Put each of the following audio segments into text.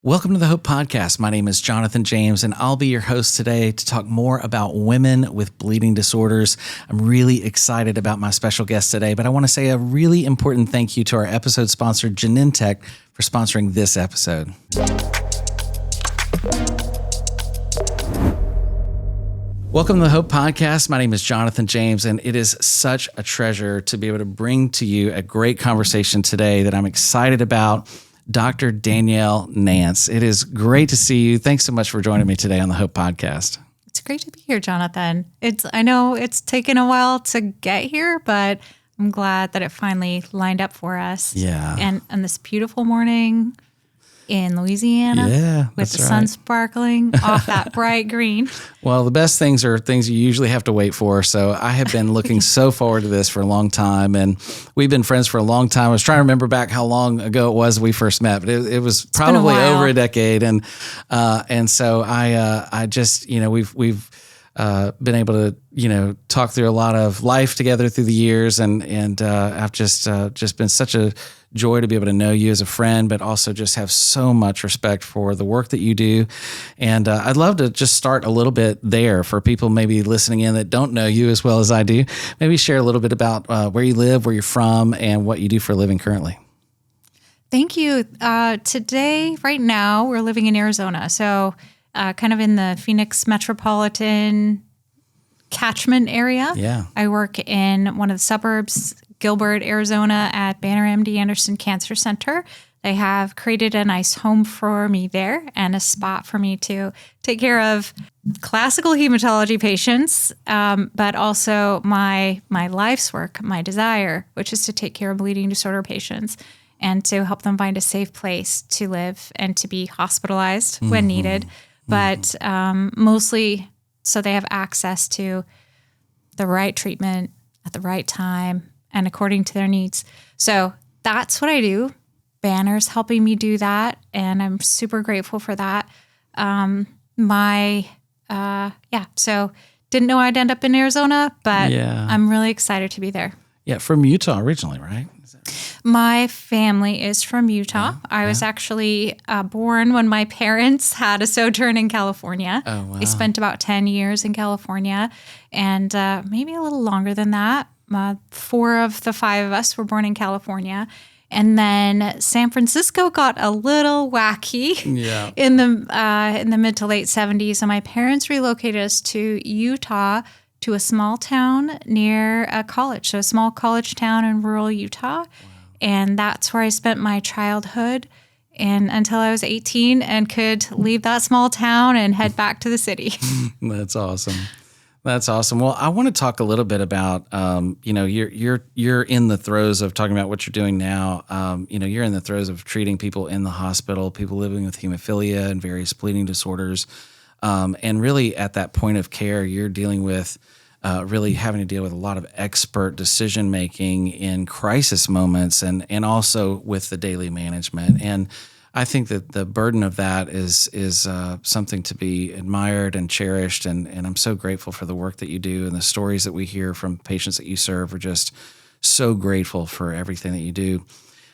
Welcome to the Hope Podcast. My name is Jonathan James, and I'll be your host today to talk more about women with bleeding disorders. I'm really excited about my special guest today, but I want to say a really important thank you to our episode sponsor, Genentech, for sponsoring this episode. Welcome to the Hope Podcast. My name is Jonathan James, and it is such a treasure to be able to bring to you a great conversation today that I'm excited about. Dr. Danielle Nance. It is great to see you. Thanks so much for joining me today on the Hope Podcast. It's great to be here, Jonathan. I know it's taken a while to get here, but I'm glad that it finally lined up for us. Yeah. And on this beautiful morning in Louisiana, with the sun sparkling off that bright green. Well, the best things are things you usually have to wait for. So I have been looking so forward to this for a long time, and we've been friends for a long time. I was trying to remember back how long ago it was we first met, but it was probably over a decade. And so I just, we've been able to, talk through a lot of life together through the years, and I've just been such a joy to be able to know you as a friend, but also just have so much respect for the work that you do. And I'd love to just start a little bit there for people maybe listening in that don't know you as well as I do. Maybe share a little bit about where you live, where you're from, and what you do for a living currently. Thank you. Today, right now, we're living in Arizona. So kind of in the Phoenix metropolitan catchment area. Yeah. I work in one of the suburbs, Gilbert, Arizona, at Banner MD Anderson Cancer Center. They have created a nice home for me there and a spot for me to take care of classical hematology patients, but also my life's work, my desire, which is to take care of bleeding disorder patients and to help them find a safe place to live and to be hospitalized when needed. But mostly so they have access to the right treatment at the right time and according to their needs. So that's what I do. Banner's helping me do that, and I'm super grateful for that. So didn't know I'd end up in Arizona, but I'm really excited to be there. Yeah, from Utah originally, right? My family is from Utah. I was actually born when my parents had a sojourn in California. Oh, wow. They spent about 10 years in California, and maybe a little longer than that. 4 of the 5 of us were born in California. And then San Francisco got a little wacky in the mid to late 70s. And my parents relocated us to Utah, to a small town near a college. So a small college town in rural Utah. Wow. And that's where I spent my childhood and until I was 18 and could leave that small town and head back to the city. That's awesome. That's awesome. Well, I want to talk a little bit about, you're in the throes of talking about what you're doing now. You're in the throes of treating people in the hospital, people living with hemophilia and various bleeding disorders. And really at that point of care, you're dealing with really having to deal with a lot of expert decision-making in crisis moments and also with the daily management. And I think that the burden of that is something to be admired and cherished, and I'm so grateful for the work that you do, and the stories that we hear from patients that you serve are just so grateful for everything that you do.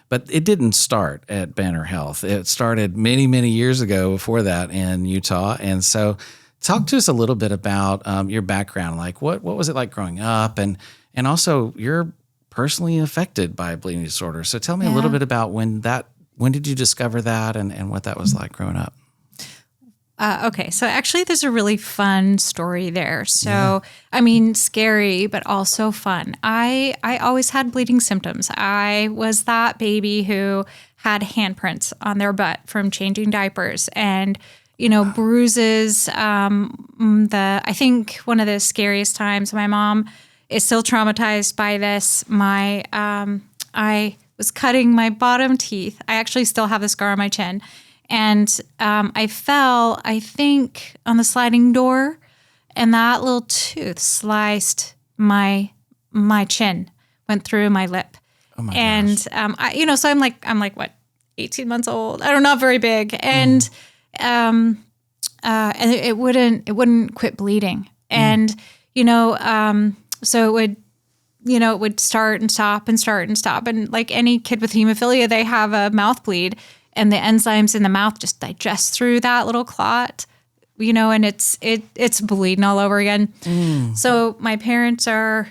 But it didn't start at Banner Health. It started many, many years ago before that in Utah. And so talk to us a little bit about your background. Like what was it like growing up? And also you're personally affected by bleeding disorder. So tell me a little bit about when did you discover that and what that was like growing up? Okay, so actually there's a really fun story there. So, I mean, scary, but also fun. I always had bleeding symptoms. I was that baby who had handprints on their butt from changing diapers and, bruises. I think one of the scariest times, my mom is still traumatized by this. I was cutting my bottom teeth. I actually still have the scar on my chin. And I fell, I think, on the sliding door, and that little tooth sliced my chin, went through my lip. Oh my gosh. So I'm like what, 18 months old? I don't know, not very big, and it wouldn't quit bleeding, and so it would start and stop and start and stop, and like any kid with hemophilia, they have a mouth bleed. and the enzymes in the mouth just digest through that little clot, and it's bleeding all over again. So my parents are,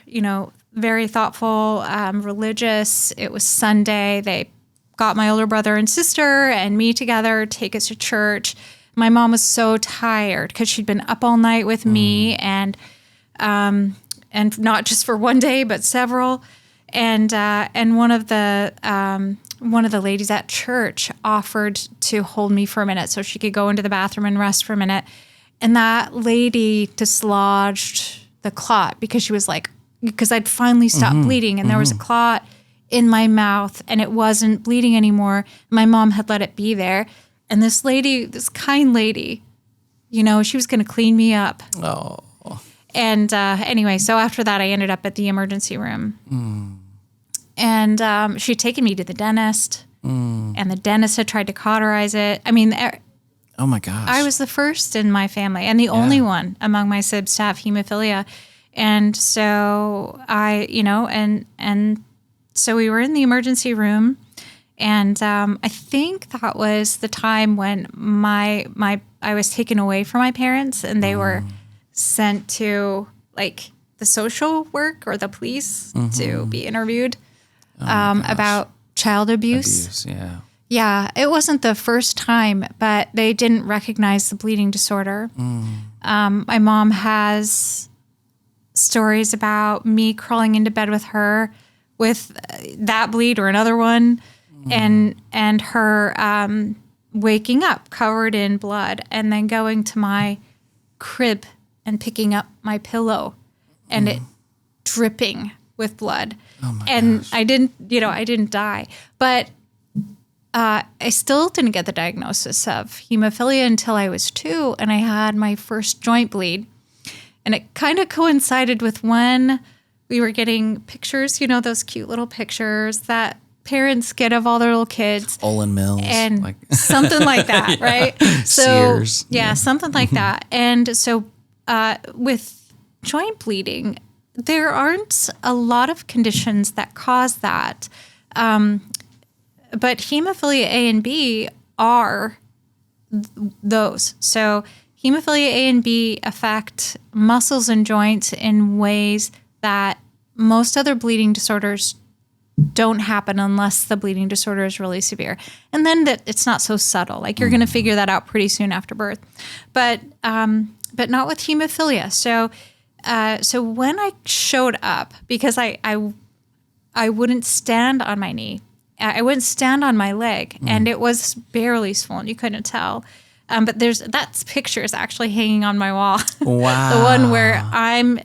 very thoughtful, religious. It was Sunday. They got my older brother and sister and me together, take us to church. My mom was so tired because she'd been up all night with me and not just for one day, but several. And one of the ladies at church offered to hold me for a minute so she could go into the bathroom and rest for a minute. And that lady dislodged the clot because I'd finally stopped bleeding, and there was a clot in my mouth and it wasn't bleeding anymore. My mom had let it be there. And this kind lady, she was going to clean me up. Oh. And anyway, so after that, I ended up at the emergency room. And she'd taken me to the dentist, and the dentist had tried to cauterize it. I mean, oh my gosh. I was the first in my family and the only one among my sibs to have hemophilia. And so and so we were in the emergency room, and I think that was the time when I was taken away from my parents, and they were sent to like the social work or the police to be interviewed about child abuse. Yeah, it wasn't the first time, but they didn't recognize the bleeding disorder. My mom has stories about me crawling into bed with her with that bleed or another one, and her waking up covered in blood and then going to my crib and picking up my pillow and it dripping with blood. Oh my gosh. I didn't die, but I still didn't get the diagnosis of hemophilia until I was 2, and I had my first joint bleed. And it kind of coincided with when we were getting pictures, those cute little pictures that parents get of all their little kids. Olin Mills. And something like that, right? So, Sears. Something like that. And so with joint bleeding, there aren't a lot of conditions that cause that. But hemophilia A and B are those. So hemophilia A and B affect muscles and joints in ways that most other bleeding disorders don't happen unless the bleeding disorder is really severe. And then that it's not so subtle. Like you're going to figure that out pretty soon after birth. But not with hemophilia. So when I showed up, because I wouldn't stand on my knee, I wouldn't stand on my leg, and it was barely swollen. You couldn't tell. But that's pictures actually hanging on my wall. Wow. The one where I'm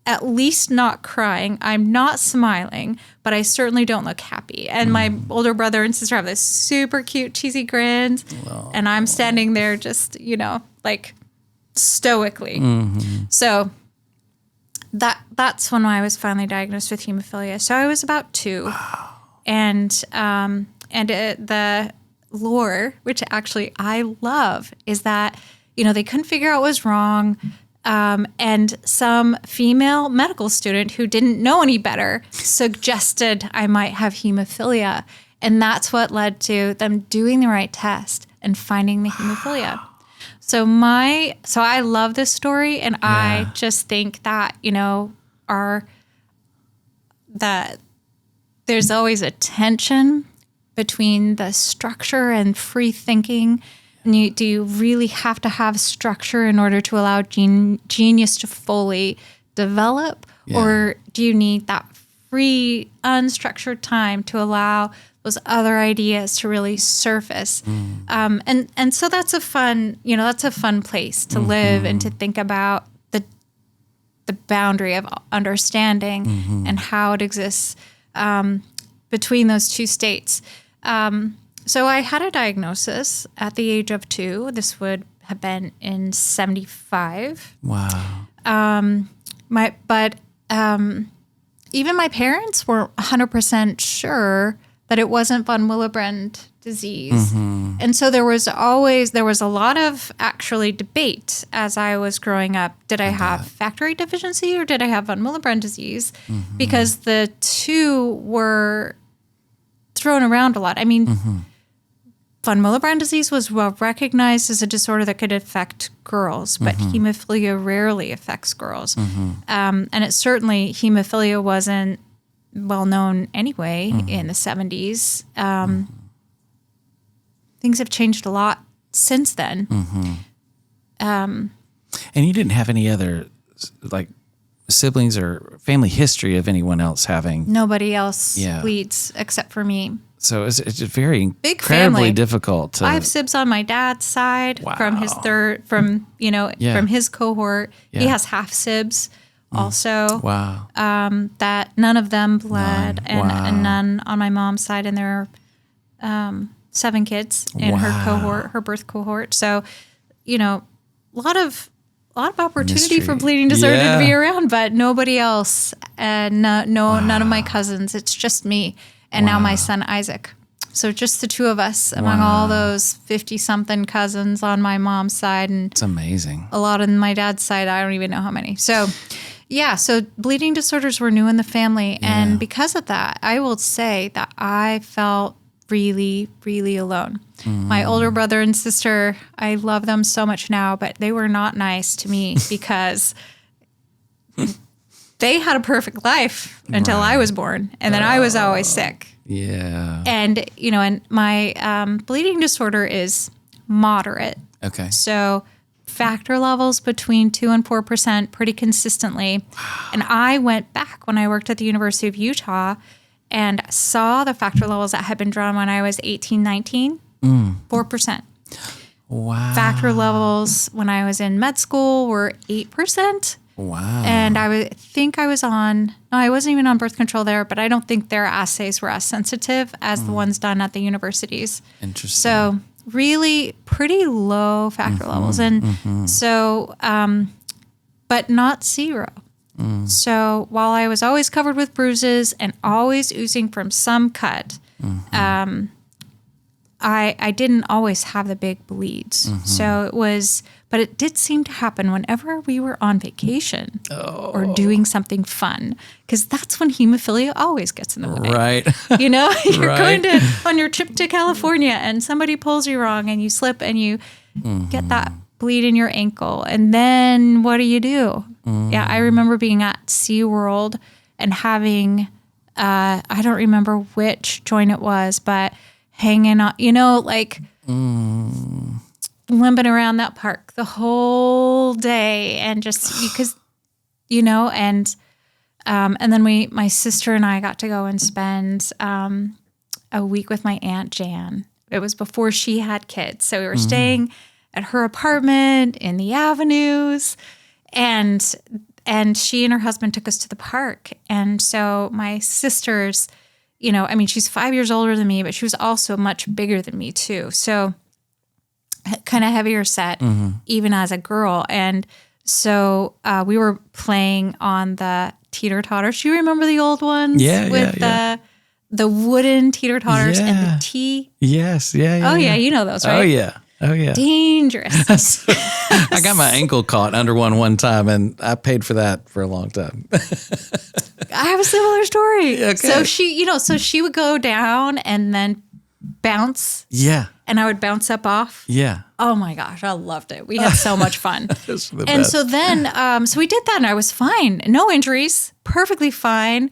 at least not crying. I'm not smiling, but I certainly don't look happy. And my older brother and sister have this super cute, cheesy grins. Oh. And I'm standing there just, like stoically. So that's when I was finally diagnosed with hemophilia. So I was about 2. Wow. And the lore, which actually I love, is that, they couldn't figure out what was wrong. And some female medical student who didn't know any better suggested I might have hemophilia. And that's what led to them doing the right test and finding the hemophilia. So I love this story, and I just think that, that there's always a tension between the structure and free thinking. And do you really have to have structure in order to allow genius to fully develop? Yeah. Or do you need that free, unstructured time to allow those other ideas to really surface? And so that's a fun place to live and to think about the boundary of understanding and how it exists between those two states. So I had a diagnosis at the age of 2. This would have been in 1975. Wow. Even my parents were 100% sure that it wasn't von Willebrand disease. And so there was a lot of actually debate as I was growing up. Did I have factory deficiency or did I have von Willebrand disease? Because the two were thrown around a lot. I mean, von Willebrand disease was well recognized as a disorder that could affect girls, but hemophilia rarely affects girls. And it certainly, hemophilia wasn't well known anyway in the 70s. Things have changed a lot since then. And you didn't have any other like siblings or family history of anyone else having? Nobody else bleeds except for me. So it's very Big incredibly family. difficult to. I have sibs on my dad's side from his from his cohort. Yeah. He has half sibs also. Wow. That none of them bled, and none on my mom's side, and there are 7 kids in her cohort, her birth cohort. So, a lot of opportunity Mystery. for bleeding disorder to be around, but nobody else, and none of my cousins. It's just me, and now my son Isaac. So just the 2 of us among all those 50-something cousins on my mom's side, and It's amazing. a lot on my dad's side. I don't even know how many. So, so bleeding disorders were new in the family, and because of that, I will say that I felt really, really alone. My older brother and sister, I love them so much now, but they were not nice to me because they had a perfect life until I was born, and then I was always sick. Yeah. And, and my bleeding disorder is moderate. Okay. So factor levels between 2 and 4% pretty consistently. And I went back when I worked at the University of Utah and saw the factor levels that had been drawn when I was 18, 19, 4%. Wow. Factor levels when I was in med school were 8%. Wow. And I wasn't even on birth control there, but I don't think their assays were as sensitive as the ones done at the universities. Interesting. So really pretty low factor levels. And so, but not 0. So while I was always covered with bruises and always oozing from some cut, I didn't always have the big bleeds. So but it did seem to happen whenever we were on vacation or doing something fun, because that's when hemophilia always gets in the way. Right. You're Right. going on your trip to California and somebody pulls you wrong and you slip and you get that bleed in your ankle. And then what do you do? Yeah, I remember being at SeaWorld and having, I don't remember which joint it was, but hanging on, limping around that park the whole day, and just because, and then my sister and I got to go and spend a week with my Aunt Jan. It was before she had kids, so we were staying at her apartment in the Avenues, and she and her husband took us to the park. And so my sister's, she's 5 years older than me, but she was also much bigger than me too. So kind of heavier set, even as a girl. And so we were playing on the teeter-totters. Do you remember the old ones? With the wooden teeter-totters and the tea? Yes. Yeah. Oh, yeah. You know those, right? Oh, yeah. Dangerous. I got my ankle caught under one time, and I paid for that for a long time. I have a similar story. Okay. So she would go down and then bounce. Yeah. And I would bounce up off. Yeah. Oh my gosh, I loved it. We had so much fun. Those were the And best. so then, so we did that and I was fine. No injuries, perfectly fine.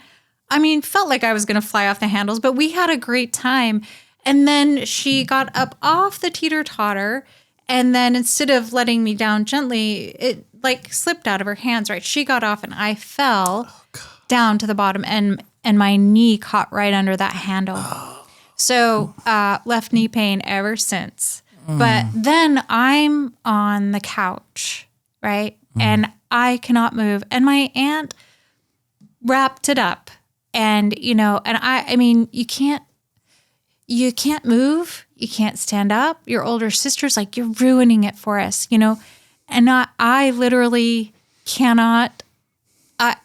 Felt like I was going to fly off the handles, but we had a great time. And then she got up off the teeter-totter, and then instead of letting me down gently, it slipped out of her hands, right? She got off and I fell down to the bottom, and my knee caught right under that handle. So left knee pain ever since. But then I'm on the couch, right? And I cannot move. And my aunt wrapped it up. And, you can't move. You can't stand up. Your older sister's like, you're ruining it for us, And I literally cannot.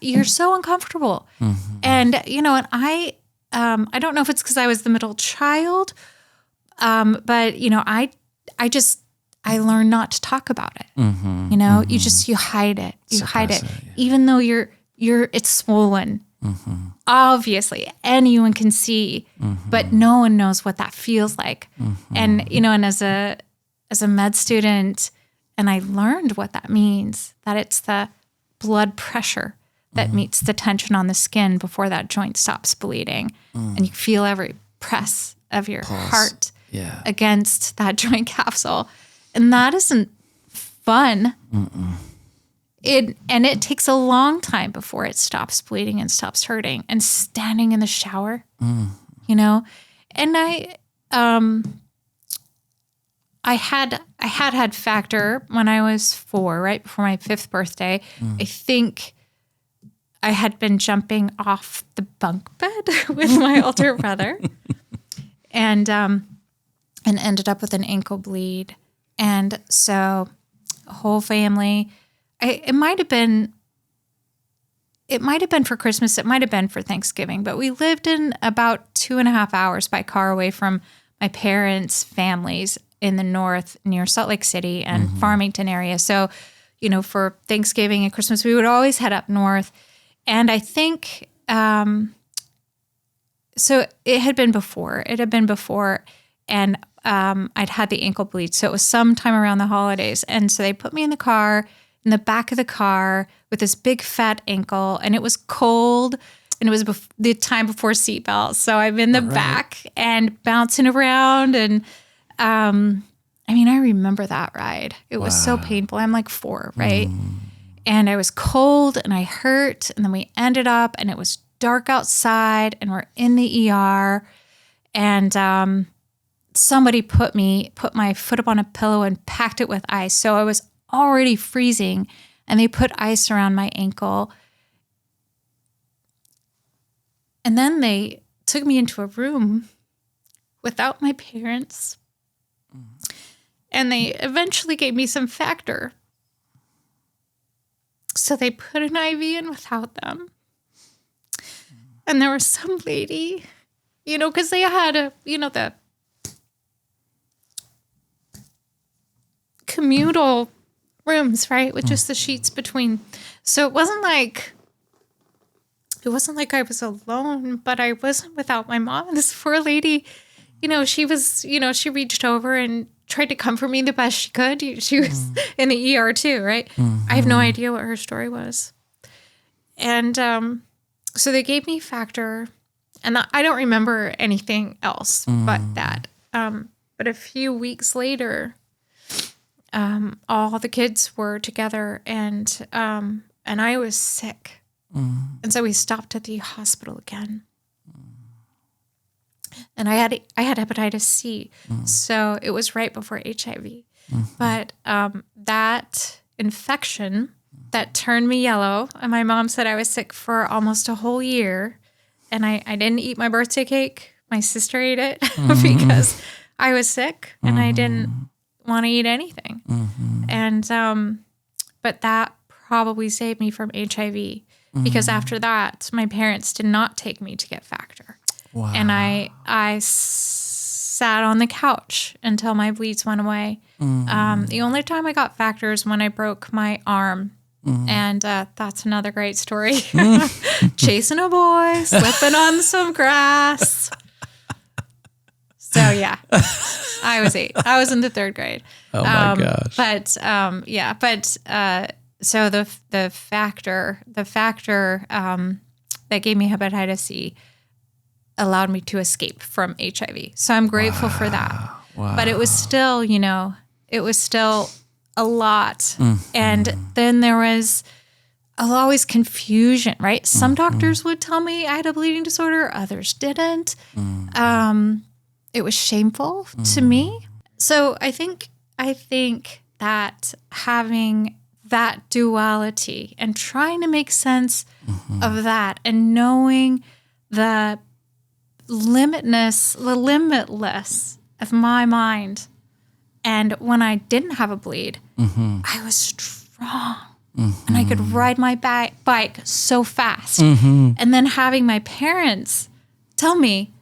You're so uncomfortable. And, and I don't know if it's because I was the middle child, but, I learned not to talk about it. You hide it. You hide it. Suppress it, Even though it's swollen. Obviously, anyone can see, but no one knows what that feels like. And, and as a med student, and I learned what that means, that it's the blood pressure that meets the tension on the skin before that joint stops bleeding. And you feel every press of your heart against that joint capsule. And that isn't fun. It takes a long time before it stops bleeding and stops hurting. And standing in the shower, and I had factor when I was 4, right before my 5th birthday. I think I had been jumping off the bunk bed with my older brother, and ended up with an ankle bleed. And so, whole family. It might have been for Christmas. It might have been for Thanksgiving. But we lived in about 2.5 hours by car away from my parents' families in the north near Salt Lake City and Farmington area. So, for Thanksgiving and Christmas, we would always head up north. And I think, so it had been before. And I'd had the ankle bleed. So it was sometime around the holidays. And so they put me in the back of the car with this big fat ankle. And it was cold. And it was the time before seatbelts. So I'm in the back and bouncing around. And I remember that ride. It was so painful. I'm like 4, right? And I was cold and I hurt. And then we ended up, and it was dark outside, and we're in the ER. And somebody put my foot up on a pillow and packed it with ice. So I was already freezing, and they put ice around my ankle. And then they took me into a room without my parents. And they eventually gave me some factor. So they put an IV in without them. And there was some lady, because they had the communal rooms, right? With just the sheets between. So it wasn't like I was alone, but I wasn't without my mom. And this poor lady, she was, she reached over and tried to comfort me the best she could. She was in the ER too, right? I have no idea what her story was. And so they gave me factor, and I don't remember anything else but that. But a few weeks later, all the kids were together, and I was sick. And so we stopped at the hospital again. And I had hepatitis C. So it was right before HIV. But that infection that turned me yellow, and my mom said I was sick for almost a whole year. And I didn't eat my birthday cake. My sister ate it because I was sick and I didn't want to eat anything. And but that probably saved me from HIV, because after that, my parents did not take me to get factor. Wow. And I sat on the couch until my bleeds went away. The only time I got factor is when I broke my arm. And that's another great story. Chasing a boy, slipping on some grass. So yeah, I was 8. I was in the 3rd grade. Oh my gosh. So the factor that gave me hepatitis C allowed me to escape from HIV. So I'm grateful for that. Wow. But it was still, a lot. And then there was always confusion, right? Some doctors would tell me I had a bleeding disorder, others didn't. It was shameful to me. So I think that having that duality and trying to make sense of that, and knowing the limitless of my mind. And when I didn't have a bleed, I was strong and I could ride my bike so fast. And then having my parents tell me,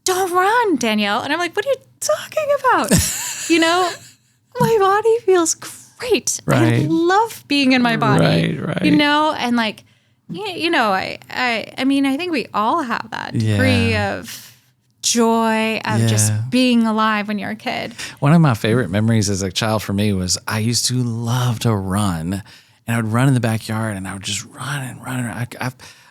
"Don't run, Danielle." And I'm like, "What are you talking about?" My body feels great. Right. I love being in my body, right. And like I mean, I think we all have that degree of joy of just being alive when you're a kid. One of my favorite memories as a child for me was I used to love to run, and I would run in the backyard, and I would just run and run.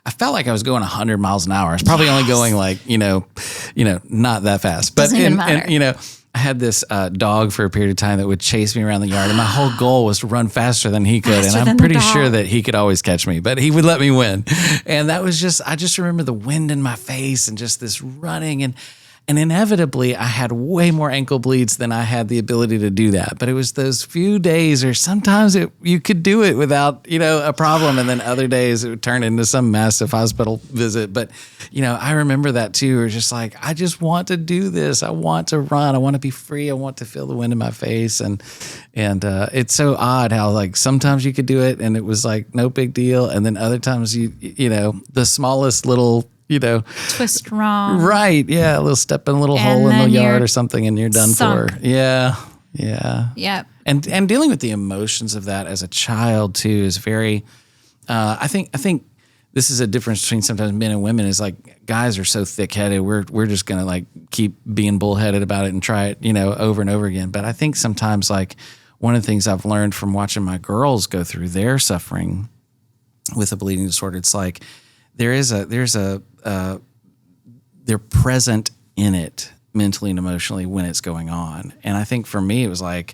I felt like I was going 100 miles an hour. I was probably only going like, not that fast. But, Doesn't even matter. I had this dog for a period of time that would chase me around the yard, and my whole goal was to run faster than he could. Faster and than I'm the pretty dog. sure that he could always catch me, but he would let me win. And that was I just remember the wind in my face and just this running. And inevitably, I had way more ankle bleeds than I had the ability to do that. But it was those few days, or sometimes you could do it without, a problem. And then other days it would turn into some massive hospital visit. But, I remember that too. It was just like, I just want to do this. I want to run. I want to be free. I want to feel the wind in my face. And it's so odd how like sometimes you could do it and it was like no big deal. And then other times the smallest little twist wrong. Right. Yeah. A little step in a little hole in the yard or something and you're done sunk. for. Yeah. Yeah. Yep. And dealing with the emotions of that as a child too is very, I think this is a difference between sometimes men and women is like guys are so thick headed. We're just going to like keep being bullheaded about it and try it, over and over again. But I think sometimes like one of the things I've learned from watching my girls go through their suffering with a bleeding disorder, it's like, they're present in it mentally and emotionally when it's going on. And I think for me, it was like,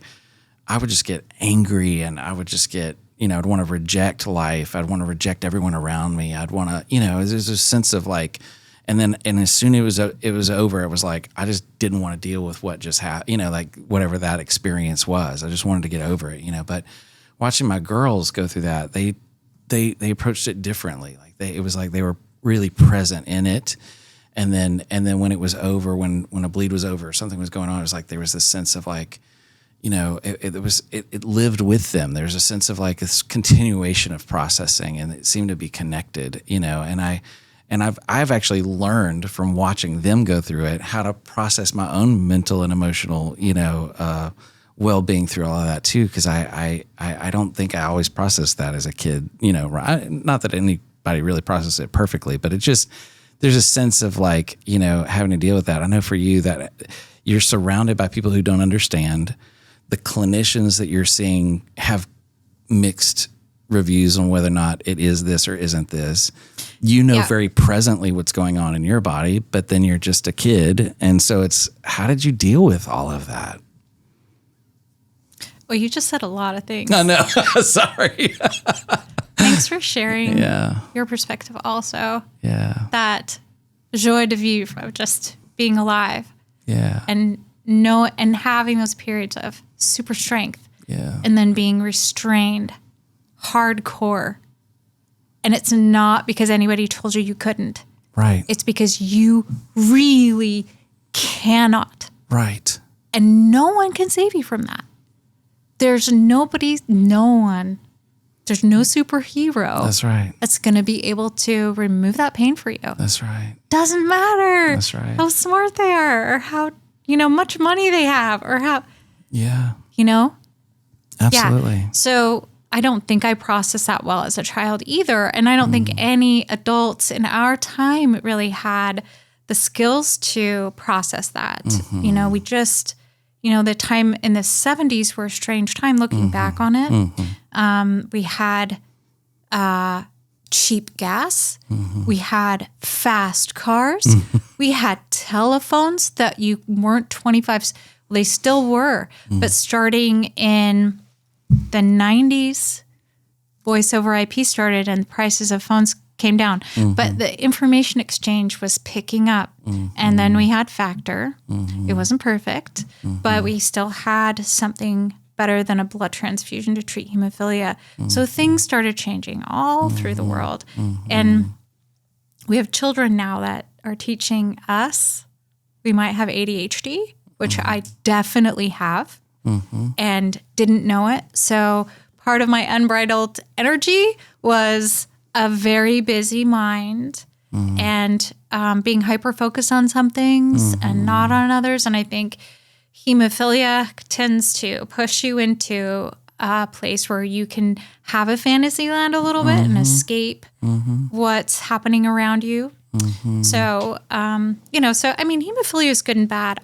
I would just get angry and I would just get, I'd want to reject life. I'd want to reject everyone around me. I'd want to, there's a sense of like, and as soon as it was over, it was like, I just didn't want to deal with what just happened, like whatever that experience was. I just wanted to get over it, but watching my girls go through that, they approached it differently. Like it was like they were really present in it. And then when it was over, when a bleed was over, something was going on, it was like there was this sense of like, it lived with them. There's a sense of like this continuation of processing, and it seemed to be connected, and I've actually learned from watching them go through it how to process my own mental and emotional, well-being through all of that too, because I don't think I always processed that as a kid, not that anybody really processed it perfectly, but it just, there's a sense of like, having to deal with that. I know for you that you're surrounded by people who don't understand. The clinicians that you're seeing have mixed reviews on whether or not it is this or isn't this. Very presently what's going on in your body, but then you're just a kid. And so it's, how did you deal with all of that? Well, you just said a lot of things. No, sorry. Thanks for sharing Yeah. your perspective also. Yeah. That joie de vivre of just being alive. Yeah. And having those periods of super strength. Yeah. And then being restrained, hardcore. And it's not because anybody told you couldn't. Right. It's because you really cannot. Right. And no one can save you from that. There's no superhero. That's right. That's going to be able to remove that pain for you. That's right. Doesn't matter. That's right. How smart they are or how, much money they have or how, Yeah. Yeah. Absolutely. So I don't think I processed that well as a child either. And I don't think any adults in our time really had the skills to process that. Mm-hmm. We just, the time in the 70s were a strange time looking back on it. Mm-hmm. We had cheap gas. Mm-hmm. We had fast cars. We had telephones that you weren't 25. They still were. But starting in the 90s, voice over IP started and the prices of phones came down. But the information exchange was picking up. And then we had Factor. It wasn't perfect, but we still had something better than a blood transfusion to treat hemophilia. So things started changing all through the world. And we have children now that are teaching us. We might have ADHD, which I definitely have and didn't know it. So part of my unbridled energy was a very busy mind and being hyper-focused on some things and not on others. And I think hemophilia tends to push you into a place where you can have a fantasy land a little bit and escape what's happening around you. So, hemophilia is good and bad.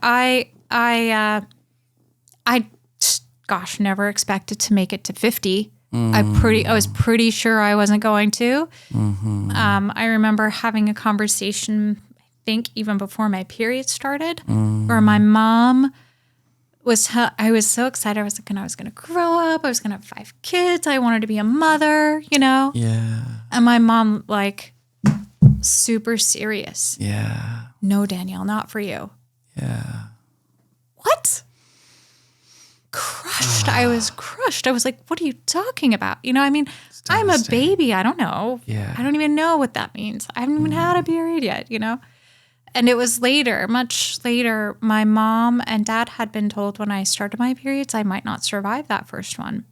Gosh, never expected to make it to 50. I was pretty sure I wasn't going to. I remember having a conversation, I think even before my period started, where my mom I was so excited. I was thinking I was going to grow up. I was going to have 5 kids. I wanted to be a mother, Yeah. And my mom, super serious. Yeah. No, Danielle, not for you. Yeah. What? Crushed. I was crushed. I was like, what are you talking about? I'm a baby. I don't know. Yeah. I don't even know what that means. I haven't even had a period yet, And it was later, much later, my mom and dad had been told when I started my periods, I might not survive that first one.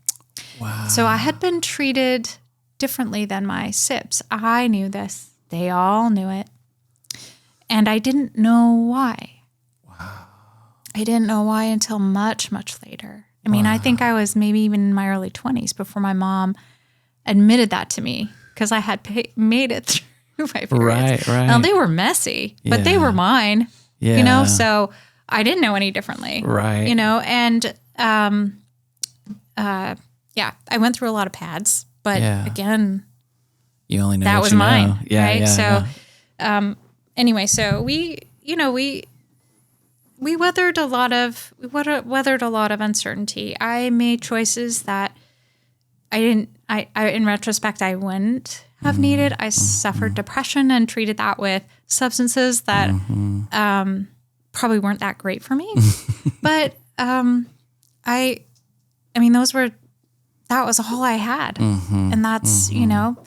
Wow. So I had been treated differently than my SIBs. I knew this. They all knew it. And I didn't know why. Wow. I didn't know why until much, much later. I think I was maybe even in my early 20s before my mom admitted that to me because I had made it through my periods. Right. Now, they were messy, but they were mine, so I didn't know any differently. Right. And I went through a lot of pads, but again, you only know that what was you mine, know. Yeah, right? Yeah, Anyway, so we weathered a lot of uncertainty. I made choices that I in retrospect I wouldn't have needed. I suffered depression and treated that with substances that probably weren't that great for me. But that was all I had, and that's and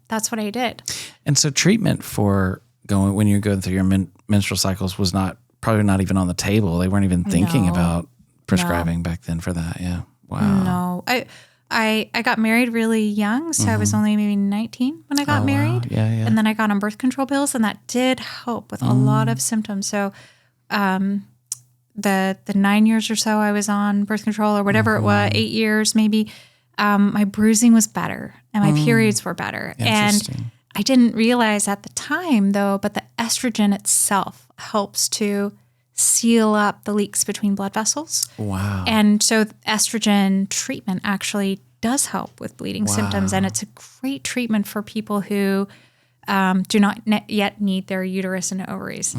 that's what I did. And so treatment for when you're going through your menstrual cycles was probably not even on the table. They weren't even thinking about prescribing back then for that. Yeah. Wow. No, I got married really young, so I was only maybe 19 when I got married. Wow. Yeah. And then I got on birth control pills, and that did help with a lot of symptoms. So, the 9 years or so I was on birth control, or whatever it was, 8 years maybe, my bruising was better and my periods were better. And I didn't realize at the time though, but the estrogen itself helps to seal up the leaks between blood vessels. Wow. And so estrogen treatment actually does help with bleeding symptoms. And it's a great treatment for people who do not yet need their uterus and ovaries.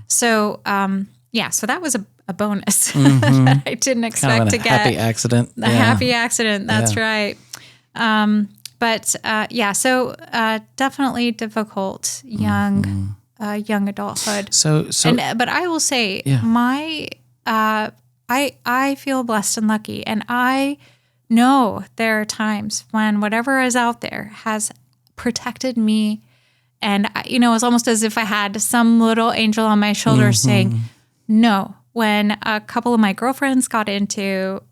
So, so that was a bonus that I didn't expect to get. Happy accident. A happy accident. That's right. So definitely difficult young adulthood. But I will say I feel blessed and lucky, and I know there are times when whatever is out there has protected me, and it's almost as if I had some little angel on my shoulder saying, no. When a couple of my girlfriends got into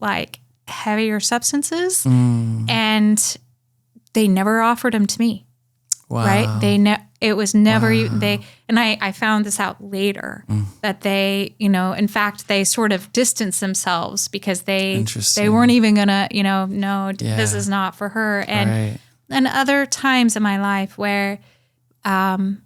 heavier substances, and they never offered them to me. Wow. Right? It was never and I found this out later that they, in fact, they sort of distanced themselves because they weren't even gonna, no, this is not for her. And other times in my life where I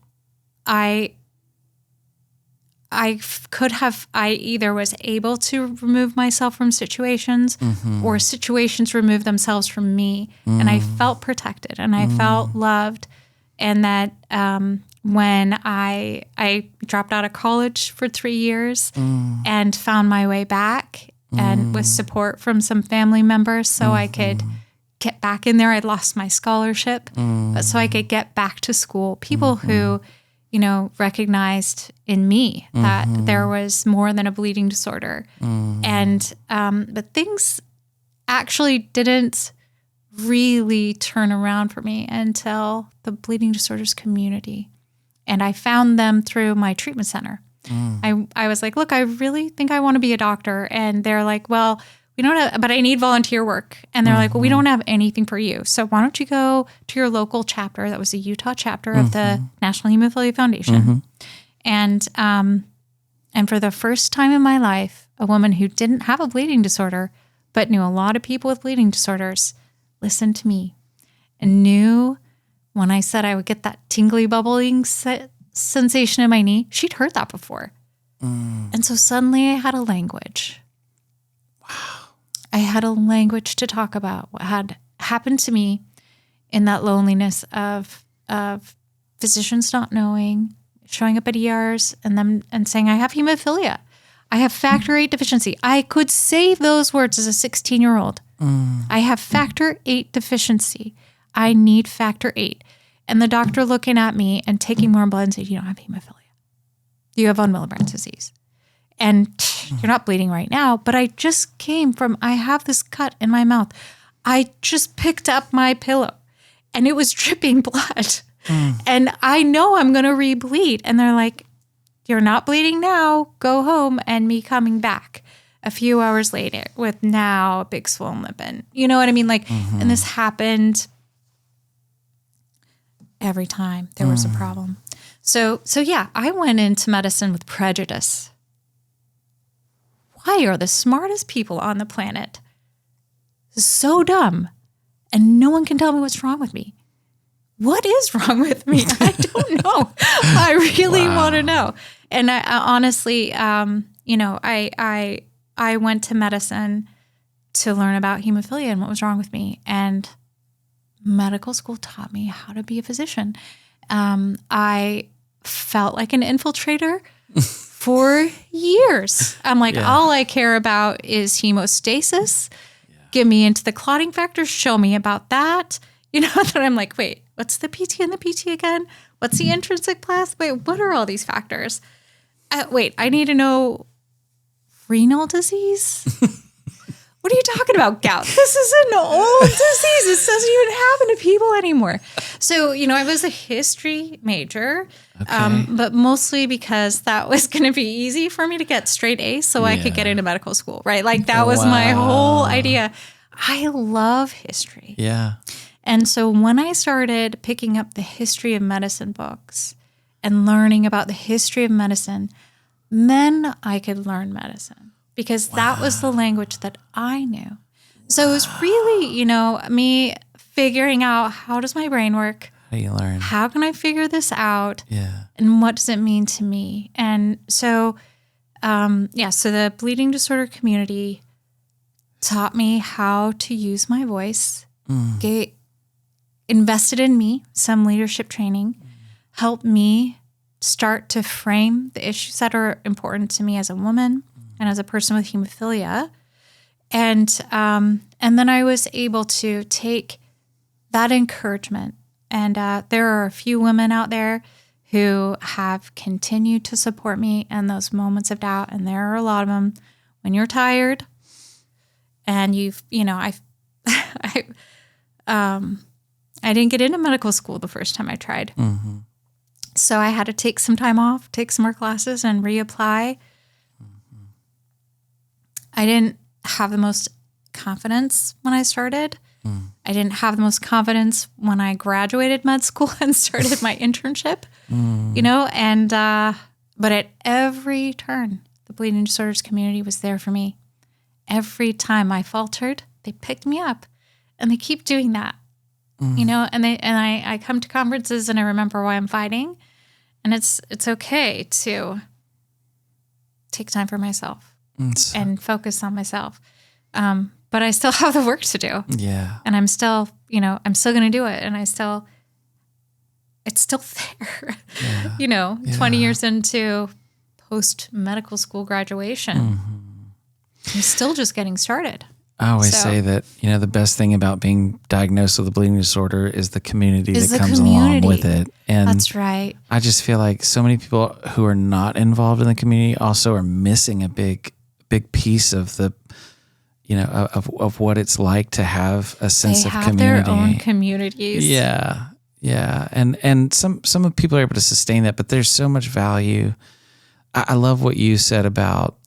either was able to remove myself from situations or situations removed themselves from me. And I felt protected and I felt loved. And that when I dropped out of college for 3 years and found my way back and with support from some family members so I could get back in there. I'd lost my scholarship, but so I could get back to school. People who recognized in me that there was more than a bleeding disorder. And but things actually didn't really turn around for me until the bleeding disorders community. And I found them through my treatment center. I was like, look, I really think I want to be a doctor. And they're like, well, we don't have, but I need volunteer work. And they're like, well, we don't have anything for you. So why don't you go to your local chapter? That was the Utah chapter of the National Hemophilia Foundation. And for the first time in my life, a woman who didn't have a bleeding disorder but knew a lot of people with bleeding disorders, listened to me and knew when I said I would get that tingly, bubbling sensation in my knee, she'd heard that before. And so suddenly I had a language. Wow. I had a language to talk about what had happened to me in that loneliness of physicians not knowing, showing up at ERs and saying, I have hemophilia. I have factor VIII deficiency. I could say those words as a 16-year-old. I have factor VIII deficiency. I need factor VIII. And the doctor looking at me and taking more blood and saying, you don't have hemophilia. You have von Willebrand's disease. And you're not bleeding right now, but I just came from, I have this cut in my mouth. I just picked up my pillow and it was dripping blood. And I know I'm going to re-bleed. And they're like, you're not bleeding now, go home. And me coming back a few hours later with now a big swollen lip. And you know what I mean? Like, and this happened every time there was a problem. So yeah, I went into medicine with prejudice. Why are the smartest people on the planet so dumb and no one can tell me what's wrong with me? What is wrong with me? I don't know. I really want to know. And I honestly, you know, I went to medicine to learn about hemophilia and what was wrong with me. And medical school taught me how to be a physician. I felt like an infiltrator for years. I'm like, all I care about is hemostasis. Get me into the clotting factors. Show me about that. You know, then I'm like, wait, what's the PT and the PT again? What's the intrinsic class? Wait, what are all these factors? Wait, I need to know renal disease? What are you talking about, gout? This is an old disease. This doesn't even happen to people anymore. So, you know, I was a history major, but mostly because that was going to be easy for me to get straight A's so I could get into medical school, right? Like that was my whole idea. I love history. Yeah. And so when I started picking up the history of medicine books and learning about the history of medicine, then I could learn medicine. Because that was the language that I knew. So it was really, you know, me figuring out how does my brain work? How do you learn? How can I figure this out? Yeah. And what does it mean to me? And so, so the bleeding disorder community taught me how to use my voice, invested in me, some leadership training, helped me start to frame the issues that are important to me as a woman and as a person with hemophilia. And then I was able to take that encouragement. And there are a few women out there who have continued to support me in those moments of doubt. And there are a lot of them when you're tired and I didn't get into medical school the first time I tried. Mm-hmm. So I had to take some time off, take some more classes and reapply. I didn't have the most confidence when I started. I didn't have the most confidence when I graduated med school and started my internship, you know, and, but at every turn, the bleeding disorders community was there for me. Every time I faltered, they picked me up and they keep doing that, you know, and I come to conferences and I remember why I'm fighting, and it's okay to take time for myself. And focus on myself. But I still have the work to do. Yeah. And I'm still going to do it. And it's still there, 20 years into post-medical school graduation. I'm still just getting started. I always say that, the best thing about being diagnosed with a bleeding disorder is the community that comes along with it. And that's right. I just feel like so many people who are not involved in the community also are missing a big piece of the, of what it's like to have a sense of community. They have their own communities. Yeah. Yeah. And some of people are able to sustain that, but there's so much value. I love what you said about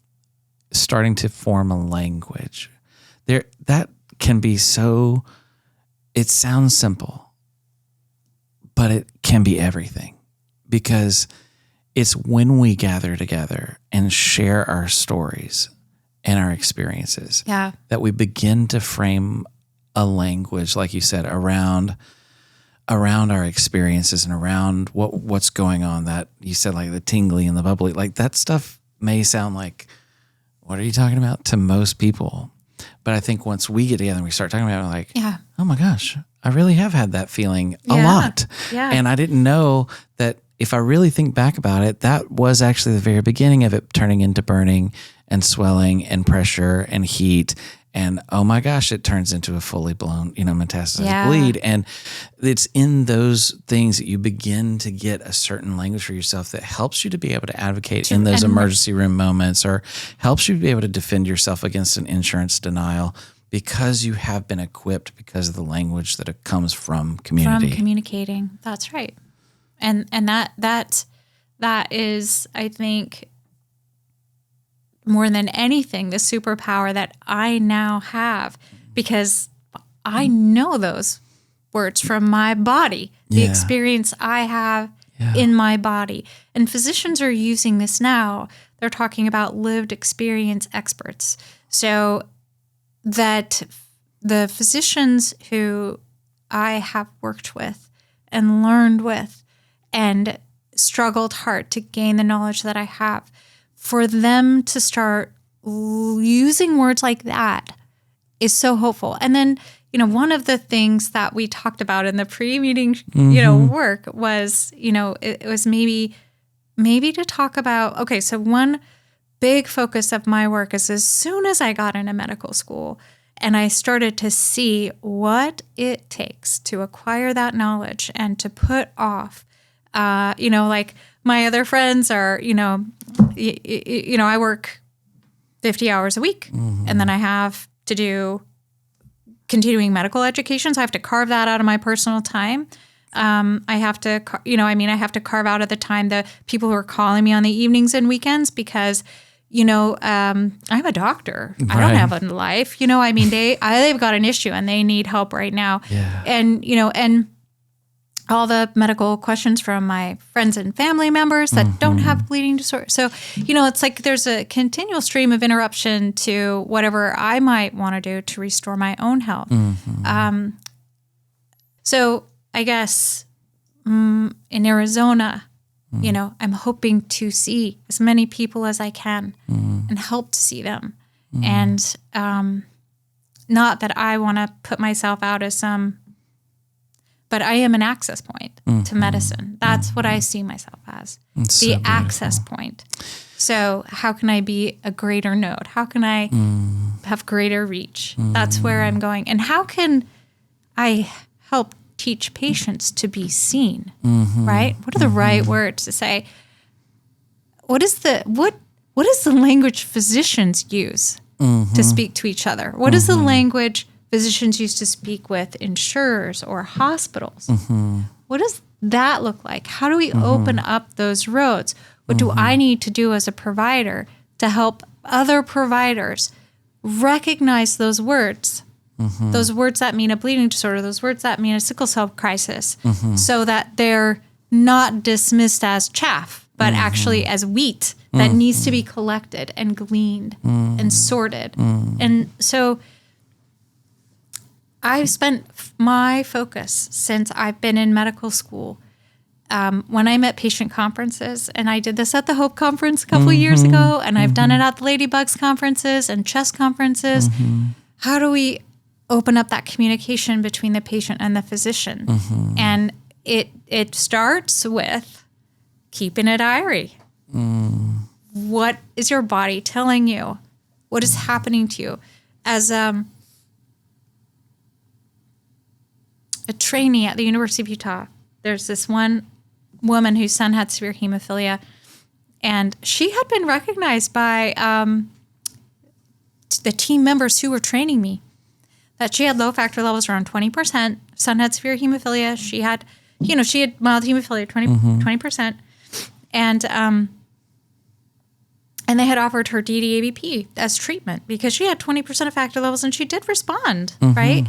starting to form a language. That can be so, it sounds simple, but it can be everything, because it's when we gather together and share our stories and our experiences. Yeah. That we begin to frame a language, like you said, around our experiences and around what's going on. That you said, like the tingly and the bubbly, like that stuff may sound like, what are you talking about to most people? But I think once we get together and we start talking about it, like, oh my gosh, I really have had that feeling a lot. Yeah. And I didn't know that if I really think back about it, that was actually the very beginning of it turning into burning and swelling and pressure and heat. And oh my gosh, it turns into a fully blown, metastatic bleed. And it's in those things that you begin to get a certain language for yourself that helps you to be able to advocate in those emergency room moments, or helps you to be able to defend yourself against an insurance denial, because you have been equipped because of the language that it comes from community. From communicating. That's right. And that is, I think, more than anything, the superpower that I now have, because I know those words from my body, the experience I have in my body. And physicians are using this now. They're talking about lived experience experts. So that the physicians who I have worked with and learned with and struggled hard to gain the knowledge that I have, for them to start using words like that is so hopeful. And then, one of the things that we talked about in the pre-meeting, work was, it was maybe to talk about, okay, so one big focus of my work is as soon as I got into medical school and I started to see what it takes to acquire that knowledge and to put off, like my other friends are, I work 50 hours a week, and then I have to do continuing medical education. So I have to carve that out of my personal time. I have to, I have to carve out of the time the people who are calling me on the evenings and weekends because, I'm a doctor. I don't have a life. They've got an issue and they need help right now. Yeah. And all the medical questions from my friends and family members that don't have bleeding disorder. So, it's like there's a continual stream of interruption to whatever I might want to do to restore my own health. So I guess in Arizona, I'm hoping to see as many people as I can and help to see them. And not that I want to put myself out as but I am an access point to medicine. That's what I see myself as, the access point. So how can I be a greater node? How can I have greater reach? That's where I'm going. And how can I help teach patients to be seen, right? What are the right words to say? What is the language physicians use to speak to each other? What is the language physicians used to speak with insurers or hospitals? What does that look like? How do we open up those roads? What do I need to do as a provider to help other providers recognize those words? Those words that mean a bleeding disorder, those words that mean a sickle cell crisis, so that they're not dismissed as chaff, but actually as wheat that needs to be collected and gleaned and sorted. And so I've spent my focus since I've been in medical school. When I'm at patient conferences, and I did this at the Hope Conference a couple of years ago, and I've done it at the Ladybugs conferences and chest conferences. How do we open up that communication between the patient and the physician? And it starts with keeping a diary. What is your body telling you? What is happening to you? As a trainee at the University of Utah, there's this one woman whose son had severe hemophilia, and she had been recognized by the team members who were training me that she had low factor levels around 20%. Son had severe hemophilia. She had mild hemophilia, 20%. And they had offered her DDAVP as treatment because she had 20% of factor levels and she did respond, right?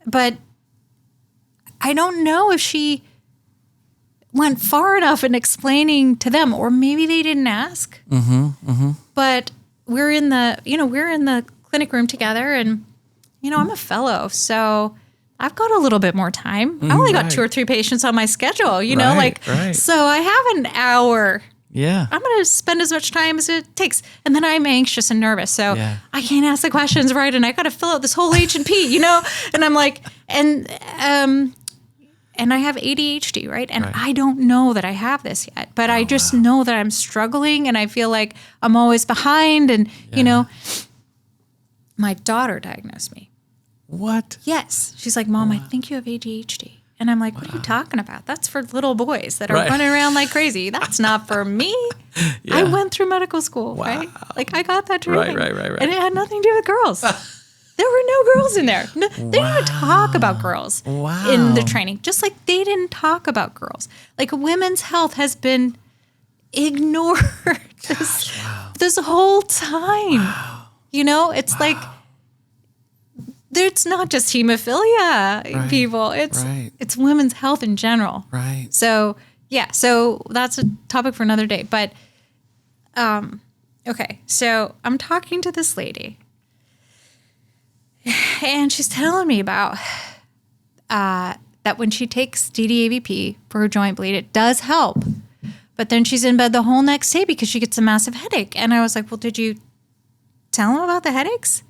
But I don't know if she went far enough in explaining to them, or maybe they didn't ask. But we're in the clinic room together, and I'm a fellow, so I've got a little bit more time. I only got 2 or 3 patients on my schedule, so I have an hour. Yeah. I'm going to spend as much time as it takes. And then I'm anxious and nervous. So I can't ask the questions right. And I got to fill out this whole H&P, and I'm like, and I have ADHD, right? And I don't know that I have this yet, but I just know that I'm struggling, and I feel like I'm always behind. And, my daughter diagnosed me. What? Yes. She's like, Mom, I think you have ADHD. And I'm like, what are you talking about? That's for little boys that are running around like crazy. That's not for me. I went through medical school, right? Like, I got that training. Right. And it had nothing to do with girls. There were no girls in there. No, they didn't talk about girls in the training, just like they didn't talk about girls. Like, women's health has been ignored this whole time. It's like, it's not just hemophilia, people. It's women's health in general. Right. So that's a topic for another day. But okay, so I'm talking to this lady, and she's telling me about that when she takes DDAVP for her joint bleed, it does help. But then she's in bed the whole next day because she gets a massive headache. And I was like, well, did you tell him about the headaches?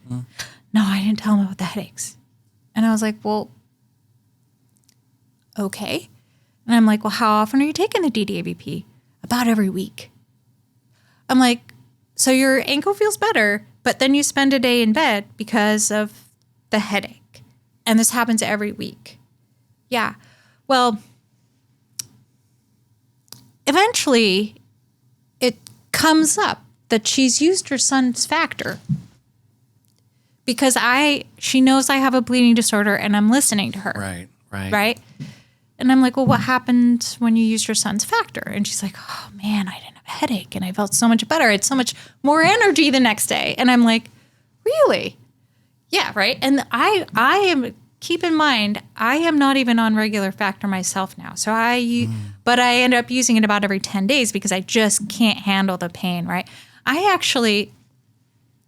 No, I didn't tell him about the headaches. And I was like, well, okay. And I'm like, well, how often are you taking the DDAVP? About every week. I'm like, so your ankle feels better, but then you spend a day in bed because of the headache. And this happens every week. Yeah. Well, eventually it comes up that she's used her son's factor. Because she knows I have a bleeding disorder, and I'm listening to her. Right. And I'm like, well, what happened when you used your son's factor? And she's like, oh man, I didn't have a headache, and I felt so much better. I had so much more energy the next day. And I'm like, really? Yeah, right. And I am, keep in mind, I am not even on regular factor myself now. So but I end up using it about every 10 days because I just can't handle the pain, right? I actually,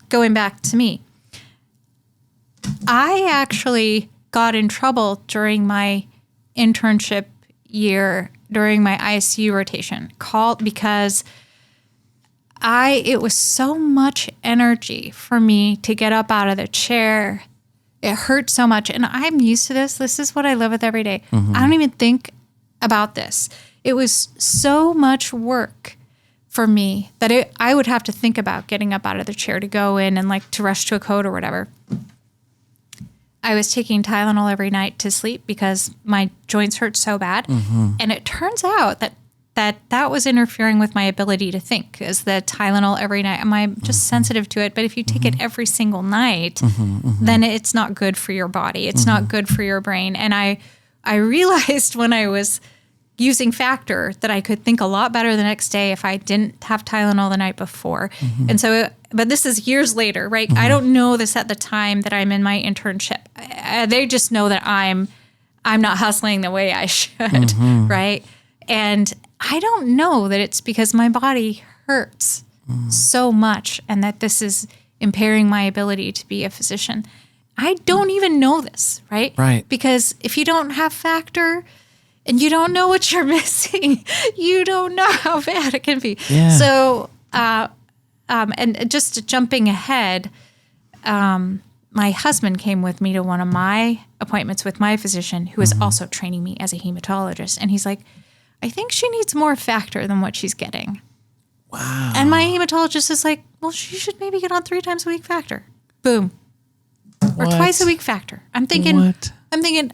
going back to me, I actually got in trouble during my internship year, during my ICU rotation, because it was so much energy for me to get up out of the chair. It hurt so much. And I'm used to this. This is what I live with every day. I don't even think about this. It was so much work for me that I would have to think about getting up out of the chair to go in and like to rush to a code or whatever. I was taking Tylenol every night to sleep because my joints hurt so bad. And it turns out that was interfering with my ability to think, is the Tylenol every night. I'm just sensitive to it. But if you take it every single night, then it's not good for your body. It's not good for your brain. And I realized when I was using factor that I could think a lot better the next day if I didn't have Tylenol the night before. And so, but this is years later, right? I don't know this at the time that I'm in my internship. They just know that I'm not hustling the way I should, right? And I don't know that it's because my body hurts so much and that this is impairing my ability to be a physician. I don't even know this, right? Right. Because if you don't have factor and you don't know what you're missing, you don't know how bad it can be. Yeah. So, and just jumping ahead, my husband came with me to one of my appointments with my physician, who is also training me as a hematologist. And he's like, I think she needs more factor than what she's getting. Wow. And my hematologist is like, well, she should maybe get on 3 times a week factor. Boom. Or twice a week factor. I'm thinking,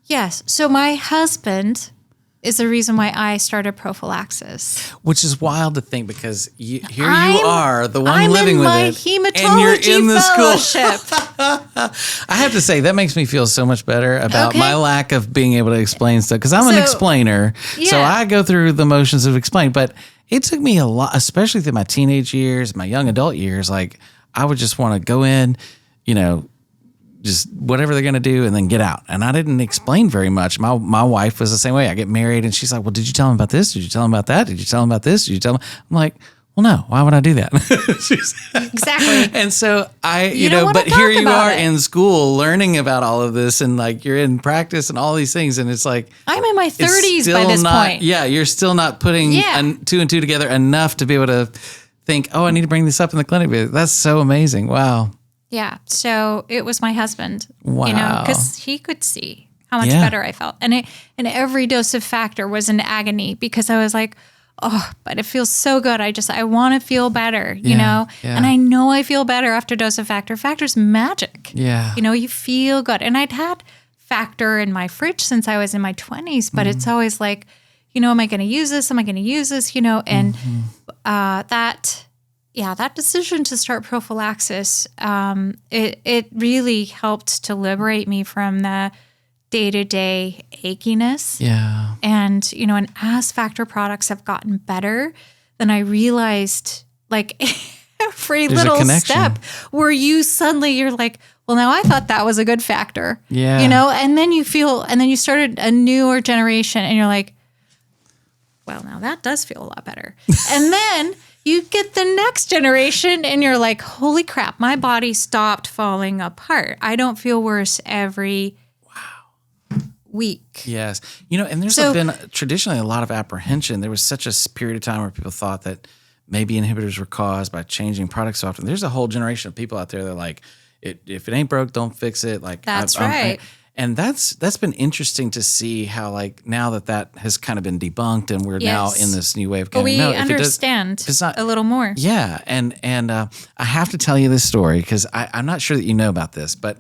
yes. So my husband is the reason why I started prophylaxis. Which is wild to think, because you are the one living with it. Hematology and you're in the fellowship. School. I have to say, that makes me feel so much better about my lack of being able to explain stuff, because I'm an explainer. Yeah. So I go through the motions of explaining. But it took me a lot, especially through my teenage years, my young adult years. Like, I would just want to go in, just whatever they're going to do and then get out. And I didn't explain very much. My wife was the same way. I get married and she's like, well, did you tell him about this? Did you tell him about that? Did you tell him about this? Did you tell him? I'm like, well, no, why would I do that? Exactly. And so don't but wanna here talk you about are it. in school learning about all of this and like you're in practice and all these things. And it's like, I'm in my it's 30s still by this not- point. Yeah, you're still not putting Yeah. two and two together enough to be able to think, oh, I need to bring this up in the clinic. That's so amazing. Wow. Yeah. So it was my husband, Wow. because he could see how much Yeah. better I felt. And every dose of Factor was an agony because I was like, oh, but it feels so good. I want to feel better, you know? yeah. And I know I feel better after a dose of Factor. Factor's magic. Yeah. You feel good. And I'd had Factor in my fridge since I was in my 20s, but it's always like, am I going to use this? Am I going to use this? And that decision to start prophylaxis, it really helped to liberate me from the day-to-day achiness. Yeah. And, and as Factor products have gotten better, then I realized like every There's a little connection. step where you're like, well, now I thought that was a good Factor. Yeah. And then you started a newer generation and you're like, well, now that does feel a lot better. And then you get the next generation and you're like, holy crap, my body stopped falling apart. I don't feel worse every week. Yes. And there's been traditionally a lot of apprehension. There was such a period of time where people thought that maybe inhibitors were caused by changing products so often. There's a whole generation of people out there that are like, if it ain't broke, don't fix it. Like That's right. And that's been interesting to see how like now that has kind of been debunked and we're now Yes. in this new way of But going, we no, if understand if it's not, a little more. yeah. And I have to tell you this story because I'm not sure that you know about this, but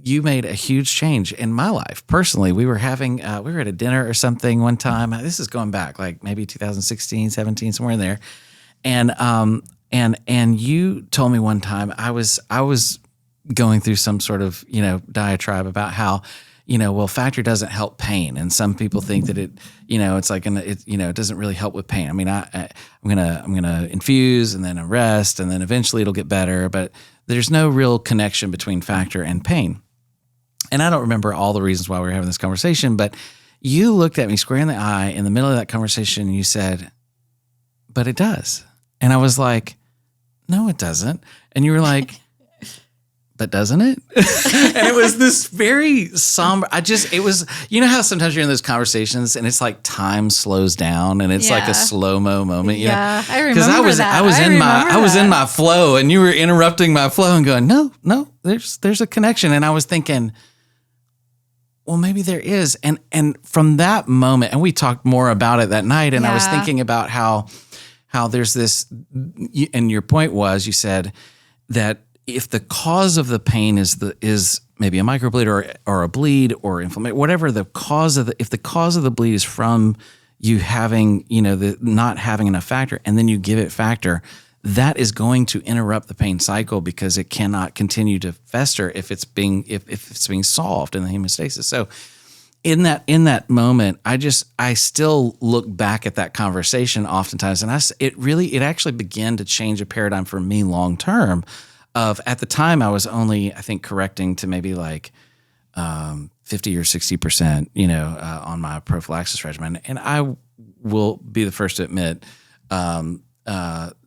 you made a huge change in my life. Personally, we were having, we were at a dinner or something one time. This is going back like maybe 2016, 17, somewhere in there. And you told me one time I was going through some sort of, diatribe about how, Factor doesn't help pain. And some people think that it's like, it doesn't really help with pain. I mean, I'm going to infuse and then arrest and then eventually it'll get better, but there's no real connection between Factor and pain. And I don't remember all the reasons why we were having this conversation, but you looked at me square in the eye in the middle of that conversation and you said, but it does. And I was like, no, it doesn't. And you were like, but doesn't it? And it was this very somber, it was, how sometimes you're in those conversations and it's like time slows down and it's like Yeah. a slow-mo moment. Yeah, I remember Because that. I was in my flow and you were interrupting my flow and going, no, there's a connection. And I was thinking, well, maybe there is. And from that moment, and we talked more about it that night, and I was Yeah. thinking about how there's this, and your point was, you said that if the cause of the pain is maybe a microbleed or a bleed or inflammation, whatever the cause of if the cause of the bleed is from you having, the not having enough Factor, and then you give it Factor, that is going to interrupt the pain cycle because it cannot continue to fester if it's being solved in the hemostasis. So in that moment, I still look back at that conversation oftentimes, and it actually began to change a paradigm for me long term. At the time, I was only, I think, correcting to maybe like 50 or 60%, on my prophylaxis regimen. And I will be the first to admit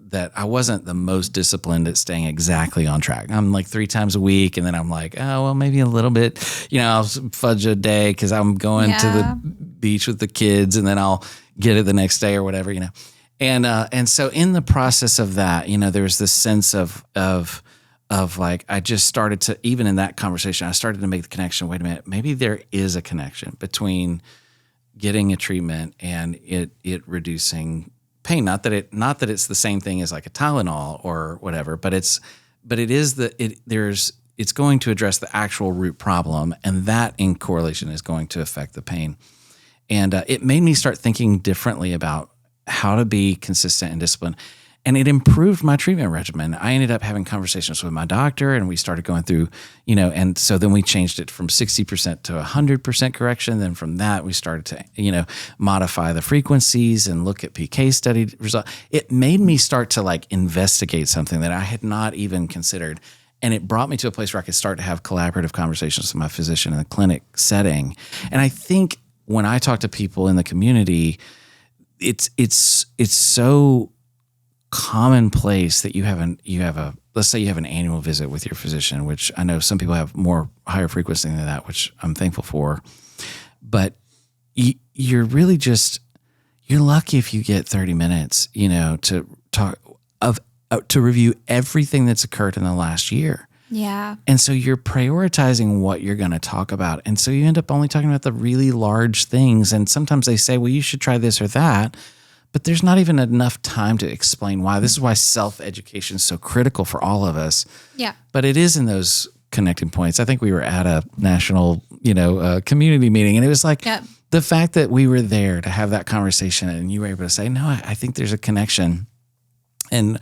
that I wasn't the most disciplined at staying exactly on track. I'm like 3 times a week, and then I'm like, oh, well, maybe a little bit, I'll fudge a day because I'm going to the beach with the kids, and then I'll get it the next day or whatever, And so in the process of that, there was this sense of like, I just started to, even in that conversation, I started to make the connection. Wait a minute, maybe there is a connection between getting a treatment and it reducing pain. Not that it's the same thing as like a Tylenol or whatever, but it's going to address the actual root problem, and that in correlation is going to affect the pain. And it made me start thinking differently about how to be consistent and disciplined. And it improved my treatment regimen. I ended up having conversations with my doctor, and we started going through, and so then we changed it from 60% to 100% correction. Then from that, we started to, modify the frequencies and look at PK study results. It made me start to like investigate something that I had not even considered. And it brought me to a place where I could start to have collaborative conversations with my physician in the clinic setting. And I think when I talk to people in the community, it's so commonplace that you have let's say you have an annual visit with your physician, which I know some people have higher frequency than that, which I'm thankful for. But you're really you're lucky if you get 30 minutes, to talk to review everything that's occurred in the last year. Yeah. And so you're prioritizing what you're going to talk about. And so you end up only talking about the really large things. And sometimes they say, well, you should try this or that. But there's not even enough time to explain why. This is why self-education is so critical for all of us. Yeah. But it is in those connecting points. I think we were at a national, community meeting, and it was like the fact that we were there to have that conversation and you were able to say, no, I think there's a connection. And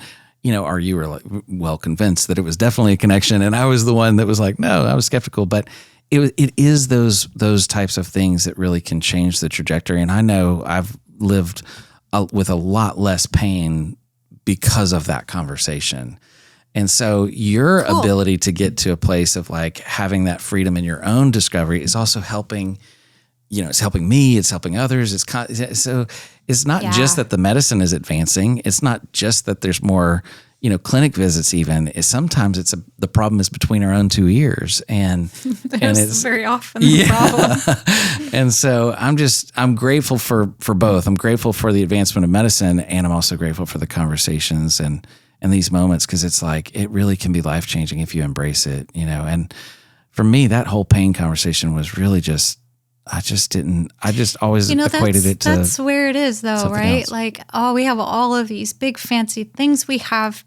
or you were like, well convinced that it was definitely a connection, and I was the one that was like, no, I was skeptical. But it is those types of things that really can change the trajectory. And I know I've lived with a lot less pain because of that conversation. And so your ability to get to a place of like having that freedom in your own discovery is also helping. It's helping me, it's helping others. So it's not just that the medicine is advancing. It's not just that there's more, clinic visits even. Sometimes the problem is between our own two ears. And it's very often the problem. And so I'm grateful for both. I'm grateful for the advancement of medicine, and I'm also grateful for the conversations and these moments, because it's like, it really can be life-changing if you embrace it, And for me, that whole pain conversation was really I just always equated it to. That's where it is, though, right? Else. Like, we have all of these big fancy things. We have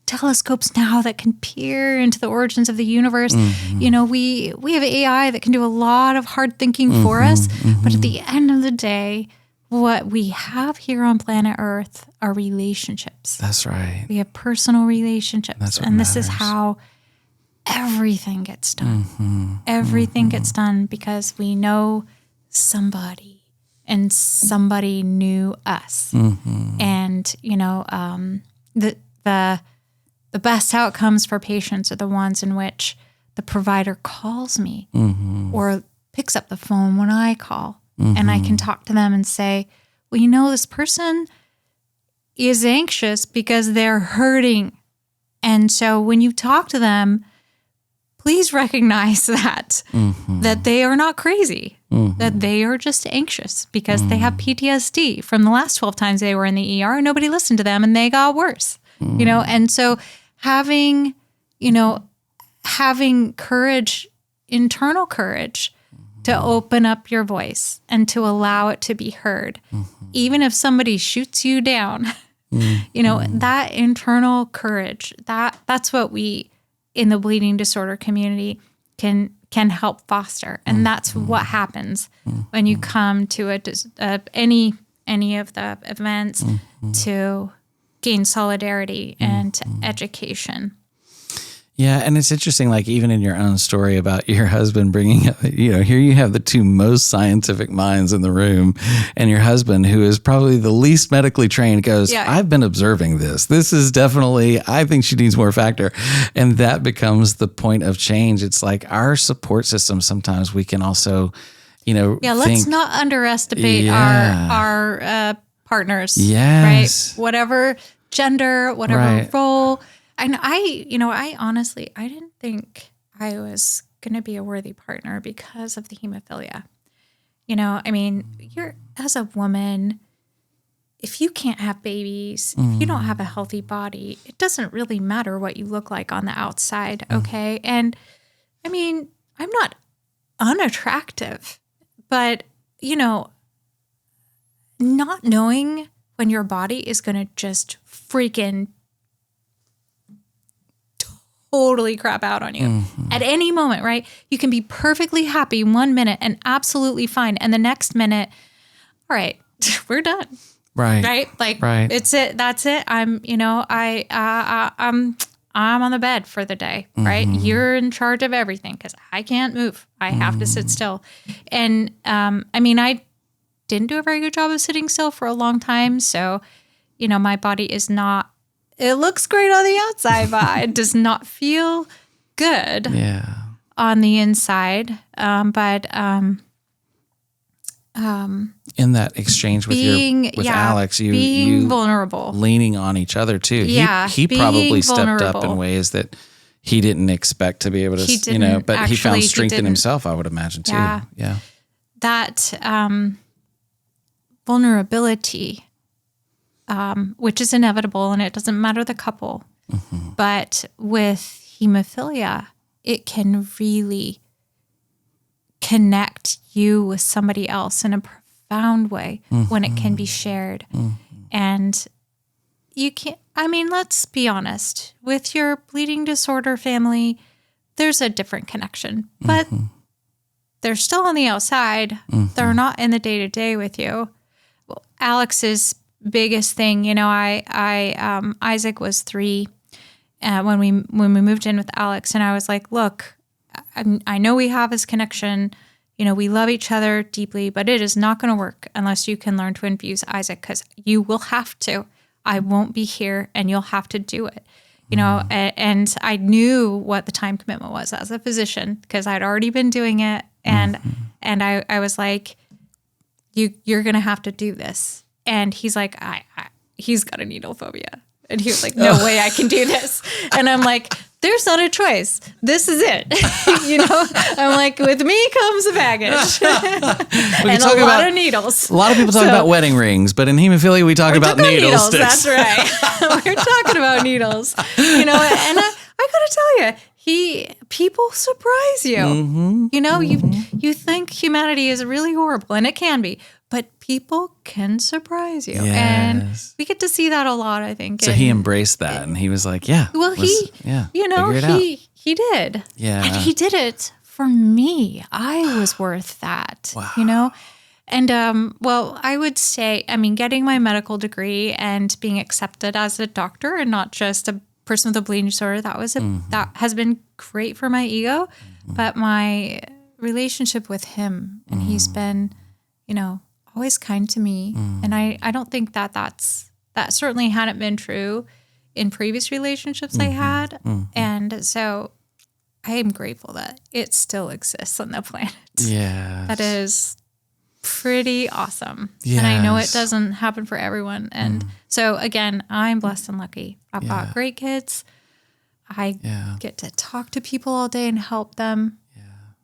telescopes now that can peer into the origins of the universe. Mm-hmm. We have AI that can do a lot of hard thinking for us. But at the end of the day, what we have here on planet Earth are relationships. That's right. We have personal relationships. That's what and matters. This is how everything gets done. Everything gets done because we know somebody, and somebody knew us. And the best outcomes for patients are the ones in which the provider calls me or picks up the phone when I call, and I can talk to them and say, well, this person is anxious because they're hurting. And so when you talk to them, please recognize that they are not crazy, that they are just anxious because they have PTSD from the last 12 times they were in the ER and nobody listened to them and they got worse, And so having courage, internal courage, to open up your voice and to allow it to be heard, even if somebody shoots you down, that internal courage, that's what we in the bleeding disorder community can help foster. And that's what happens when you come to any of the events to gain solidarity and education. Yeah, and it's interesting, like even in your own story about your husband bringing up, here you have the two most scientific minds in the room, and your husband, who is probably the least medically trained, goes, I've been observing this. This is definitely, I think she needs more factor. And that becomes the point of change. It's like our support system, sometimes we can also, let's not underestimate our partners. Yes. Right? Whatever gender, whatever role. And I honestly, I didn't think I was going to be a worthy partner because of the hemophilia. You're, as a woman, if you can't have babies, if you don't have a healthy body, it doesn't really matter what you look like on the outside, okay? And, I'm not unattractive, but, not knowing when your body is going to just freaking totally crap out on you at any moment, right? You can be perfectly happy 1 minute and absolutely fine. And the next minute, all right, we're done. Right. Right. Like, it's it. That's it. I'm on the bed for the day, right? You're in charge of everything because I can't move. I have to sit still. And, I didn't do a very good job of sitting still for a long time. So, my body is not, it looks great on the outside, but it does not feel good Yeah. on the inside. But In that exchange with Alex, being you vulnerable, leaning on each other too. Yeah, He probably stepped up vulnerable. in ways that he didn't expect to be able to, but he found strength in himself, I would imagine too. Yeah. Yeah. That vulnerability, which is inevitable, and it doesn't matter the couple, but with hemophilia, it can really connect you with somebody else in a profound way when it can be shared. And you can't, let's be honest, with your bleeding disorder family, there's a different connection, but they're still on the outside. They're not in the day-to-day with you. Well, Alex's biggest thing, Isaac was 3 when we moved in with Alex, and I was like, look, I know we have this connection. We love each other deeply, but it is not going to work unless you can learn to infuse Isaac, because you will have to. I won't be here, and you'll have to do it. And I knew what the time commitment was as a physician, because I'd already been doing it. And I was like, you're going to have to do this. And he's like, he's got a needle phobia. And he was like, no way I can do this. And I'm like, there's not a choice. This is it. I'm like, with me comes the baggage and a lot of needles. A lot of people talk about wedding rings, but in hemophilia, we talk about needles. That's right. We're talking about needles. And I got to tell you, people surprise you. You think humanity is really horrible, and it can be, but people can surprise you. Yes. And we get to see that a lot, I think. So he embraced that, and he was like, yeah. Well, he did. Yeah. And he did it for me. I was worth that, Wow. And, I would say, getting my medical degree and being accepted as a doctor and not just a person with a bleeding disorder, that has been great for my ego, but my relationship with him, and he's been, always kind to me. And I don't think that certainly hadn't been true in previous relationships I had. And so I am grateful that it still exists on the planet. Yeah. That is pretty awesome. Yes. And I know it doesn't happen for everyone. And so again, I'm blessed and lucky. I've got great kids. I get to talk to people all day and help them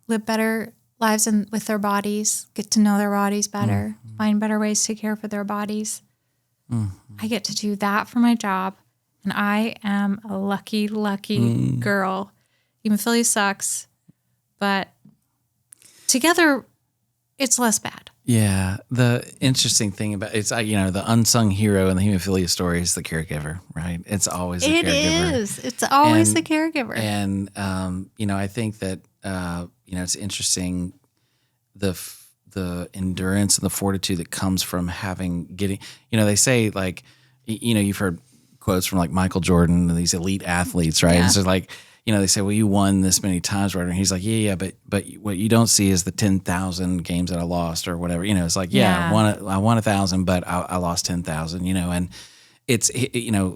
live better lives with their bodies, get to know their bodies better, find better ways to care for their bodies. I get to do that for my job. And I am a lucky girl. Hemophilia sucks, but together it's less bad. Yeah. The interesting thing about it's, the unsung hero in the hemophilia story is the caregiver, right? It's always the caregiver. It is. It's always the caregiver. And, I think that, it's interesting the endurance and the fortitude that comes from getting, they say like, you've heard quotes from like Michael Jordan and these elite athletes, right? Yeah. And so like, they say, well, you won this many times, whatever. And he's like, yeah, but what you don't see is the 10,000 games that I lost or whatever. It's like, I won 1,000, but I lost 10,000, and it's,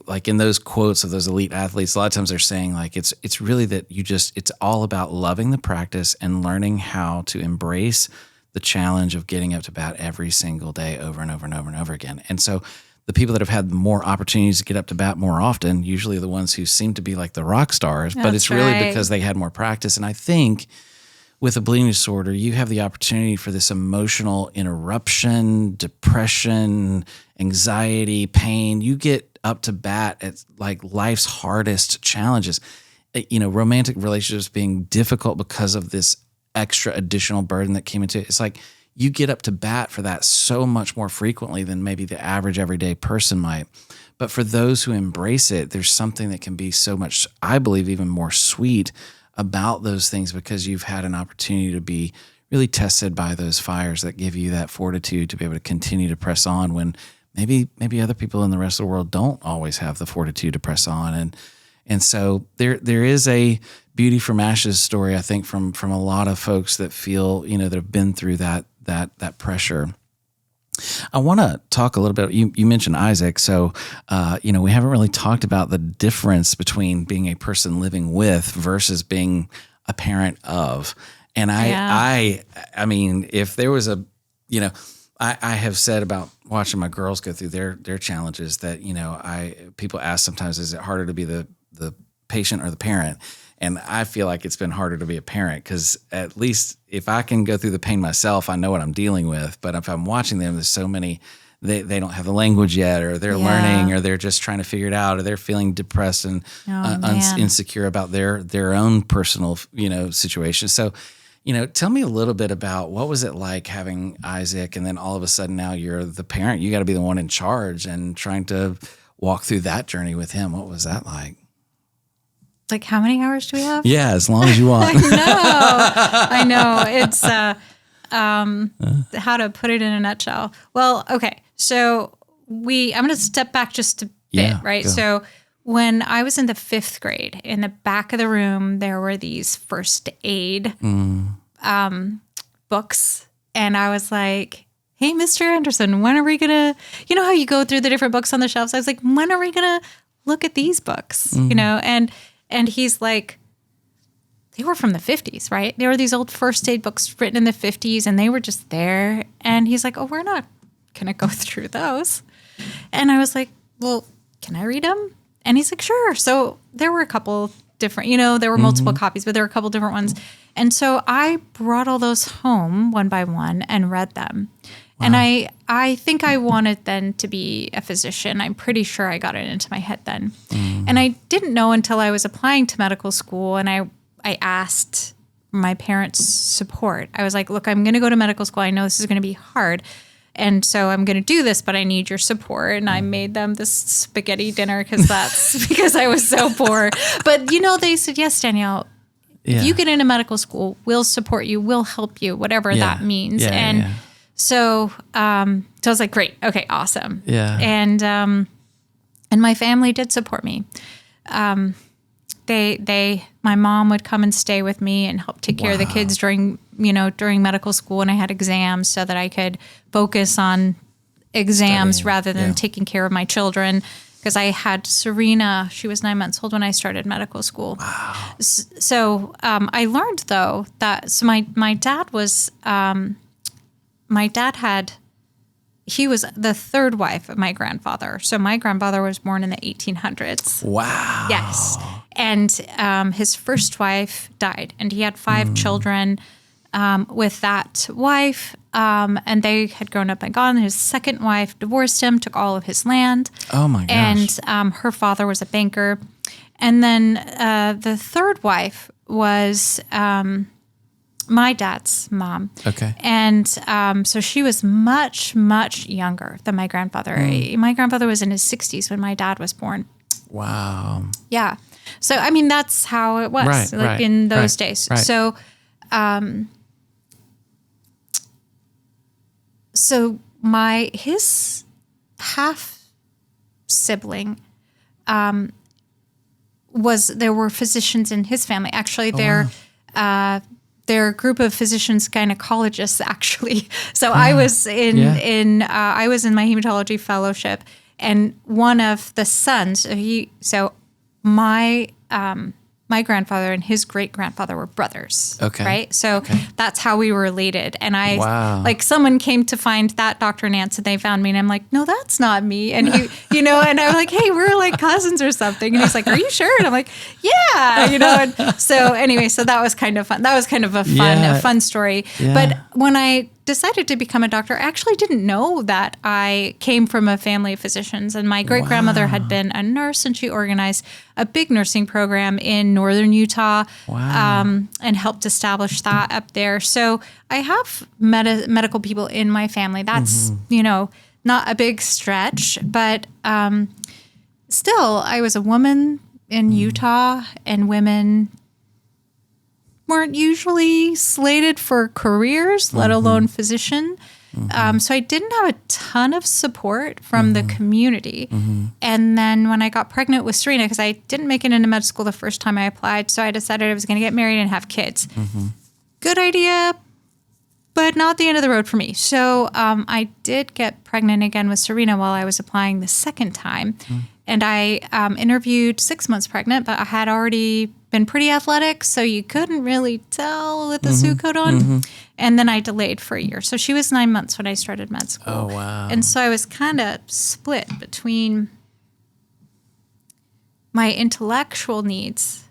like in those quotes of those elite athletes, a lot of times they're saying like, it's really that it's all about loving the practice and learning how to embrace the challenge of getting up to bat every single day over and over and over and over again. And so the people that have had more opportunities to get up to bat more often, usually the ones who seem to be like the rock stars, but it's really because they had more practice. And I think with a bleeding disorder, you have the opportunity for this emotional interruption, depression, anxiety, pain. You get up to bat at like life's hardest challenges. Romantic relationships being difficult because of this extra additional burden that came into it. It's like you get up to bat for that so much more frequently than maybe the average everyday person might. But for those who embrace it, there's something that can be so much, I believe, even more sweet about those things because you've had an opportunity to be really tested by those fires that give you that fortitude to be able to continue to press on when maybe other people in the rest of the world don't always have the fortitude to press on. And so there is a beauty from ashes story, I think, from a lot of folks that feel, that have been through that pressure. I want to talk a little bit. You mentioned Isaac, so we haven't really talked about the difference between being a person living with versus being a parent of. And I mean, if there was I have said about watching my girls go through their challenges that people ask sometimes, is it harder to be the patient or the parent? And I feel like it's been harder to be a parent because at least if I can go through the pain myself, I know what I'm dealing with. But if I'm watching them, there's so many, they don't have the language yet, or they're learning, or they're just trying to figure it out, or they're feeling depressed and insecure about their own personal, situation. So, tell me a little bit about what was it like having Isaac, and then all of a sudden now you're the parent. You got to be the one in charge and trying to walk through that journey with him. What was that like? Like, how many hours do we have? Yeah, as long as you want. I know. It's how to put it in a nutshell. Well, okay. So I'm going to step back just a bit, right? Go. So when I was in the 5th grade, in the back of the room, there were these first aid books. And I was like, hey, Mr. Anderson, when are we going to, how you go through the different books on the shelves? I was like, when are we going to look at these books? And he's like, they were from the 50s, right? They were these old first aid books written in the 50s, and they were just there. And he's like, oh, we're not going to go through those. And I was like, well, can I read them? And he's like, sure. So there were a couple different, there were multiple copies, but there were a couple different ones. And so I brought all those home one by one and read them. Wow. And I think I wanted then to be a physician. I'm pretty sure I got it into my head then. And I didn't know until I was applying to medical school, and I asked my parents' support. I was like, look, I'm going to go to medical school. I know this is going to be hard. And so I'm going to do this, but I need your support. And I made them this spaghetti dinner because I was so poor. But, they said, yes, Danielle, if you get into medical school, we'll support you. We'll help you, whatever that means. So I was like, great. Okay, awesome. Yeah. And my family did support me. My mom would come and stay with me and help take care of the kids during medical school, and I had exams so that I could focus on exams rather than taking care of my children. Because I had Serena, she was 9 months old when I started medical school. Wow. So I learned though that he was the 3rd wife of my grandfather. So my grandfather was born in the 1800s. Wow. Yes. And his first wife died, and he had 5 children with that wife. And they had grown up and gone. His second wife divorced him, took all of his land. Oh my gosh. And her father was a banker. And then the 3rd wife was my dad's mom. Okay. And so she was much, much younger than my grandfather. My grandfather was in his 60s when my dad was born. Wow. Yeah. So, I mean, that's how it was in those days. Right. So, his half sibling, there were physicians in his family. Actually, they're a group of physicians, gynecologists, actually. So I was I was in my hematology fellowship, and one of the sons, my grandfather and his great-grandfather were brothers. Okay. Right? So that's how we were related. And someone came to find that Dr. Nance, and they found me, and I'm like, no, that's not me. And he, and I'm like, hey, we're like cousins or something. And he's like, are you sure? And I'm like, yeah, and so anyway, so that was kind of fun. That was kind of a fun story. Yeah. But when I decided to become a doctor, I actually didn't know that I came from a family of physicians. And my great-grandmother had been a nurse, and she organized a big nursing program in northern Utah and helped establish that up there. So I have medical people in my family. That's, not a big stretch, but still, I was a woman in Utah, and women weren't usually slated for careers, let alone physician. So I didn't have a ton of support from the community. And then when I got pregnant with Serena, because I didn't make it into med school the first time I applied, so I decided I was going to get married and have kids. Good idea, but not the end of the road for me. So I did get pregnant again with Serena while I was applying the second time. And I interviewed 6 months pregnant, but I had already been pretty athletic, so you couldn't really tell with the suit coat on. And then I delayed for a year. So she was 9 months when I started med school. Oh, wow. And so I was kind of split between my intellectual needs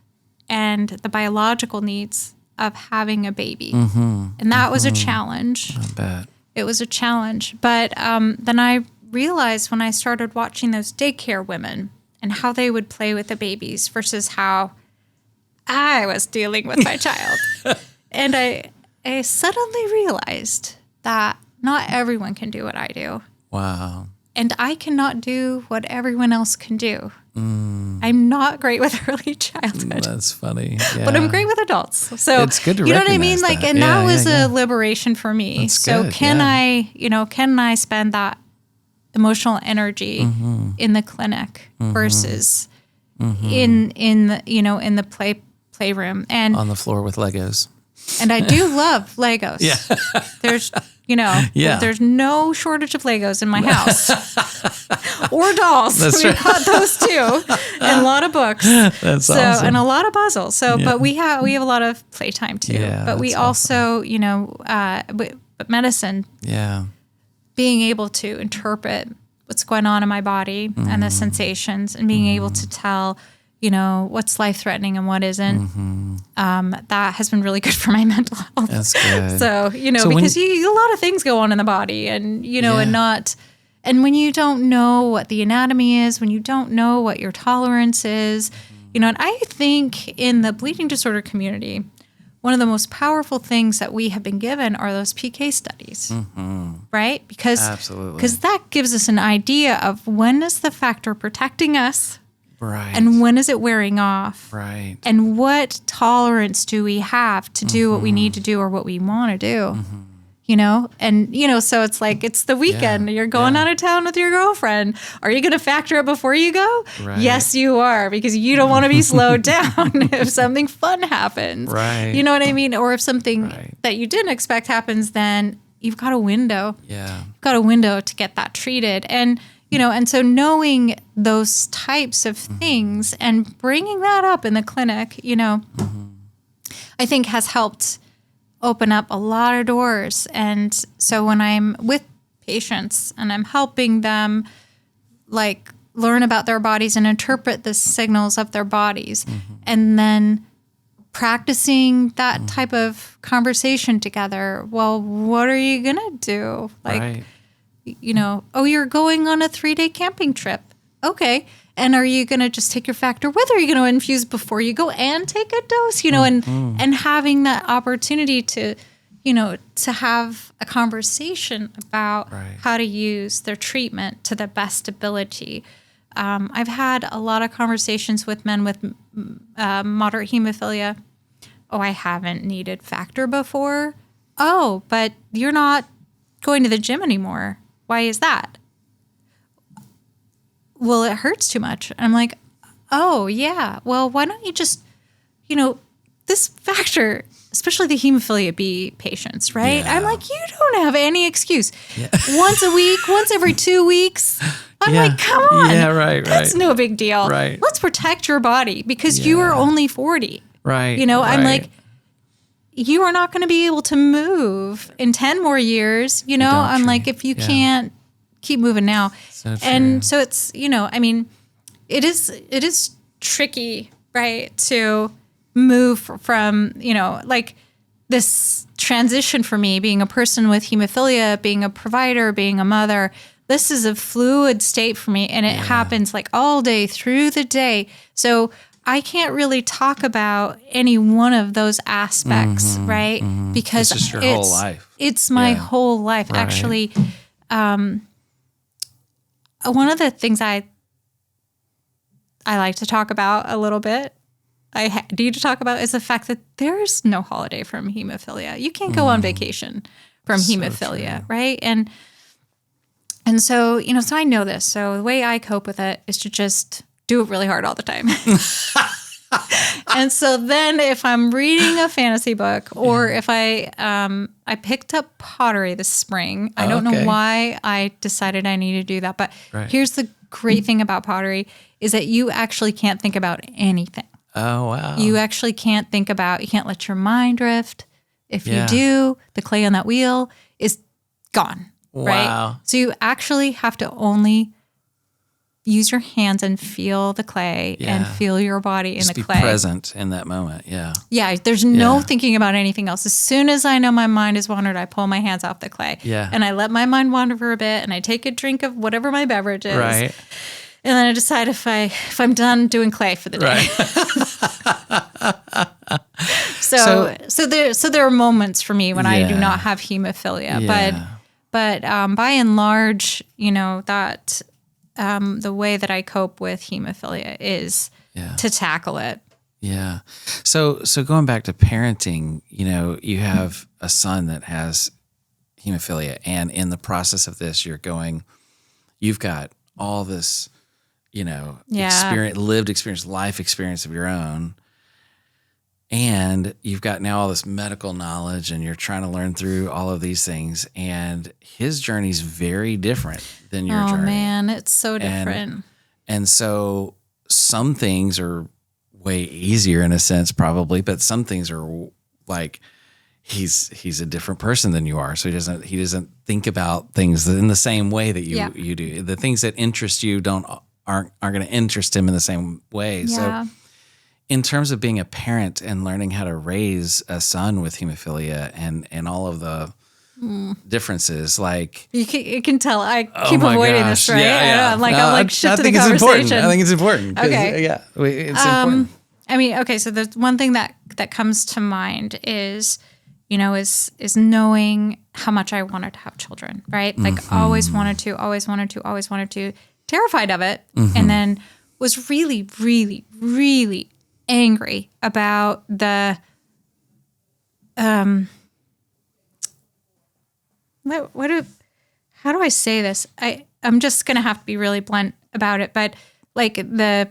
and the biological needs of having a baby. And that was a challenge. I bet. It was a challenge. But then I realized when I started watching those daycare women and how they would play with the babies versus how I was dealing with my child. And I suddenly realized that not everyone can do what I do. Wow. And I cannot do what everyone else can do. I'm not great with early childhood. That's funny. Yeah. But I'm great with adults. So it's good to you know what I mean? recognize Like, that. and Yeah, that was yeah. a liberation for me. That's So good, can yeah. can I spend that emotional energy in the clinic versus in the, in the playroom and On the floor with Legos. and I do love Legos. Yeah. There's Yeah. there's no shortage of Legos in my house. Or dolls. That's We've right. got those too. And a lot of books. That's awesome. And a lot of puzzles. So but we have a lot of playtime too. Yeah, but we that's also, but medicine, Yeah. being able to interpret what's going on in my body and the sensations and being able to tell, what's life-threatening and what isn't, that has been really good for my mental health. That's good. So, So when because a lot of things go on in the body and, and when you don't know what the anatomy is, when you don't know what your tolerance is, and I think in the bleeding disorder community, one of the most powerful things that we have been given are those PK studies, right? Absolutely. Because that gives us an idea of when is the factor protecting us Right. and when is it wearing off? Right. And what tolerance do we have to do what we need to do or what we want to do? So it's like, it's the weekend. Yeah. You're going out of town with your girlfriend. Are you going to factor it before you go? Right. Yes, you are, because you don't want to be slowed down if something fun happens. Right. You know what I mean? Or if something Right. that you didn't expect happens, then you've got a window. Yeah. You've got a window to get that treated. And, and so knowing those types of things and bringing that up in the clinic, I think has helped open up a lot of doors. And so when I'm with patients and I'm helping them learn about their bodies and interpret the signals of their bodies, and then practicing that type of conversation together, well, what are you going to do? Right. You're going on a 3-day camping trip. Okay. And are you going to just take your factor with, or are you going to infuse before you go and take a dose, and having that opportunity to, to have a conversation about Right. how to use their treatment to the best ability. I've had a lot of conversations with men with moderate hemophilia. Oh, I haven't needed factor before. Oh, but you're not going to the gym anymore. Why is that? Well, it hurts too much. And I'm like, oh, yeah. Well, why don't you just, this factor, especially the hemophilia B patients, right? Yeah. I'm like, you don't have any excuse. Yeah. Once a week, once every 2 weeks. I'm like, come on. Yeah, right. That's no big deal. Right. Let's protect your body because you are only 40. Right. I'm right. like, you are not going to be able to move in 10 more years. I'm true. like, if you Yeah. can't keep moving now. So true. And so it's, it is tricky, right, to move from, this transition for me, being a person with hemophilia, being a provider, being a mother. This is a fluid state for me, and it happens all day through the day. So I can't really talk about any one of those aspects, right? Because It's just your whole life. It's my Yeah. whole life. Right. Actually, one of the things I like to talk about a little bit, I need to talk about, is the fact that there's no holiday from hemophilia. You can't go on vacation from hemophilia, true. right? And so, so I know this. So the way I cope with it is to just do it really hard all the time. And so then if I'm reading a fantasy book or if I picked up pottery this spring. I don't know why I decided I need to do that, but here's the great thing about pottery is that you actually can't think about anything. Oh, wow. You actually can't think about, you can't let your mind drift. If you do, the clay on that wheel is gone, right? Wow. So you actually have to only use your hands and feel the clay and feel your body in the clay. Be present in that moment. Yeah. Yeah. There's no thinking about anything else. As soon as I know my mind is wandered, I pull my hands off the clay. Yeah. And I let my mind wander for a bit and I take a drink of whatever my beverage is. Right. And then I decide if I'm done doing clay for the day. Right. So there are moments for me when I do not have hemophilia, but by and large, that the way that I cope with hemophilia is to tackle it. Yeah. So going back to parenting, you have a son that has hemophilia, and in the process of this, you've got all this, lived experience, life experience of your own. And you've got now all this medical knowledge and you're trying to learn through all of these things. And his journey is very different than your journey. Oh, man, it's so different. And so some things are way easier in a sense, probably, but some things are like he's a different person than you are. So he doesn't think about things in the same way that you do. The things that interest you aren't going to interest him in the same way. Yeah. So in terms of being a parent and learning how to raise a son with hemophilia and all of the differences, like you can tell I keep avoiding this, right? Yeah. I'm like shifting the conversation. conversation. I think it's important. Okay. Yeah, it's important. I mean, okay. So the one thing that comes to mind is, is knowing how much I wanted to have children, right? Like always wanted to, terrified of it, and then was really, really, really angry about the how do I say this? I'm just gonna have to be really blunt about it, but like the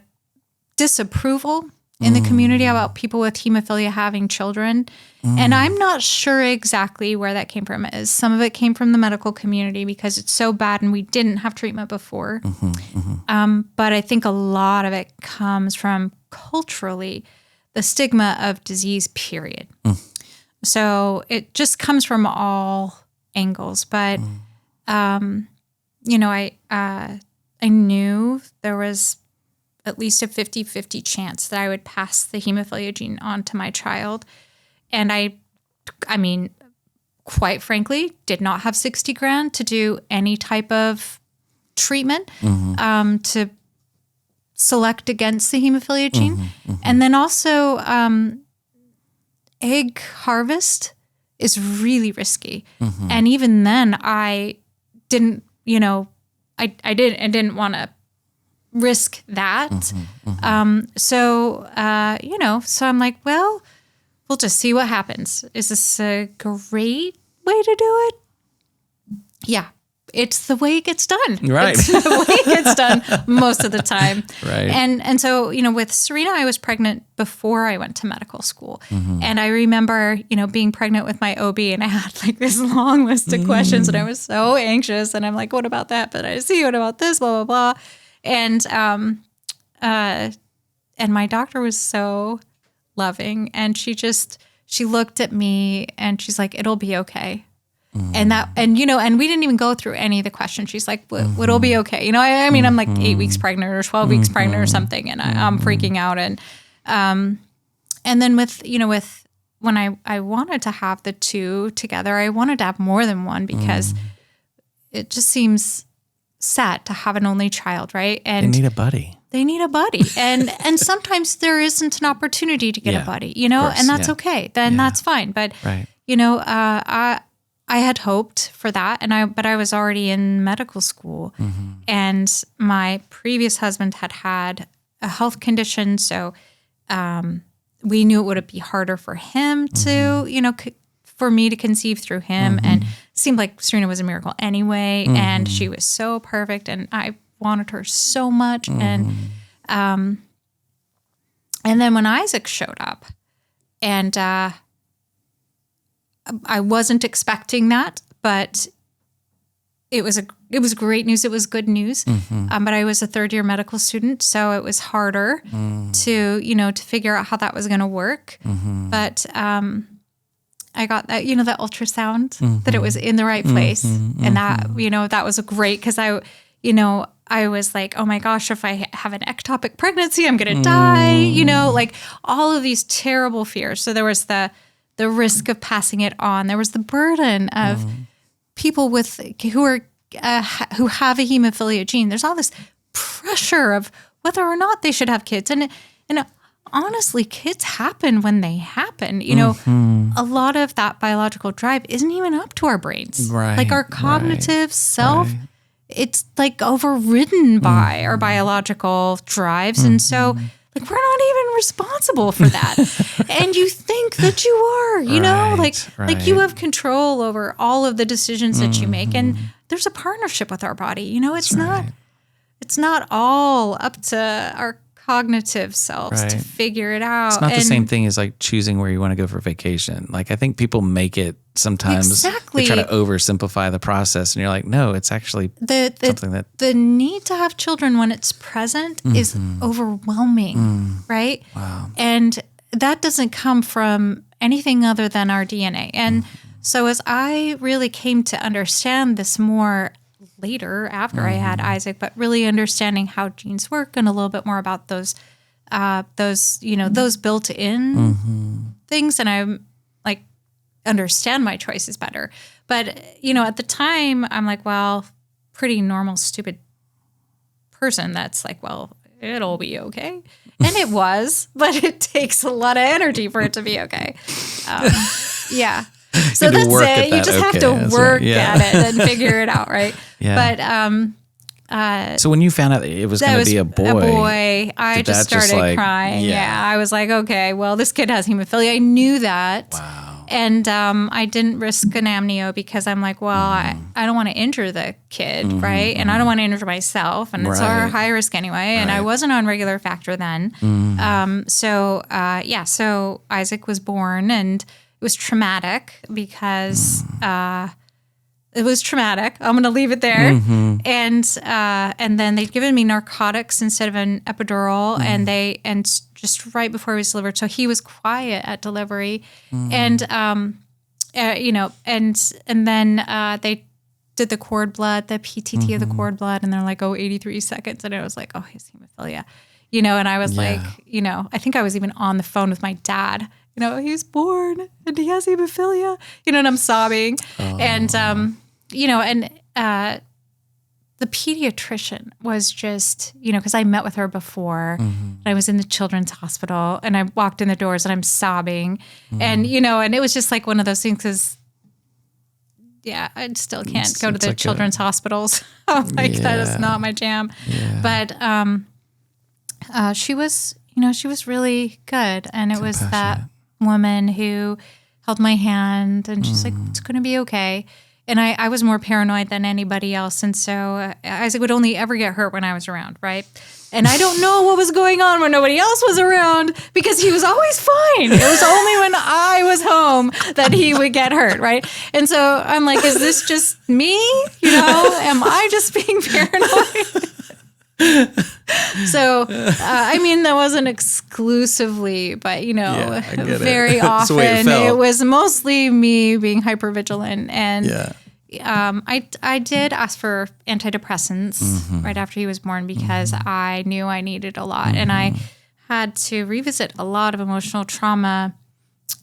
disapproval in the community about people with hemophilia having children. And I'm not sure exactly where that came from. Some of it came from the medical community because it's so bad and we didn't have treatment before. But I think a lot of it comes from culturally the stigma of disease, period. So it just comes from all angles. But, I knew there was at least a 50-50 chance that I would pass the hemophilia gene on to my child. And I mean, quite frankly, did not have 60 grand to do any type of treatment to select against the hemophilia gene. And then also egg harvest is really risky. And even then I didn't, I didn't want to risk that. So I'm like, well, we'll just see what happens. Is this a great way to do it? Yeah. It's the way it gets done. Right. It's the way it gets done most of the time. Right. And so, with Serena, I was pregnant before I went to medical school. And I remember, being pregnant with my OB and I had like this long list of questions and I was so anxious and I'm like, what about that? But I see, what about this? Blah, blah, blah. And my doctor was so loving and she looked at me and she's like, it'll be okay. And we didn't even go through any of the questions. She's like, it'll be okay. I mean, I'm like 8 weeks pregnant or 12 weeks pregnant or something. And I'm freaking out. And then with when I wanted to have the two together, I wanted to have more than one because it just seems sad to have an only child, right? And they need a buddy. And sometimes there isn't an opportunity to get a buddy, course, and that's okay. Then that's fine. But, right. I had hoped for that but I was already in medical school and my previous husband had a health condition. So, we knew it would be harder for him to, for me to conceive through him. And it seemed like Serena was a miracle anyway. And she was so perfect and I wanted her so much. And And then when Isaac showed up, and I wasn't expecting that, but it was great news. It was good news. But I was a third-year medical student, so it was harder to figure out how that was going to work. But I got that, that ultrasound, that it was in the right place. And that, that was great because I was like, oh my gosh, if I have an ectopic pregnancy, I'm going to die, like all of these terrible fears. So there was the risk of passing it on. There was the burden of people who have a hemophilia gene. There's all this pressure of whether or not they should have kids. And honestly, kids happen when they happen. A lot of that biological drive isn't even up to our brains. Right. Like our cognitive self, it's like overridden by our biological drives. And so like we're not even responsible for that. And you think that you are, like you have control over all of the decisions that you make. And there's a partnership with our body. It's not all up to our cognitive selves to figure it out. It's not the same thing as like choosing where you want to go for vacation. Like I think people make it sometimes. They try to oversimplify the process, and you're like, no, it's actually something that the need to have children when it's present is overwhelming, right? Wow. And that doesn't come from anything other than our DNA. And so as I really came to understand this more later after I had Isaac, but really understanding how genes work and a little bit more about those built-in things, and I'm like understand my choices better. But at the time, I'm like, well, pretty normal, stupid person that's like, well, it'll be okay, and it was, but it takes a lot of energy for it to be okay. Yeah. So that's it. You just have to work at it and figure it out, right? Yeah. But so when you found out it was going to be a boy, I just started crying. Yeah, I was like, okay, well, this kid has hemophilia. I knew that. Wow. And I didn't risk an amnio because I'm like, well, I don't want to injure the kid, right? And I don't want to injure myself, and it's our high risk anyway. And I wasn't on regular factor then. So Isaac was born, and it was traumatic because it was traumatic. I'm going to leave it there. And then they'd given me narcotics instead of an epidural, and just right before he was delivered. So he was quiet at delivery, and then they did the cord blood, the PTT of the cord blood, and they're like, 83 seconds, and I was like, he has hemophilia, and I was like, I think I was even on the phone with my dad. He was born and he has hemophilia, and I'm sobbing. And, the pediatrician was just, because I met with her before, and I was in the children's hospital, and I walked in the doors and I'm sobbing. And, and it was just like one of those things because, I still can't go to the children's hospitals. That is not my jam. Yeah. But she was really good. And it was that woman who held my hand, and she's like, it's going to be okay. And I was more paranoid than anybody else. And so Isaac would only ever get hurt when I was around, right? And I don't know what was going on when nobody else was around because he was always fine. It was only when I was home that he would get hurt, right? And so I'm like, is this just me? Am I just being paranoid? So, that wasn't exclusively, but, very often it was mostly me being hypervigilant. And I did ask for antidepressants right after he was born because I knew I needed a lot. And I had to revisit a lot of emotional trauma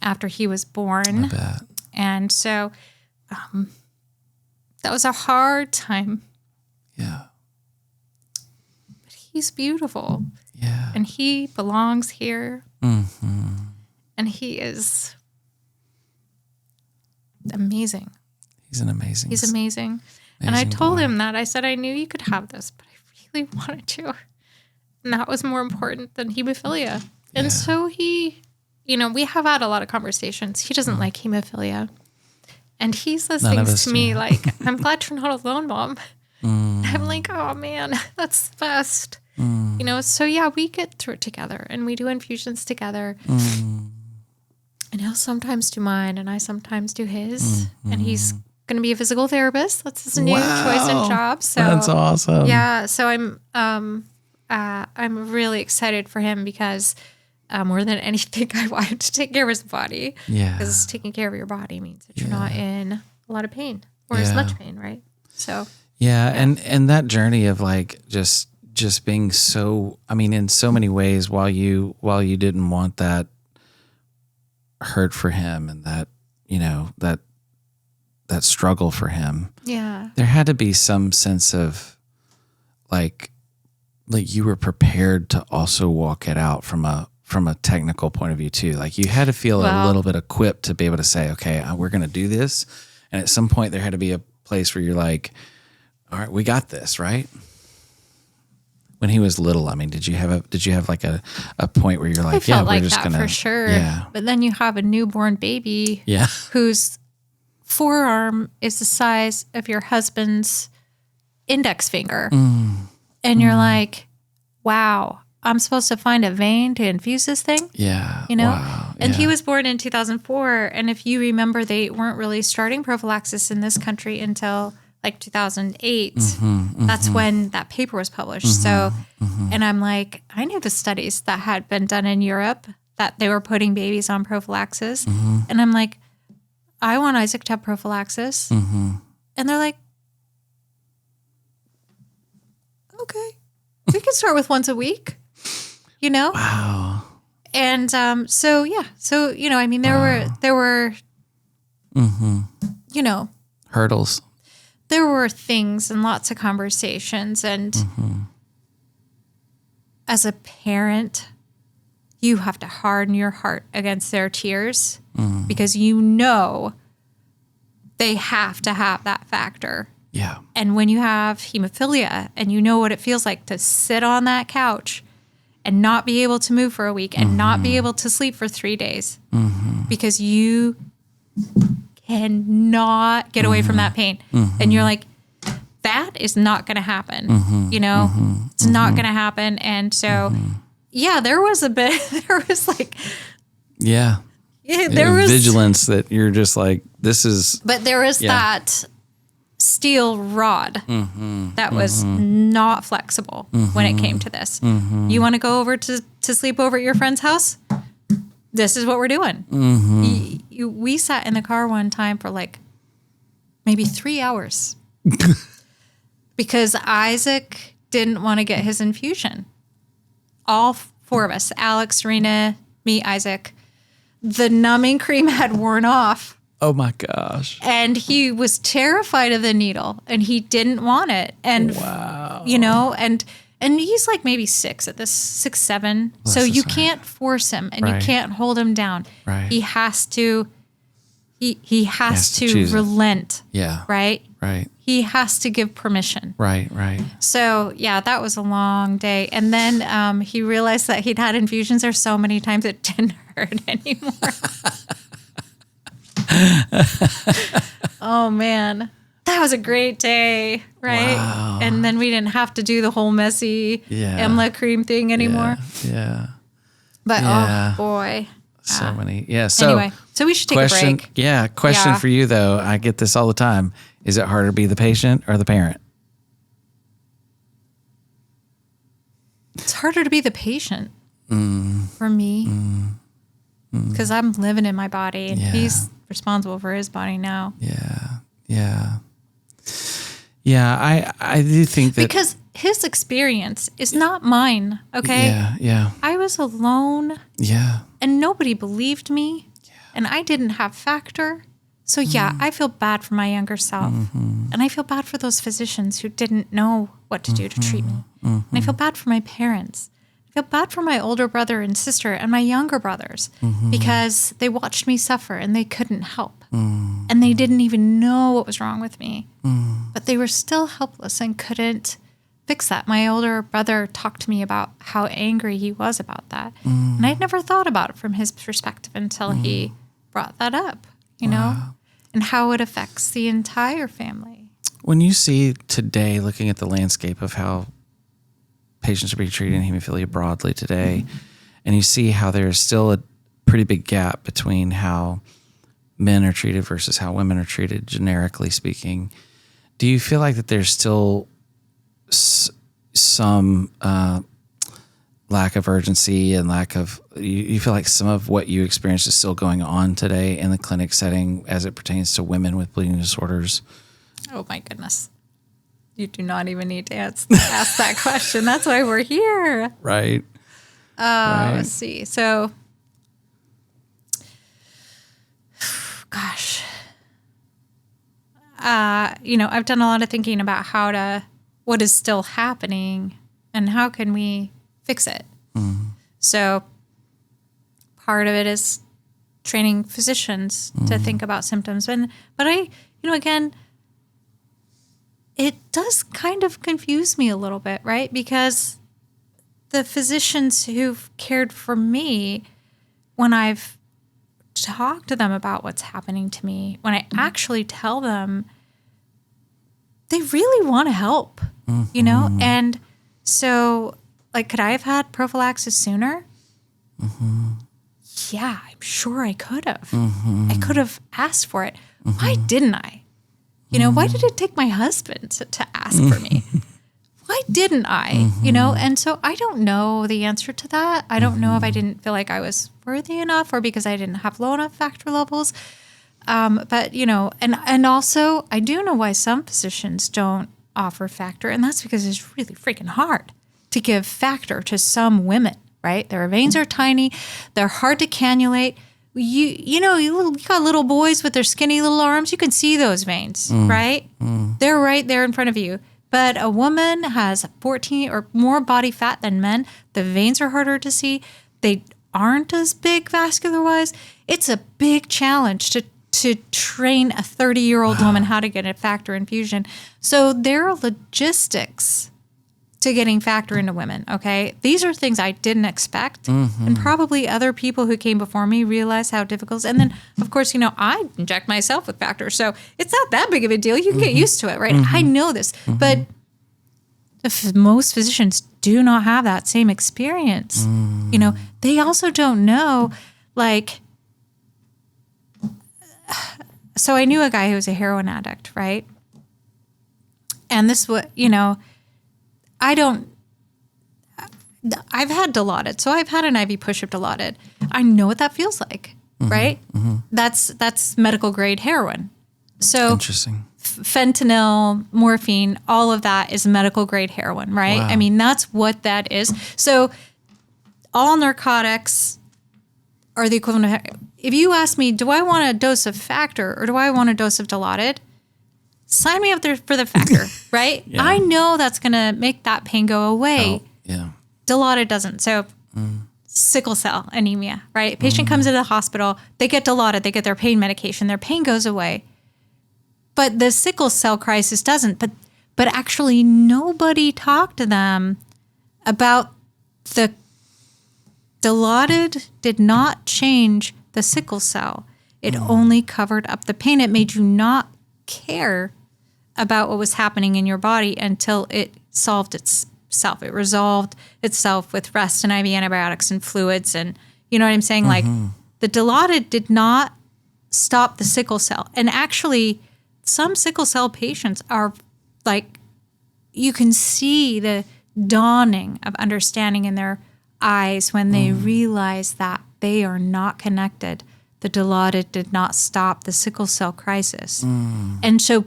after he was born. I bet. And so that was a hard time. Yeah. He's beautiful. Yeah. And he belongs here. And he is amazing. He's amazing. And I told him that. I said, I knew you could have this, but I really wanted to. And that was more important than hemophilia. And so he, we have had a lot of conversations. He doesn't like hemophilia. And he says things to me like, I'm glad you're not alone, Mom. I'm like, oh man, that's the best. You know, so yeah, we get through it together and we do infusions together. And he'll sometimes do mine and I sometimes do his. And he's going to be a physical therapist. That's his new choice and job. So that's awesome. Yeah. So I'm really excited for him because more than anything, I want him to take care of his body. Yeah. Because taking care of your body means that you're not in a lot of pain or as much pain, right? So. Yeah. And that journey of like just being so, I mean, in so many ways, while you didn't want that hurt for him and that, you know, that struggle for him. Yeah. There had to be some sense of like you were prepared to also walk it out from a technical point of view too. Like you had to feel a little bit equipped to be able to say, okay, we're going to do this. And at some point there had to be a place where you're like, all right, we got this, right? When he was little, I mean, did you have like a point where you're like, I felt we're like just that gonna, for sure. yeah. But then you have a newborn baby, whose forearm is the size of your husband's index finger, and you're like, wow, I'm supposed to find a vein to infuse this thing. Yeah, you know. Wow. And yeah. he was born in 2004, and if you remember, they weren't really starting prophylaxis in this country until like 2008. That's when that paper was published. So, and I'm like, I knew the studies that had been done in Europe that they were putting babies on prophylaxis. And I'm like, I want Isaac to have prophylaxis. And they're like, okay, we can start with once a week, you know? Wow. And so, yeah. So, you know, I mean, there were, you know, hurdles. There were things and lots of conversations. And as a parent, you have to harden your heart against their tears because you know they have to have that factor. Yeah. And when you have hemophilia and you know what it feels like to sit on that couch and not be able to move for a week and not be able to sleep for 3 days because you cannot get away from that pain. And you're like, that is not going to happen. You know, it's not going to happen. And so, yeah, there was a bit, there was like, there was vigilance that you're just like, this is, but there was that steel rod that was not flexible when it came to this. You want to go over to sleep over at your friend's house? This is what we're doing. We sat in the car one time for like maybe 3 hours because Isaac didn't want to get his infusion. All four of us, Alex, Serena, me, Isaac, the numbing cream had worn off. Oh my gosh. And he was terrified of the needle and he didn't want it. And, you know, and he's like maybe 6 at this, 6, 7. So you can't force him and you can't hold him down. Right. He has to, he has to relent. Yeah. Right. Right. He has to give permission. Right. Right. So yeah, that was a long day. And then he realized that he'd had infusions there so many times it didn't hurt anymore. Oh man, that was a great day, right? Wow. And then we didn't have to do the whole messy EMLA cream thing anymore. Yeah. But oh boy, so many. Yeah. So anyway, so we should take a break. Yeah. Question for you though. I get this all the time. Is it harder to be the patient or the parent? It's harder to be the patient for me because I'm living in my body and he's responsible for his body now. Yeah. I do think that because his experience is not mine. Okay. Yeah. I was alone. Yeah. And nobody believed me. Yeah. And I didn't have factor. So I feel bad for my younger self. And I feel bad for those physicians who didn't know what to do to treat me. And I feel bad for my parents. I feel bad for my older brother and sister and my younger brothers because they watched me suffer and they couldn't help. And they didn't even know what was wrong with me. But they were still helpless and couldn't fix that. My older brother talked to me about how angry he was about that. And I'd never thought about it from his perspective until he brought that up, you know, and how it affects the entire family. When you see today, looking at the landscape of how patients are being treated in hemophilia broadly today, and you see how there's still a pretty big gap between how men are treated versus how women are treated, generically speaking. Do you feel like that there's still some lack of urgency and lack of, you feel like some of what you experienced is still going on today in the clinic setting as it pertains to women with bleeding disorders? Oh my goodness. You do not even need to ask that question. That's why we're here. Right. Let's see. So, gosh. I've done a lot of thinking about what is still happening and how can we fix it. Mm-hmm. So part of it is training physicians to think about symptoms. But again, it does kind of confuse me a little bit, right? Because the physicians who've cared for me, when I've talked to them about what's happening to me, when I actually tell them, they really want to help, And so, could I have had prophylaxis sooner? Mm-hmm. Yeah, I'm sure I could have. Mm-hmm. I could have asked for it. Mm-hmm. Why didn't I? Why did it take my husband to ask for me? Why didn't I? Mm-hmm. And so I don't know the answer to that. I don't know if I didn't feel like I was worthy enough or because I didn't have low enough factor levels. But and also I do know why some physicians don't offer factor, and that's because it's really freaking hard to give factor to some women, right? Their veins are tiny. They're hard to cannulate. You got little boys with their skinny little arms. You can see those veins, right? They're right there in front of you. But a woman has 14 or more body fat than men. The veins are harder to see. They aren't as big vascular-wise. It's a big challenge to train a 30-year-old woman how to get a factor infusion. So there are logistics to getting factor into women, okay? These are things I didn't expect. And probably other people who came before me realized how difficult. And then, of course, I inject myself with factor. So it's not that big of a deal. You can get used to it, right? I know this. But most physicians do not have that same experience. They also don't know, so I knew a guy who was a heroin addict, right? And this was, I've had Dilaudid, so I've had an IV push-up Dilaudid. I know what that feels like, right? That's medical grade heroin. So interesting. Fentanyl, morphine, all of that is medical grade heroin, right? Wow. I mean, that's what that is. So all narcotics are the equivalent of, if you ask me, do I want a dose of factor or do I want a dose of Dilaudid? Sign me up there for the factor, right? Yeah. I know that's going to make that pain go away. Oh, yeah. Dilaudid doesn't. So sickle cell anemia, right? Patient comes into the hospital, they get Dilaudid, they get their pain medication, their pain goes away. But the sickle cell crisis doesn't. But actually nobody talked to them about the Dilaudid did not change the sickle cell. It only covered up the pain. It made you not care about what was happening in your body until it solved itself. It resolved itself with rest and IV antibiotics and fluids. And you know what I'm saying? The Dilaudid did not stop the sickle cell. And actually, some sickle cell patients are you can see the dawning of understanding in their eyes when they realize that they are not connected. The Dilaudid did not stop the sickle cell crisis. And so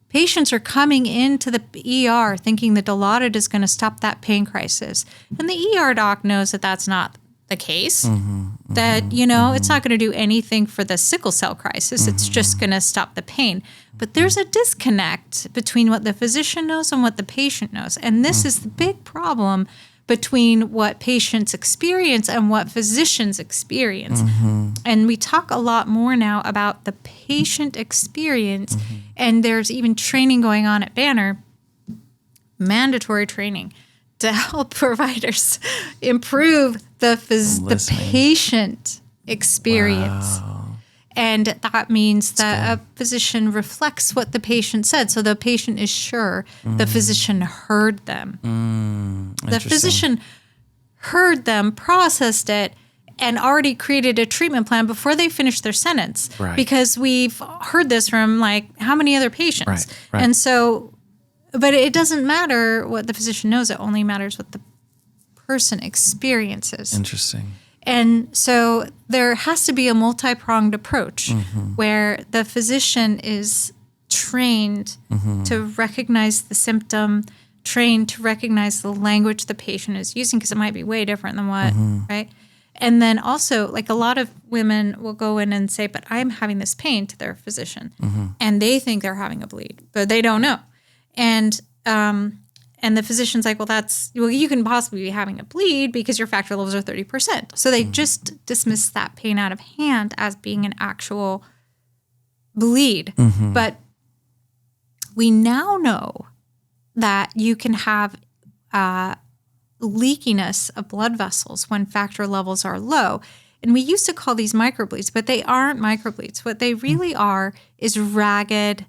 patients are coming into the ER thinking the Dilaudid is going to stop that pain crisis. And the ER doc knows that that's not the case, that, it's not going to do anything for the sickle cell crisis. It's just going to stop the pain. But there's a disconnect between what the physician knows and what the patient knows. And this is the big problem between what patients experience and what physicians experience. And we talk a lot more now about the patient experience, and there's even training going on at Banner, mandatory training to help providers improve the patient experience. Wow. And that means that a physician reflects what the patient said. So the patient is sure the physician heard them. The physician heard them, processed it, and already created a treatment plan before they finished their sentence. Right. Because we've heard this from how many other patients. Right. And so, but it doesn't matter what the physician knows. It only matters what the person experiences. Interesting. And so there has to be a multi-pronged approach where the physician is trained to recognize the symptom, trained to recognize the language the patient is using, because it might be way different than what, right? And then also, a lot of women will go in and say, but I'm having this pain, to their physician. And they think they're having a bleed, but they don't know. And the physician's like, well, you can possibly be having a bleed because your factor levels are 30%. So they just dismiss that pain out of hand as being an actual bleed. But we now know that you can have leakiness of blood vessels when factor levels are low. And we used to call these microbleeds, but they aren't microbleeds. What they really are is a ragged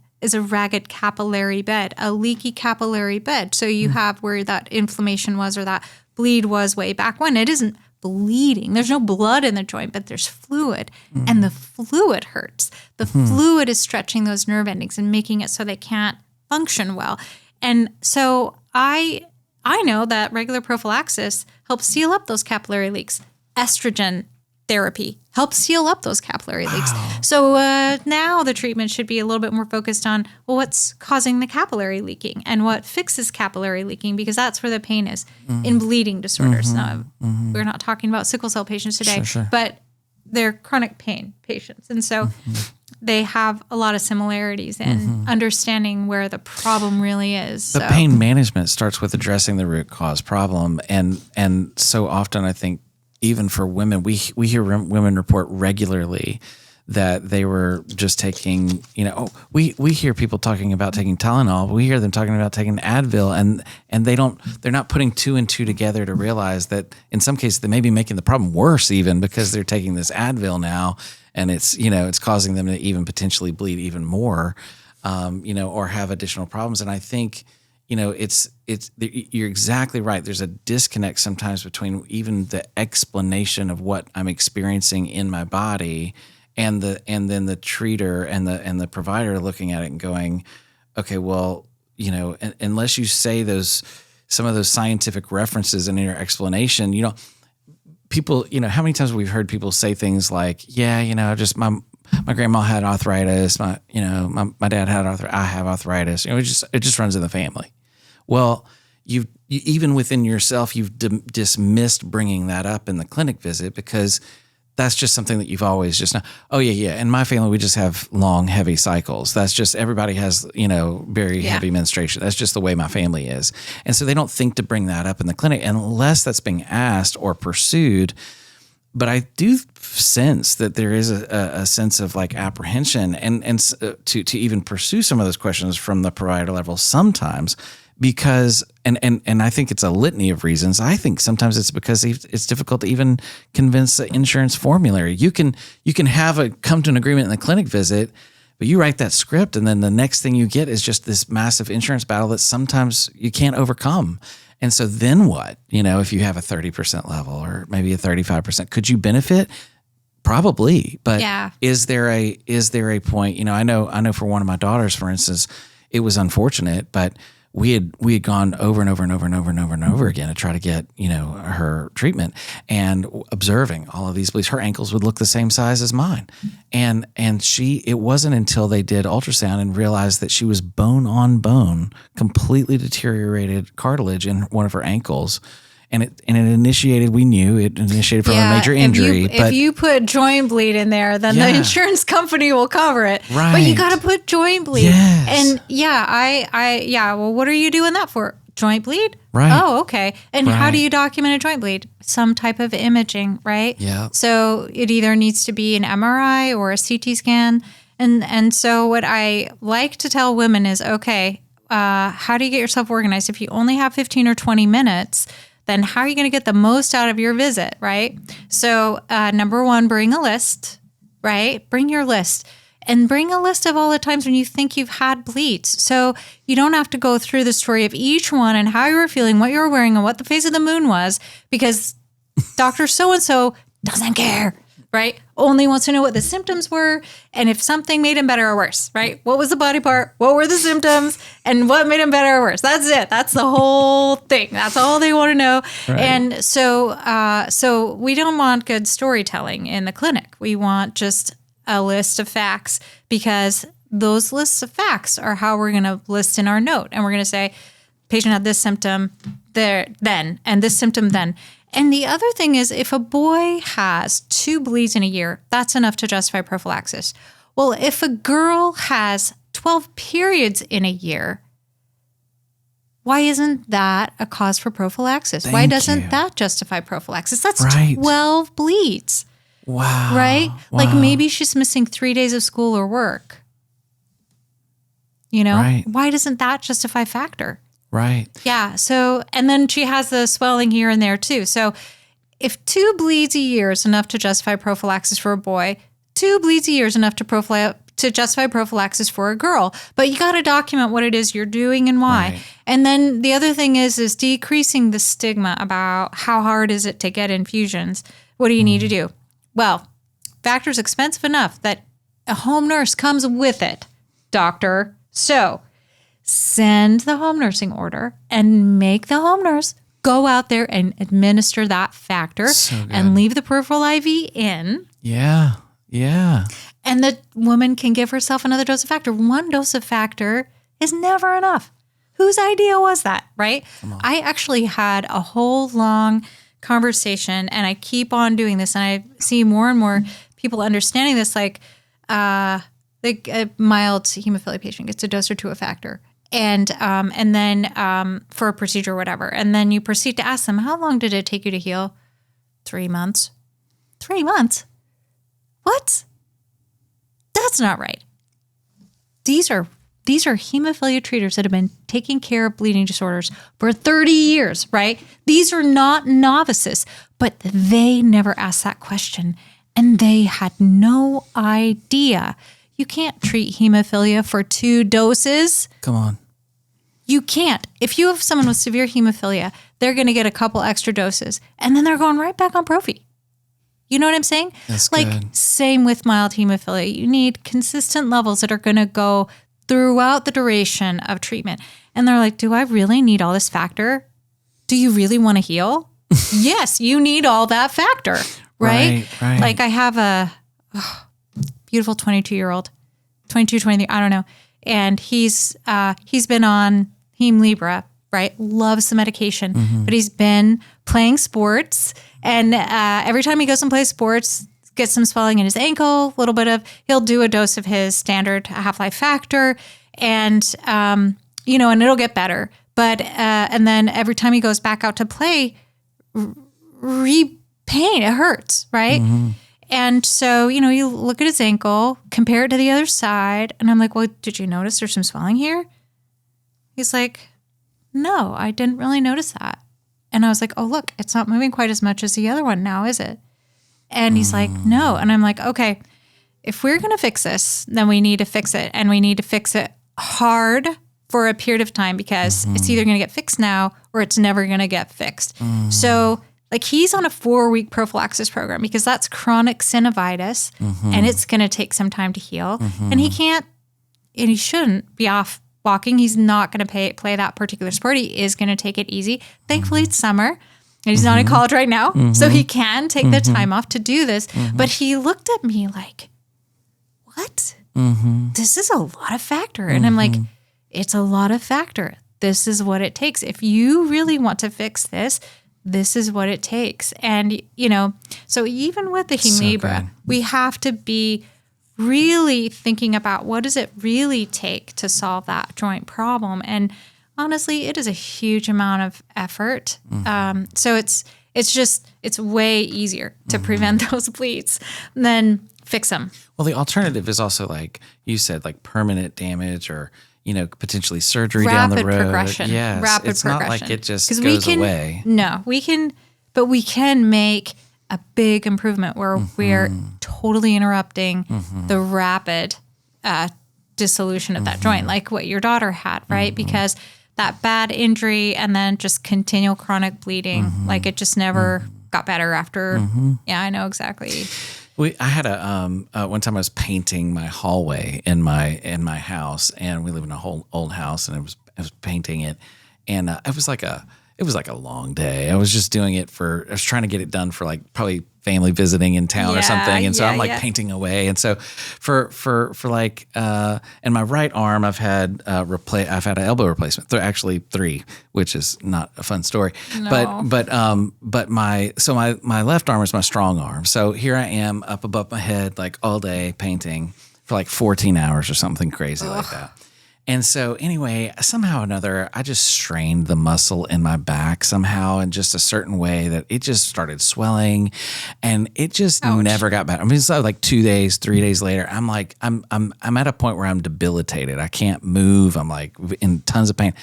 capillary bed, a leaky capillary bed. So you have where that inflammation was or that bleed was way back when. It isn't bleeding. There's no blood in the joint, but there's fluid. And the fluid hurts. The fluid is stretching those nerve endings and making it so they can't function well. And so I know that regular prophylaxis helps seal up those capillary leaks. Estrogen therapy helps seal up those capillary leaks. So now the treatment should be a little bit more focused on, what's causing the capillary leaking and what fixes capillary leaking, because that's where the pain is in bleeding disorders. Now, we're not talking about sickle cell patients today, but they're chronic pain patients. And so they have a lot of similarities in understanding where the problem really is. The pain management starts with addressing the root cause problem. And so often, I think, even for women, we hear women report regularly that they were just taking, we hear people talking about taking Tylenol, but we hear them talking about taking Advil, and they're not putting two and two together to realize that in some cases they may be making the problem worse even because they're taking this Advil now, and it's causing them to even potentially bleed even more, or have additional problems. And I think, you're exactly right. There's a disconnect sometimes between even the explanation of what I'm experiencing in my body and then the treater and the provider looking at it and going, okay, well, unless you say some of those scientific references in your explanation, people, how many times have we heard people say things like, just my grandma had arthritis, my dad had arthritis, I have arthritis. It just runs in the family. Well, you even within yourself, you've dismissed bringing that up in the clinic visit because that's just something that you've always just know. Oh yeah. In my family, we just have long, heavy cycles. That's just, everybody has, very heavy menstruation. That's just the way my family is. And so they don't think to bring that up in the clinic unless that's being asked or pursued. But I do sense that there is a sense of apprehension and to even pursue some of those questions from the provider level sometimes. Because, and I think it's a litany of reasons. I think sometimes it's because it's difficult to even convince the insurance formulary. You can come to an agreement in the clinic visit, but you write that script and then the next thing you get is just this massive insurance battle that sometimes you can't overcome. And so then what? If you have a 30% level or maybe a 35%, could you benefit? Probably. But is there a point, I know for one of my daughters, for instance, it was unfortunate, but we had gone over and over and over and over and over and over again to try to get, her treatment and observing all of these bleeds. Her ankles would look the same size as mine. And it wasn't until they did ultrasound and realized that she was bone on bone, completely deteriorated cartilage in one of her ankles. And it initiated, we knew it initiated from a major injury. If you put joint bleed in there, then the insurance company will cover it. Right. But you got to put joint bleed. Yes. And well, what are you doing that for? Joint bleed? Right. Oh, okay. And how do you document a joint bleed? Some type of imaging, right? Yeah. So it either needs to be an MRI or a CT scan. And so what I like to tell women is, okay, how do you get yourself organized? If you only have 15 or 20 minutes, then how are you going to get the most out of your visit, right? So number one, bring a list. right? Bring your list. And bring a list of all the times when you think you've had bleeds. So you don't have to go through the story of each one and how you were feeling, what you were wearing, and what the phase of the moon was, because Dr. So-and-so doesn't care, right? Only wants to know what the symptoms were and if something made him better or worse, right? What was the body part? What were the symptoms? And what made him better or worse? That's it. That's the whole thing. That's all they want to know. Right. And so we don't want good storytelling in the clinic. We want just a list of facts, because those lists of facts are how we're going to list in our note. And we're going to say, patient had this symptom there then, and this symptom then. And the other thing is, if a boy has 2 bleeds in a year, that's enough to justify prophylaxis. Well, if a girl has 12 periods in a year, why isn't that a cause for prophylaxis? Why doesn't that justify prophylaxis? That's 12 bleeds. Wow. Right? Wow. Like maybe she's missing 3 days of school or work. You know? Right. Why doesn't that justify factor? Right. Yeah. So, and then she has the swelling here and there too. So if 2 bleeds a year is enough to justify prophylaxis for a boy, 2 bleeds a year is enough to justify prophylaxis for a girl. But you got to document what it is you're doing and why. Right. And then the other thing is decreasing the stigma about how hard is it to get infusions. What do you need to do? Well, factor's expensive enough that a home nurse comes with it, doctor. So send the home nursing order and make the home nurse go out there and administer that factor and leave the peripheral IV in. Yeah. Yeah. And the woman can give herself another dose of factor. 1 dose of factor is never enough. Whose idea was that, right? I actually had a whole long conversation, and I keep on doing this, and I see more and more people understanding this, like a mild hemophilia patient gets a dose or 2 of factor, and then for a procedure or whatever, and then you proceed to ask them, how long did it take you to heal? 3 months. 3 months? What? That's not right. These are hemophilia treaters that have been taking care of bleeding disorders for 30 years, right? These are not novices, but they never asked that question, and they had no idea. You can't treat hemophilia for 2 doses. Come on. You can't. If you have someone with severe hemophilia, they're going to get a couple extra doses, and then they're going right back on prophy. You know what I'm saying? That's like, good. Same with mild hemophilia. You need consistent levels that are going to go throughout the duration of treatment. And they're like, do I really need all this factor? Do you really want to heal? Yes, you need all that factor, right? Right. Like I have a beautiful 22-year-old, 22, 23, I don't know. And he's been on Hemlibra, right? Loves the medication, but he's been playing sports. And every time he goes and plays sports, gets some swelling in his ankle, he'll do a dose of his standard half-life factor, and and it'll get better. But and then every time he goes back out to play, pain, it hurts, right? And so, you look at his ankle, compare it to the other side, and I'm like, well, did you notice there's some swelling here? He's like, no, I didn't really notice that. And I was like, oh, look, it's not moving quite as much as the other one now, is it? And he's like, no. And I'm like, okay, if we're going to fix this, then we need to fix it. And we need to fix it hard for a period of time, because it's either going to get fixed now or it's never going to get fixed. So like he's on a 4-week prophylaxis program because that's chronic synovitis and it's going to take some time to heal. And he can't, and he shouldn't be off walking. He's not going to play that particular sport. He is going to take it easy. Thankfully, it's summer. And he's not in college right now, so he can take the time off to do this. But he looked at me like, what? This is a lot of factor. And I'm like, it's a lot of factor. This is what it takes. If you really want to fix this, this is what it takes. And, so even with the Hemlibra, we have to be really thinking about what does it really take to solve that joint problem. And honestly, it is a huge amount of effort. So it's way easier to prevent those bleeds than fix them. Well, the alternative is also, like you said, like permanent damage or, potentially surgery down the road. Rapid progression. Yes. Rapid it's progression. not like it just goes away. No, we can make a big improvement where we're totally interrupting the rapid dissolution of that joint, like what your daughter had, right? Because that bad injury and then just continual chronic bleeding, like it just never got better after. Yeah, I know exactly. I had one time I was painting my hallway in my house, and we live in a whole old house, and I was painting it, and it was like a long day. I was just doing it I was trying to get it done for like probably family visiting in town or something. And so I'm like painting away. And so for like, in my right arm, I've had an elbow replacement. Actually 3, which is not a fun story. No. But my left arm is my strong arm. So here I am up above my head, like all day painting for like 14 hours or something crazy like that. And so anyway, somehow or another, I just strained the muscle in my back somehow in just a certain way that it just started swelling, and it just never got better. I mean, it's like 2 days, 3 days later, I'm like, I'm at a point where I'm debilitated. I can't move. I'm like in tons of pain.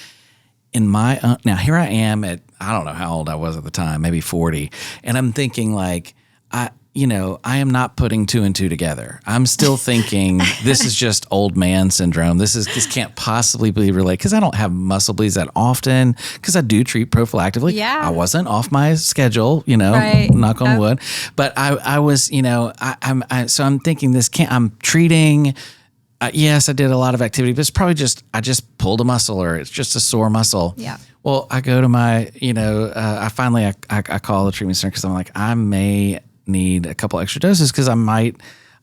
Now here I am at, I don't know how old I was at the time, maybe 40. And I'm thinking like, I am not putting 2 and 2 together. I'm still thinking this is just old man syndrome. This can't possibly be related, because I don't have muscle bleeds that often, because I do treat prophylactically. Yeah. I wasn't off my schedule, Right. knock on wood. But I was, so I'm thinking this can't, I'm treating, yes, I did a lot of activity, but it's probably I just pulled a muscle, or it's just a sore muscle. Yeah. Well, I go to my, I finally call the treatment center, because I'm like, I may need a couple extra doses, because I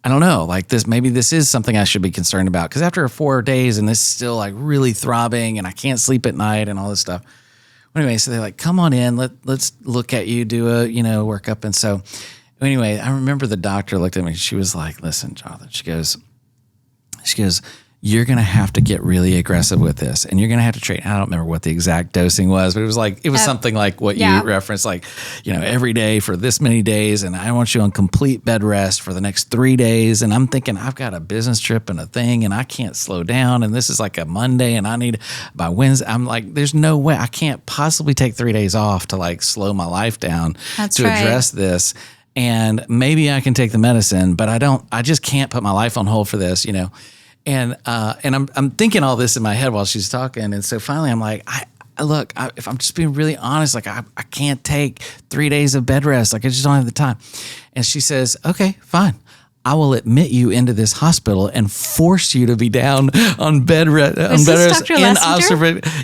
don't know, like maybe this is something I should be concerned about, because after 4 days and this is still like really throbbing and I can't sleep at night and all this stuff. Anyway, so they're like, come on in, let's look at you, do a, workup. And so anyway, I remember the doctor looked at me, she was like, listen, Jonathan, she goes, you're going to have to get really aggressive with this, and you're going to have to treat. I don't remember what the exact dosing was, but it was something like what you referenced, like, every day for this many days. And I want you on complete bed rest for the next 3 days. And I'm thinking, I've got a business trip and a thing, and I can't slow down. And this is like a Monday, and I need by Wednesday. I'm like, there's no way I can't possibly take 3 days off to like slow my life down address this. And maybe I can take the medicine, but I just can't put my life on hold for this, And I'm thinking all this in my head while she's talking. And so finally I'm like, if I'm just being really honest, like I can't take 3 days of bed rest. Like I just don't have the time. And she says, okay, fine. I will admit you into this hospital and force you to be down on bed rest.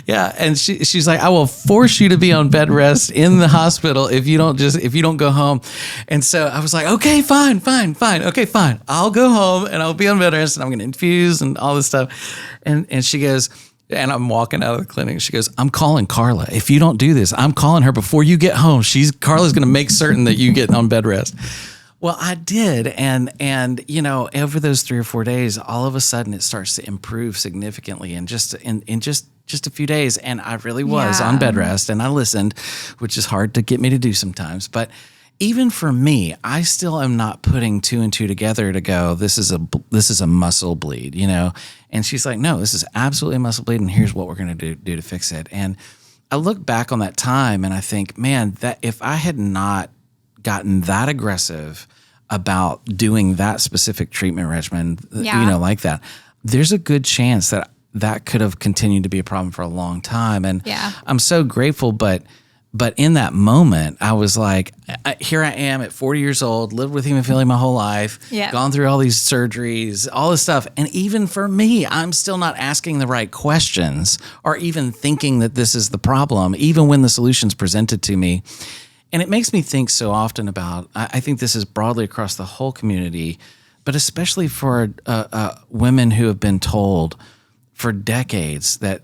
Yeah. And she's like, I will force you to be on bed rest in the hospital if you don't go home. And so I was like, okay, fine. Okay, fine. I'll go home and I'll be on bed rest, and I'm going to infuse and all this stuff. And she goes, and I'm walking out of the clinic. She goes, I'm calling Carla. If you don't do this, I'm calling her before you get home. Carla's going to make certain that you get on bed rest. Well, I did. And over those 3 or 4 days, all of a sudden it starts to improve significantly in just a few days. And I really was on bed rest, and I listened, which is hard to get me to do sometimes. But even for me, I still am not putting 2 and 2 together to go, this is a muscle bleed, And she's like, no, this is absolutely a muscle bleed, and here's what we're going to do to fix it. And I look back on that time and I think, man, that if I had not gotten that aggressive about doing that specific treatment regimen, like that, there's a good chance that could have continued to be a problem for a long time. And I'm so grateful, but in that moment, I was like, here I am at 40 years old, lived with hemophilia my whole life, gone through all these surgeries, all this stuff. And even for me, I'm still not asking the right questions or even thinking that this is the problem, even when the solution's presented to me. And it makes me think so often about, I think this is broadly across the whole community, but especially for women who have been told for decades that,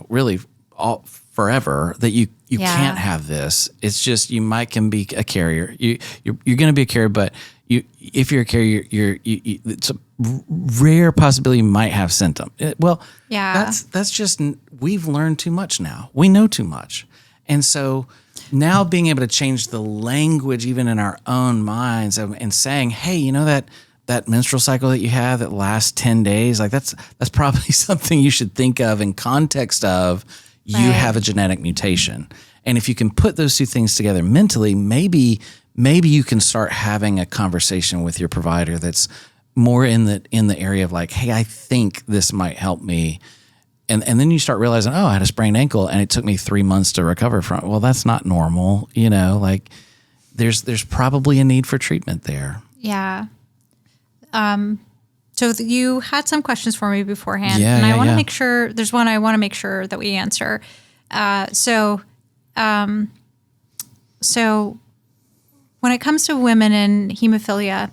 really all forever, that you can't have this. It's just, can be a carrier. You're going to be a carrier, but if you're a carrier, it's a rare possibility you might have symptom. That's just, we've learned too much now. We know too much. And so now being able to change the language even in our own minds and saying, hey, that menstrual cycle that you have that lasts 10 days, like that's probably something you should think of in context of you have a genetic mutation. And if you can put those two things together mentally, maybe maybe you can start having a conversation with your provider that's more in the area of like, hey, I think this might help me. And then you start realizing, oh, I had a sprained ankle and it took me 3 months to recover from it. Well, that's not normal. Like there's probably a need for treatment there. Yeah. So you had some questions for me beforehand, Yeah, and I yeah, want to yeah. make sure there's one I want to make sure that we answer. So when it comes to women and hemophilia,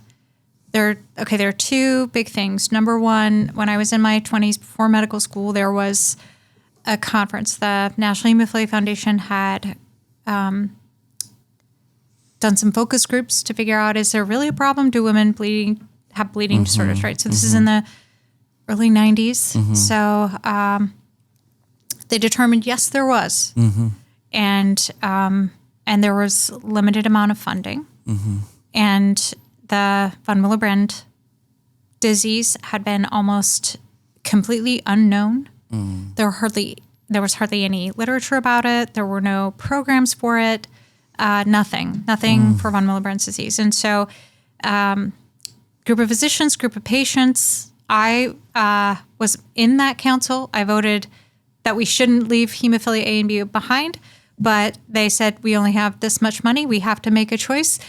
there are two big things. Number one, when I was in my 20s before medical school, there was a conference. The National Hemophilia Foundation had done some focus groups to figure out, is there really a problem? Do women have bleeding disorders, right? So this is in the early 90s. So they determined, yes, there was. And there was limited amount of funding. And the von Willebrand disease had been almost completely unknown. There was hardly any literature about it. There were no programs for it. Nothing for von Willebrand's disease. And so group of physicians, group of patients, I was in that council. I voted that we shouldn't leave hemophilia A and B behind, but they said we only have this much money. We have to make a choice.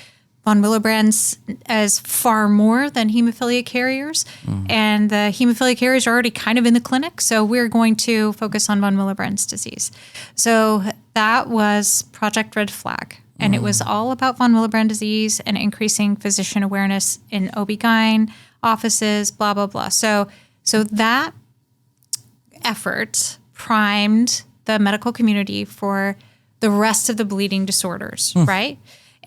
Von Willebrand's is far more than hemophilia carriers, and the hemophilia carriers are already kind of in the clinic, so we're going to focus on von Willebrand's disease. So that was Project Red Flag, and it was all about von Willebrand disease and increasing physician awareness in OB-GYN offices, blah, blah, blah. So that effort primed the medical community for the rest of the bleeding disorders, right?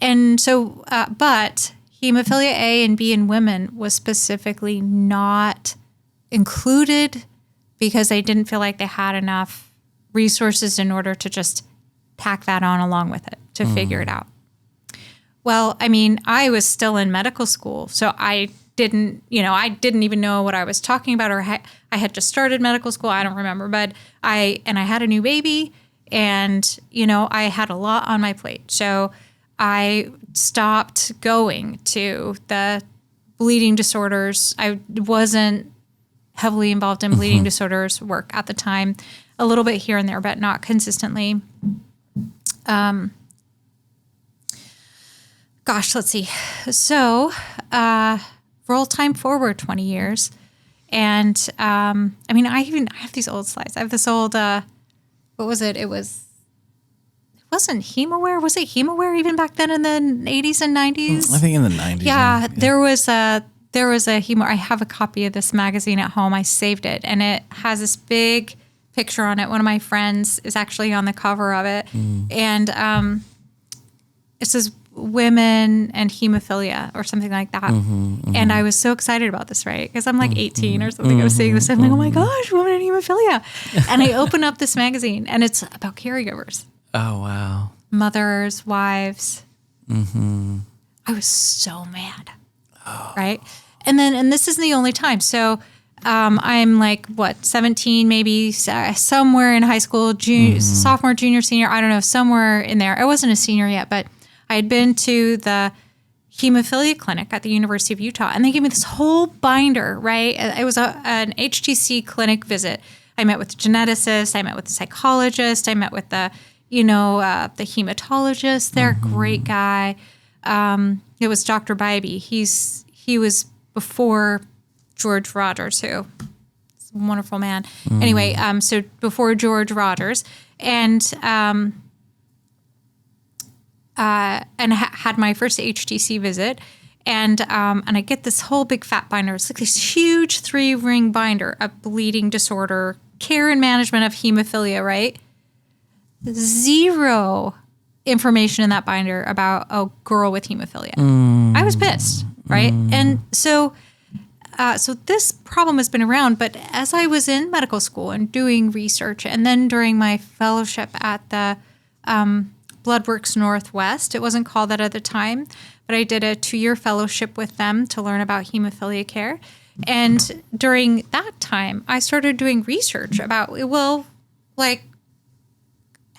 And so, but hemophilia A and B in women was specifically not included because they didn't feel like they had enough resources in order to just tack that on along with it to figure it out. Well, I mean, I was still in medical school, so I didn't even know what I was talking about, or I had just started medical school. I don't remember, but I had a new baby, and, I had a lot on my plate. So I stopped going to the bleeding disorders. I wasn't heavily involved in bleeding disorders work at the time, a little bit here and there, but not consistently. Let's see. So roll time forward 20 years. And I have these old slides. I have this old, what was it? It wasn't HemoWare. Was it HemoWare even back then in the 80s and 90s? I think in the 90s. Yeah, there was a Hemo. I have a copy of this magazine at home. I saved it, and it has this big picture on it. One of my friends is actually on the cover of it, and it says women and hemophilia or something like that. And I was so excited about this, right? Because I'm like 18 or something. I was seeing this. I'm like, oh my gosh, women and hemophilia. And I open up this magazine, and it's about caregivers. Oh, wow. Mothers, wives. I was so mad. Right? And this isn't the only time. So I'm like, 17, maybe somewhere in high school, sophomore, junior, senior. I don't know, somewhere in there. I wasn't a senior yet, but I had been to the hemophilia clinic at the University of Utah, and they gave me this whole binder, right? It was an HTC clinic visit. I met with the geneticist. I met with the psychologist. I met with the hematologist. They're a great guy. It was Dr. Bybee. He was before George Rogers, who is a wonderful man. Anyway, so before George Rogers, and had my first HTC visit, and I get this whole big fat binder. It's like this huge 3-ring binder of bleeding disorder, care and management of hemophilia, right? Zero information in that binder about a girl with hemophilia. I was pissed, right? And so this problem has been around, but as I was in medical school and doing research, and then during my fellowship at the Bloodworks Northwest, it wasn't called that at the time, but I did a 2-year fellowship with them to learn about hemophilia care. And during that time, I started doing research about,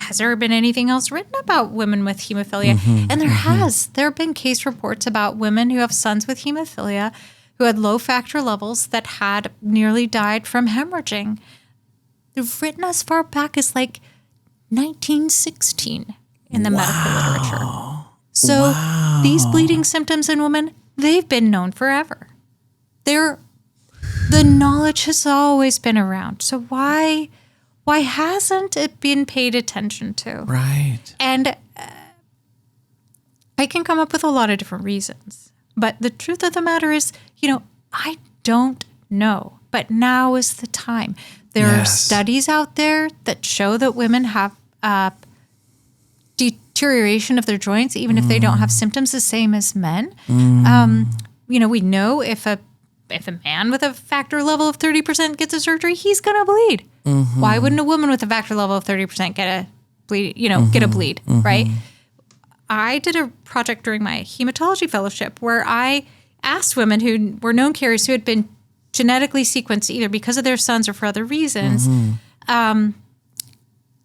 has there been anything else written about women with hemophilia? And there has. There have been case reports about women who have sons with hemophilia who had low factor levels that had nearly died from hemorrhaging. They've written as far back as like 1916 in the medical literature. So these bleeding symptoms in women, they've been known forever. The knowledge has always been around. So why hasn't it been paid attention to? Right. And I can come up with a lot of different reasons. But the truth of the matter is, I don't know. But now is the time. There are studies out there that show that women have deterioration of their joints, even if they don't have symptoms the same as men. We know if a man with a factor level of 30% gets a surgery, he's going to bleed. Why wouldn't a woman with a factor level of 30% get a bleed, right? I did a project during my hematology fellowship where I asked women who were known carriers who had been genetically sequenced either because of their sons or for other reasons. And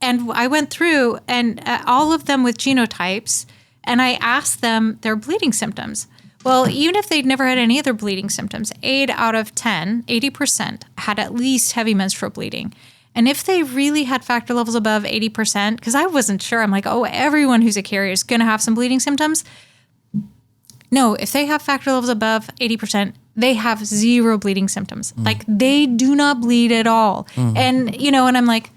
I went through and all of them with genotypes, and I asked them their bleeding symptoms. Well, even if they'd never had any other bleeding symptoms, 8 out of 10, 80%, had at least heavy menstrual bleeding. And if they really had factor levels above 80%, because I wasn't sure, I'm like, everyone who's a carrier is going to have some bleeding symptoms. No, if they have factor levels above 80%, they have zero bleeding symptoms. Like they do not bleed at all. And, and I'm like,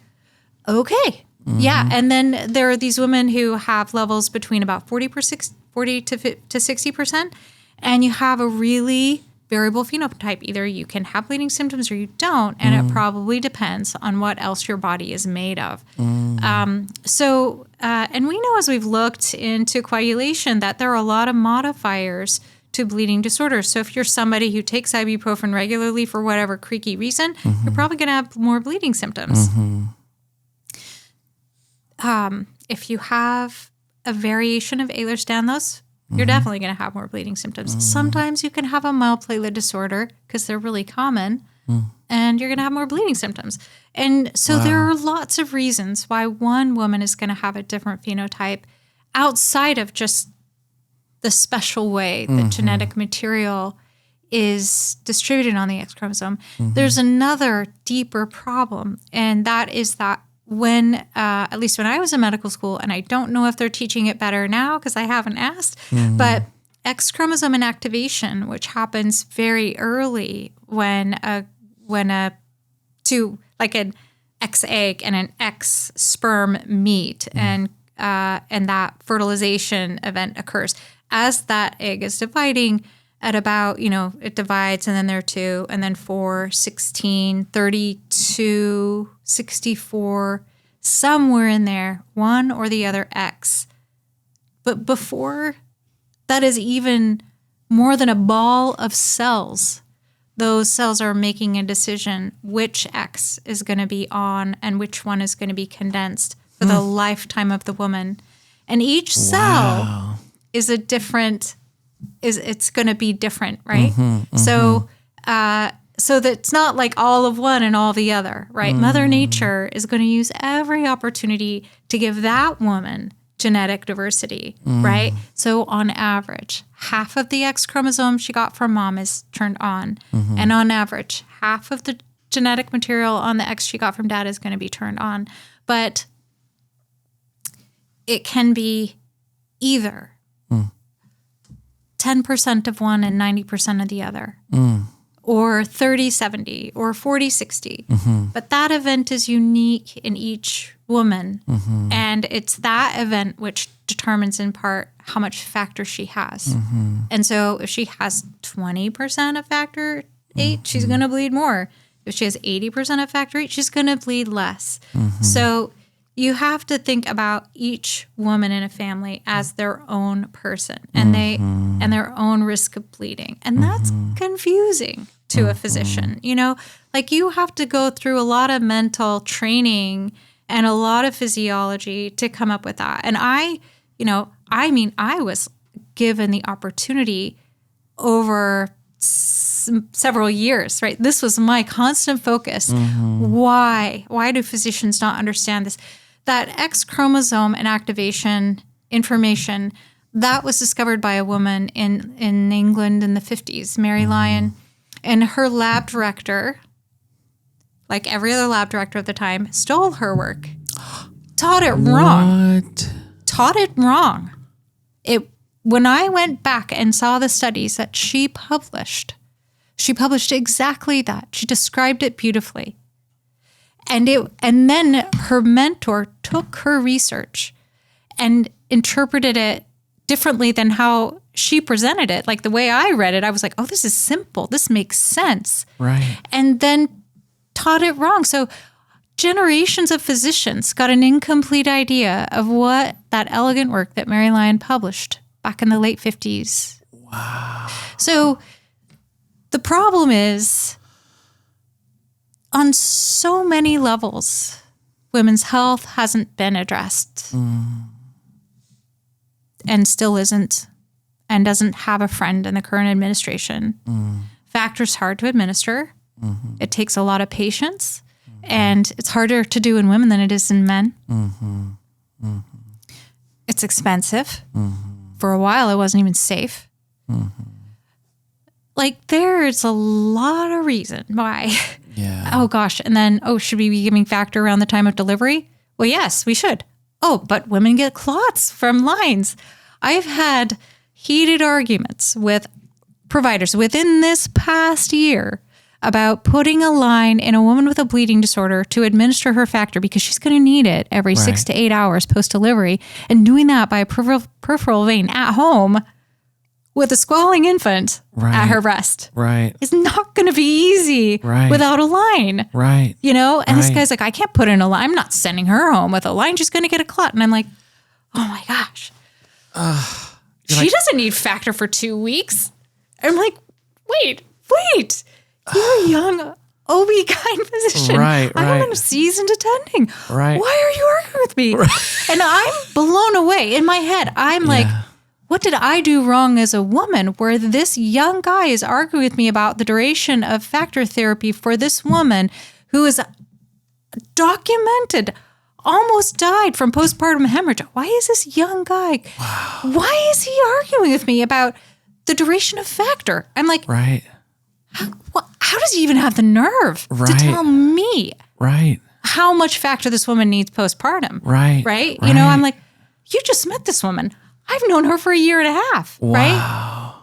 okay. Yeah. And then there are these women who have levels between about 40 to 60%. And you have a really variable phenotype. Either you can have bleeding symptoms or you don't. And it probably depends on what else your body is made of. And we know as we've looked into coagulation that there are a lot of modifiers to bleeding disorders. So if you're somebody who takes ibuprofen regularly for whatever creaky reason, you're probably going to have more bleeding symptoms. If you have a variation of Ehlers-Danlos, you're definitely going to have more bleeding symptoms. Sometimes you can have a mild platelet disorder because they're really common, and you're going to have more bleeding symptoms. And so there are lots of reasons why one woman is going to have a different phenotype outside of just the special way that genetic material is distributed on the X chromosome. There's another deeper problem, and that is that when, at least when I was in medical school, and I don't know if they're teaching it better now because I haven't asked, but X chromosome inactivation, which happens very early when an X egg and an X sperm meet, and that fertilization event occurs. As that egg is dividing at about, it divides, and then there are 2, and then 4, 16, 32, 64, somewhere in there, one or the other X. But before that is even more than a ball of cells, those cells are making a decision which X is going to be on and which one is going to be condensed for the lifetime of the woman. And each cell is it's going to be different, right? So that it's not like all of one and all the other, right? Mother Nature is going to use every opportunity to give that woman genetic diversity, right? So on average, half of the X chromosome she got from mom is turned on. And on average, half of the genetic material on the X she got from dad is going to be turned on. But it can be either 10% of one and 90% of the other, or 30-70, or 40-60. But that event is unique in each woman, and it's that event which determines in part how much factor she has. And so if she has 20% of factor 8, she's going to bleed more. If she has 80% of factor 8, she's going to bleed less. So you have to think about each woman in a family as their own person, and and their own risk of bleeding. And that's confusing to a physician. Like you have to go through a lot of mental training and a lot of physiology to come up with that. And I was given the opportunity over several years, right? This was my constant focus. Why do physicians not understand this? that X chromosome inactivation information, that was discovered by a woman in England in the 50s, Mary Lyon, and her lab director, like every other lab director at the time, stole her work, taught it wrong. What? Taught it wrong. When I went back and saw the studies that she published exactly that. She described it beautifully. And then her mentor took her research and interpreted it differently than how she presented it. Like the way I read it, I was like, oh, this is simple. This makes sense. Right. And then taught it wrong. So generations of physicians got an incomplete idea of what that elegant work that Mary Lyon published back in the late 50s. Wow. So the problem is, on so many levels, women's health hasn't been addressed and still isn't, and doesn't have a friend in the current administration. Factor's hard to administer. It takes a lot of patience, and it's harder to do in women than it is in men. It's expensive. For a while, it wasn't even safe. Like, there's a lot of reason why. Yeah. Oh, gosh. And then, should we be giving Factor around the time of delivery? Well, yes, we should. Oh, but women get clots from lines. I've had heated arguments with providers within this past year about putting a line in a woman with a bleeding disorder to administer her Factor because she's going to need it every 6 to 8 hours post-delivery, and doing that by a peripheral vein at home with a squalling infant at her breast. Right. It's not going to be easy without a line. Right. You know? And this guy's like, I can't put in a line. I'm not sending her home with a line. She's going to get a clot. And I'm like, oh my gosh. She doesn't need Factor for 2 weeks. I'm like, wait. You're a young OB-GYN physician. Right. I'm a seasoned attending. Right. Why are you arguing with me? Right. And I'm blown away. In my head, I'm like, what did I do wrong as a woman where this young guy is arguing with me about the duration of Factor therapy for this woman who is documented, almost died from postpartum hemorrhage? Why is this young guy, why is he arguing with me about the duration of Factor? I'm like, how does he even have the nerve to tell me how much Factor this woman needs postpartum? Right? You know, I'm like, you just met this woman. I've known her for 1.5 years, right?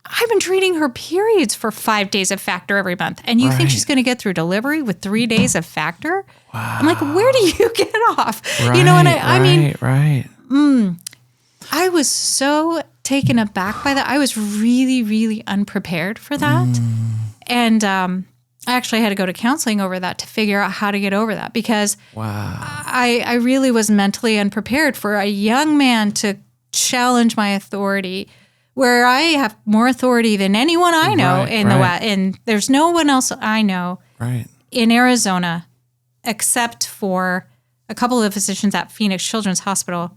I've been treating her periods for 5 days of Factor every month. And you think she's going to get through delivery with 3 days of Factor? I'm like, where do you get off? You know, and I mean, I was so taken aback by that. I was really, really unprepared for that. And I actually had to go to counseling over that to figure out how to get over that, because I really was mentally unprepared for a young man to challenge my authority, where I have more authority than anyone I know in the West. And there's no one else I know in Arizona, except for a couple of physicians at Phoenix Children's Hospital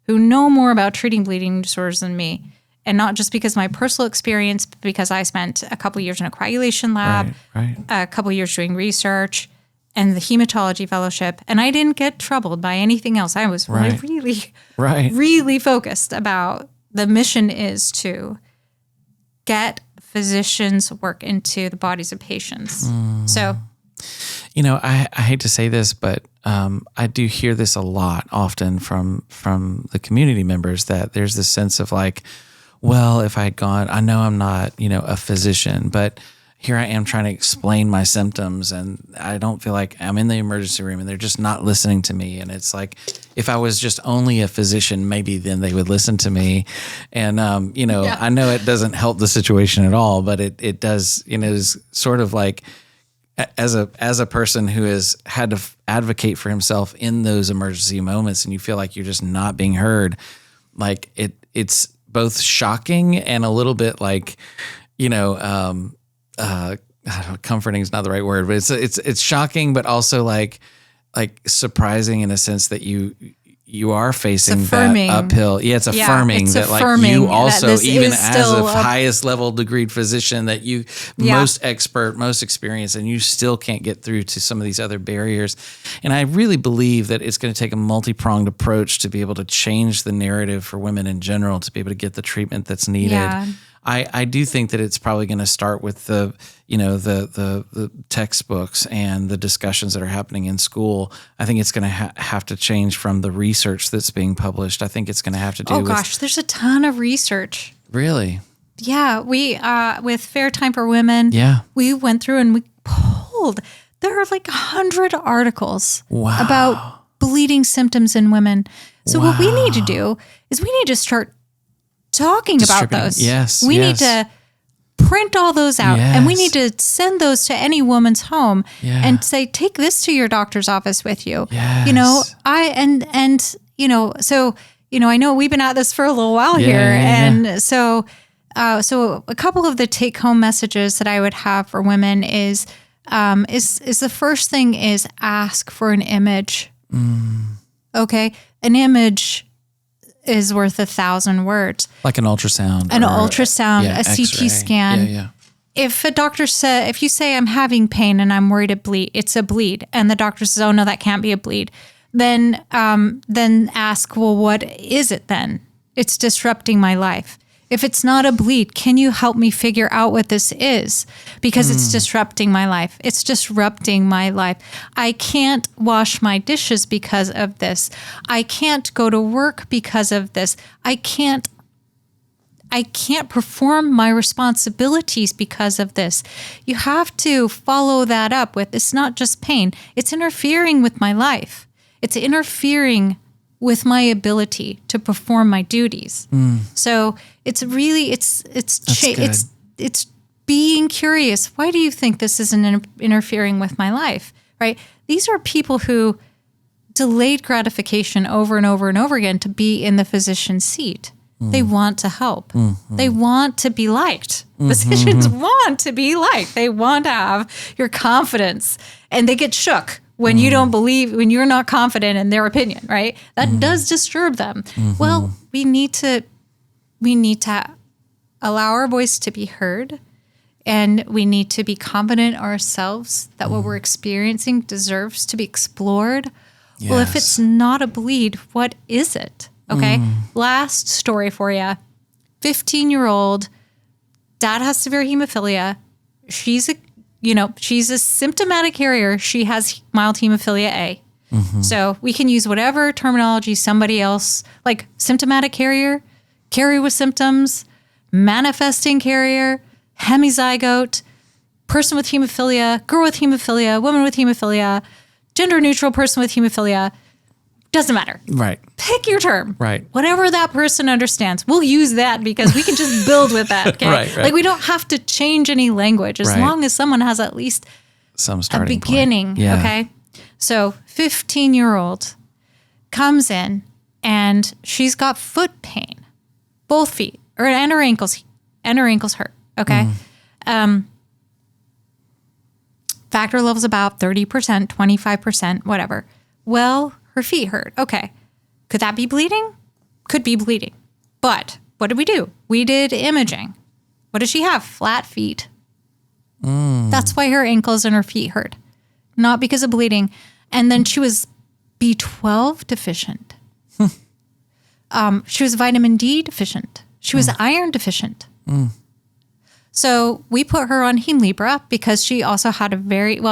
who know more about treating bleeding disorders than me. And not just because of my personal experience, but because I spent a couple of years in a coagulation lab, a couple of years doing research, and the hematology fellowship. And I didn't get troubled by anything else. I was really focused about the mission is to get physicians' work into the bodies of patients. So, you know, I hate to say this, but I do hear this a lot often from the community members, that there's this sense of like, well, if I had gone, I know I'm not, a physician, but here I am trying to explain my symptoms, and I don't feel like I'm in the emergency room and they're just not listening to me. And it's like, if I was just only a physician, maybe then they would listen to me. And, I know it doesn't help the situation at all, but it does, is sort of like, as a person who has had to advocate for himself in those emergency moments, and you feel like you're just not being heard, like it's both shocking and a little bit like, comforting is not the right word, but it's shocking, but also like surprising in a sense that you you are facing affirming. that uphill. Yeah, it's affirming it's that affirming like you that also, this even is as still a highest level degreed physician, that you most expert, most experienced, and you still can't get through to some of these other barriers. And I really believe that it's going to take a multi-pronged approach to be able to change the narrative for women in general, to be able to get the treatment that's needed. Yeah. I do think that it's probably going to start with the textbooks and the discussions that are happening in school. I think it's going to have to change from the research that's being published. I think it's going to have to do with... Oh gosh, there's a ton of research. Really? Yeah, we with Fair Time for Women, we went through and we pulled, there are like 100 articles about bleeding symptoms in women. So what we need to do is we need to start talking about those. Yes. We need to print all those out and we need to send those to any woman's home and say, take this to your doctor's office with you. Yes. You know, I know we've been at this for a little while here. And so a couple of the take home messages that I would have for women is the first thing is ask for an image. Okay. An image is worth 1,000 words. Like an ultrasound. A CT scan. Yeah. If a doctor if you say I'm having pain and I'm worried it's a bleed, and the doctor says, oh no, that can't be a bleed, then ask, well, what is it then? It's disrupting my life. If it's not a bleed, can you help me figure out what this is? Because it's disrupting my life. It's disrupting my life. I can't wash my dishes because of this. I can't go to work because of this. I can't perform my responsibilities because of this. You have to follow that up with, it's not just pain. It's interfering with my life. It's interfering with my ability to perform my duties. So it's really, it's being curious. Why do you think this isn't interfering with my life, right? These are people who delayed gratification over and over and over again to be in the physician's seat. They want to help. They want to be liked. Physicians want to be liked. They want to have your confidence, and they get shook when you don't believe, when you're not confident in their opinion, right? That does disturb them. Well, we need to allow our voice to be heard, and we need to be confident ourselves that what we're experiencing deserves to be explored. Yes. Well, if it's not a bleed, what is it? Okay. Last story for you. 15-year-old, dad has severe hemophilia. She's a symptomatic carrier. She has mild hemophilia A. So we can use whatever terminology somebody else, like symptomatic carrier with symptoms, manifesting carrier, hemizygote, person with hemophilia, girl with hemophilia, woman with hemophilia, gender neutral person with hemophilia. Doesn't matter. Right. Pick your term. Right. Whatever that person understands. We'll use that because we can just build with that. Okay? Right. Like we don't have to change any language as long as someone has at least some starting a beginning. Point. Yeah. Okay. So 15-year-old comes in and she's got foot pain, both feet, and her ankles hurt. Okay. Factor levels about 30%, 25%, whatever. Well, her feet hurt. Okay. Could that be bleeding? Could be bleeding. But what did we do? We did imaging. What does she have? Flat feet. That's why her ankles and her feet hurt. Not because of bleeding. And then she was B12 deficient. She was vitamin D deficient. She was iron deficient. So we put her on Hemlibra because she also had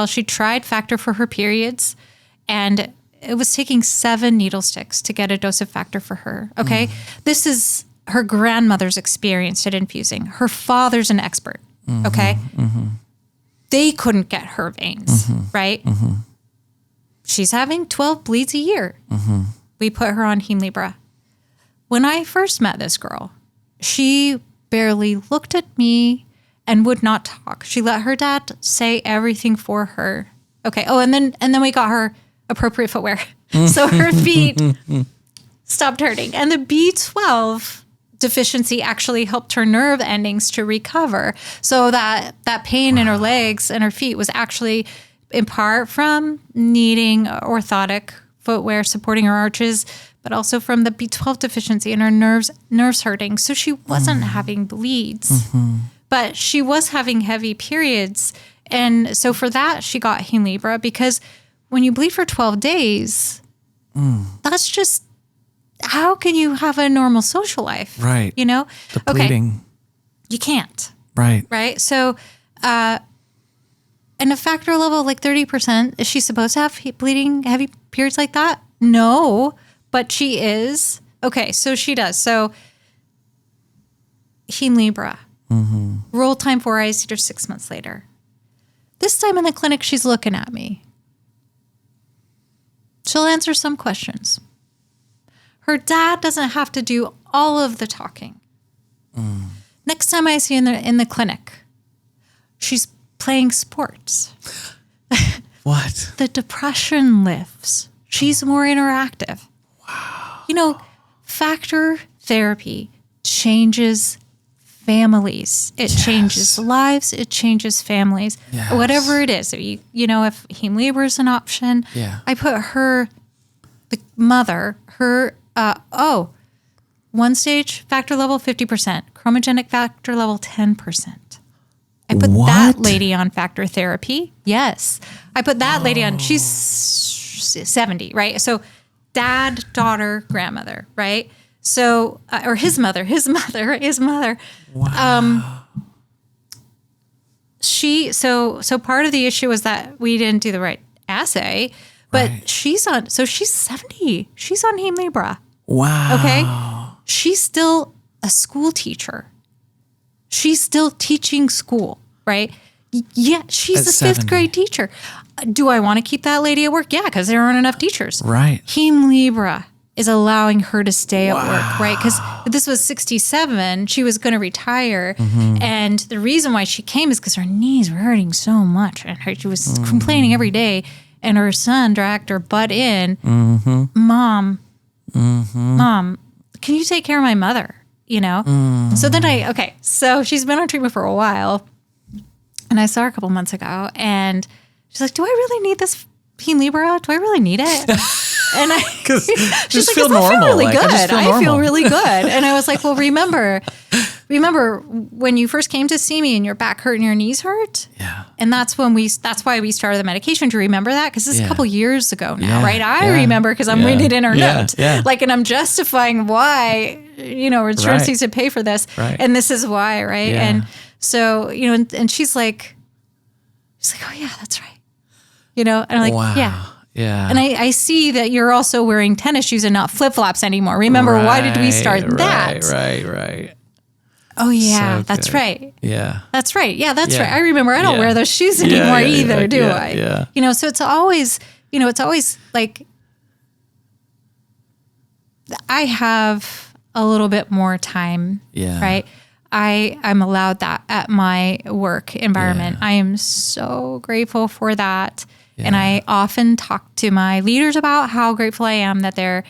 she tried Factor for her periods, and it was taking 7 needle sticks to get a dose of Factor for her. Okay. This is her grandmother's experience at infusing. Her father's an expert. Okay. They couldn't get her veins, right? She's having 12 bleeds a year. We put her on Hemlibra. When I first met this girl, she barely looked at me and would not talk. She let her dad say everything for her. Okay. Oh, and then we got her appropriate footwear. So her feet stopped hurting. And the B12 deficiency actually helped her nerve endings to recover. So that pain in her legs and her feet was actually in part from needing orthotic footwear supporting her arches, but also from the B12 deficiency and her nerves hurting. So she wasn't having bleeds, but she was having heavy periods. And so for that, she got Hemlibra, because when you bleed for 12 days, that's just, how can you have a normal social life? Right. You know? The bleeding. You can't. Right. Right. So, and a factor level like 30%, is she supposed to have bleeding, heavy periods like that? No, but she is. Okay, so she does. So, Hemlibra. Roll time for I see her 6 months later. This time in the clinic, she's looking at me. She'll answer some questions. Her dad doesn't have to do all of the talking. Next time I see her in the clinic, she's playing sports. What? The depression lifts. She's more interactive. Wow. You know, factor therapy changes families. It changes lives. It changes families. Yes. Whatever it is. You know, if Hemlibra is an option, I put her, the mother, her, one stage factor level 50%, chromogenic factor level 10%. I put that lady on factor therapy. Yes. I put that lady on, she's 70, right? So dad, daughter, grandmother, right? So, or his mother. Wow. So part of the issue was that we didn't do the right assay, but she's 70. She's on Hemlibra. Wow. Okay. She's still a school teacher. She's still teaching school, right? Yeah, she's a 5th grade teacher. Do I want to keep that lady at work? Yeah, because there aren't enough teachers. Right. Hemlibra is allowing her to stay at work, right? Because this was 67. She was going to retire. And the reason why she came is because her knees were hurting so much. And she was complaining every day. And her son dragged her butt in. Mom, can you take care of my mother? You know? So then so she's been on treatment for a while. And I saw her a couple months ago. And she's like, do I really need this Hemlibra? Do I really need it? And she's like, I feel really good. I feel really good. And I was like, well, remember when you first came to see me and your back hurt and your knees hurt? Yeah. And that's why we started the medication. Do you remember that? Because this is a couple years ago now, right? I remember because I'm reading it in her note. Yeah. Like, and I'm justifying why, insurance needs to pay for this. Right. And this is why, right? Yeah. And so, and she's like, oh yeah, that's right. And I'm like, yeah. Yeah. And I see that you're also wearing tennis shoes and not flip-flops anymore. Remember, why did we start that? Right. Oh, yeah, So that's good. right. Yeah. That's right. Yeah, that's right. I remember I don't wear those shoes anymore either, do I? Yeah. So it's always, like, I have a little bit more time, right? I'm allowed that at my work environment. I am so grateful for that. Yeah. And I often talk to my leaders about how grateful I am that they're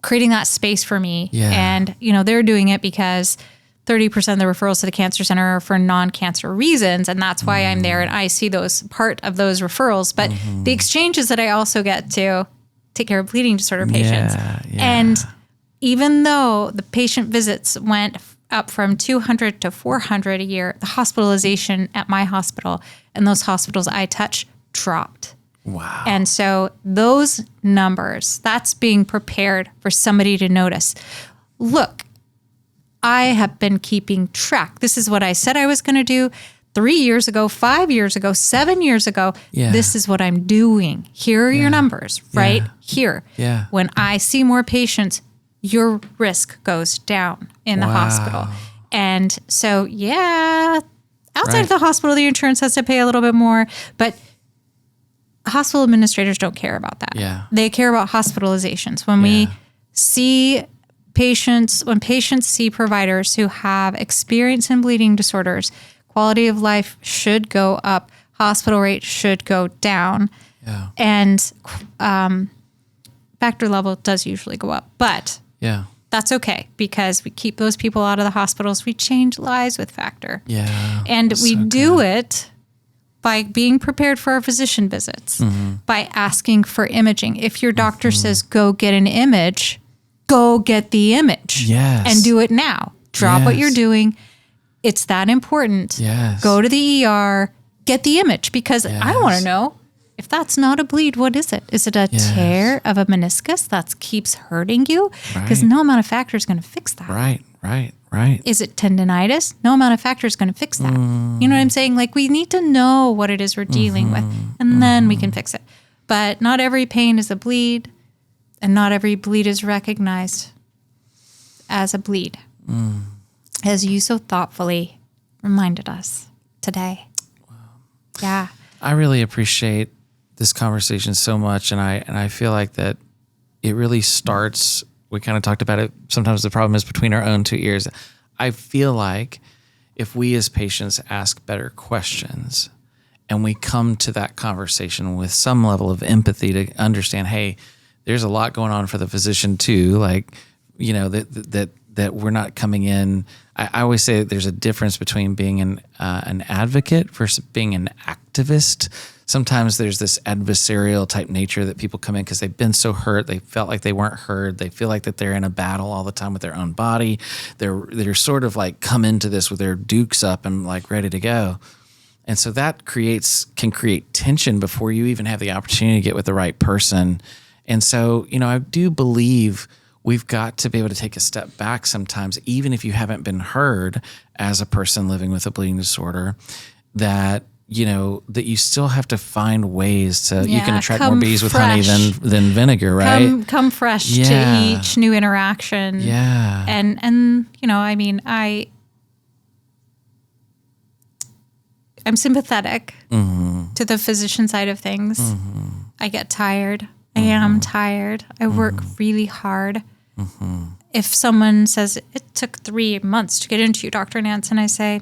creating that space for me. Yeah. And, they're doing it because 30% of the referrals to the cancer center are for non-cancer reasons. And that's why I'm there. And I see part of those referrals. But the exchanges that I also get to take care of bleeding disorder patients. And even though the patient visits went up from 200 to 400 a year, the hospitalization at my hospital and those hospitals I touch dropped. Wow. And so those numbers, that's being prepared for somebody to notice. Look, I have been keeping track. This is what I said I was going to do 3 years ago, 5 years ago, 7 years ago. Yeah. This is what I'm doing. Here are your numbers, right? Here. Yeah. When I see more patients, your risk goes down in the hospital. And so, outside of the hospital, the insurance has to pay a little bit more, but hospital administrators don't care about that. Yeah. They care about hospitalizations. When we see patients, when patients see providers who have experience in bleeding disorders, quality of life should go up, hospital rate should go down. Yeah. And factor level does usually go up, but that's okay because we keep those people out of the hospitals. We change lives with factor. Yeah. And we do it by being prepared for our physician visits, by asking for imaging. If your doctor says, go get an image, go get the image and do it now. Drop what you're doing. It's that important. Go to the ER, get the image, because I want to know if that's not a bleed, what is it? Is it a tear of a meniscus that keeps hurting you? Because no amount of factor is going to fix that. Right. Is it tendinitis? No amount of factor is going to fix that. You know what I'm saying? Like, we need to know what it is we're dealing with, and then we can fix it. But not every pain is a bleed, and not every bleed is recognized as a bleed, as you so thoughtfully reminded us today. Wow. Yeah. I really appreciate this conversation so much, and I feel like that it really starts. We kind of talked about it. Sometimes the problem is between our own two ears. I feel like if we as patients ask better questions and we come to that conversation with some level of empathy to understand, hey, there's a lot going on for the physician too. Like, you know, that we're not coming in. I always say that there's a difference between being an advocate versus being an activist. Sometimes there's this adversarial type nature that people come in because they've been so hurt. They felt like they weren't heard. They feel like that they're in a battle all the time with their own body. They're sort of like come into this with their dukes up and like ready to go. And so that can create tension before you even have the opportunity to get with the right person. And so, you know, I do believe we've got to be able to take a step back sometimes, even if you haven't been heard as a person living with a bleeding disorder, that, you know, that you still have to find ways to, you can attract more bees with honey than vinegar, right? Come fresh to each new interaction. Yeah. And, you know, I mean, I'm sympathetic to the physician side of things. I get tired. I am tired. I work really hard. If someone says, it took 3 months to get into you, Dr. Nance, and I say,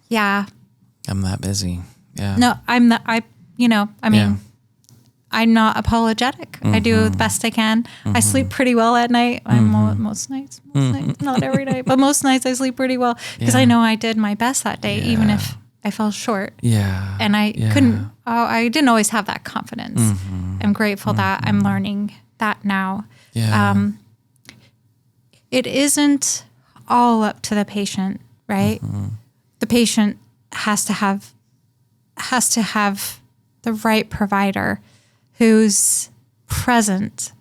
yeah. I'm that busy. Yeah. No, I'm not. I'm not apologetic. I do the best I can. I sleep pretty well at night. Most nights, not every night, but most nights I sleep pretty well because I know I did my best that day, even if I fell short. Yeah. And I couldn't, I didn't always have that confidence. I'm grateful that I'm learning that now. Yeah. It isn't all up to the patient, right? The patient has to have the right provider who's present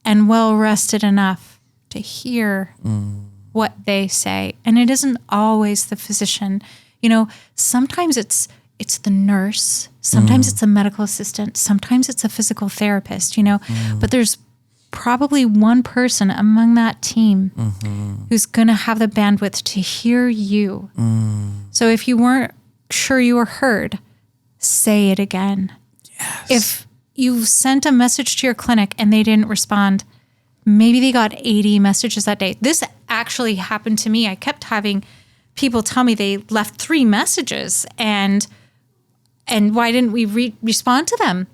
and well rested enough to hear what they say. And it isn't always the physician. You know, sometimes it's the nurse, sometimes it's a medical assistant, sometimes it's a physical therapist, you know, but there's probably one person among that team who's going to have the bandwidth to hear you. So if you weren't sure you were heard, say it again. Yes. If you sent a message to your clinic and they didn't respond, maybe they got 80 messages that day. This actually happened to me. I kept having people tell me they left 3 messages and why didn't we respond to them?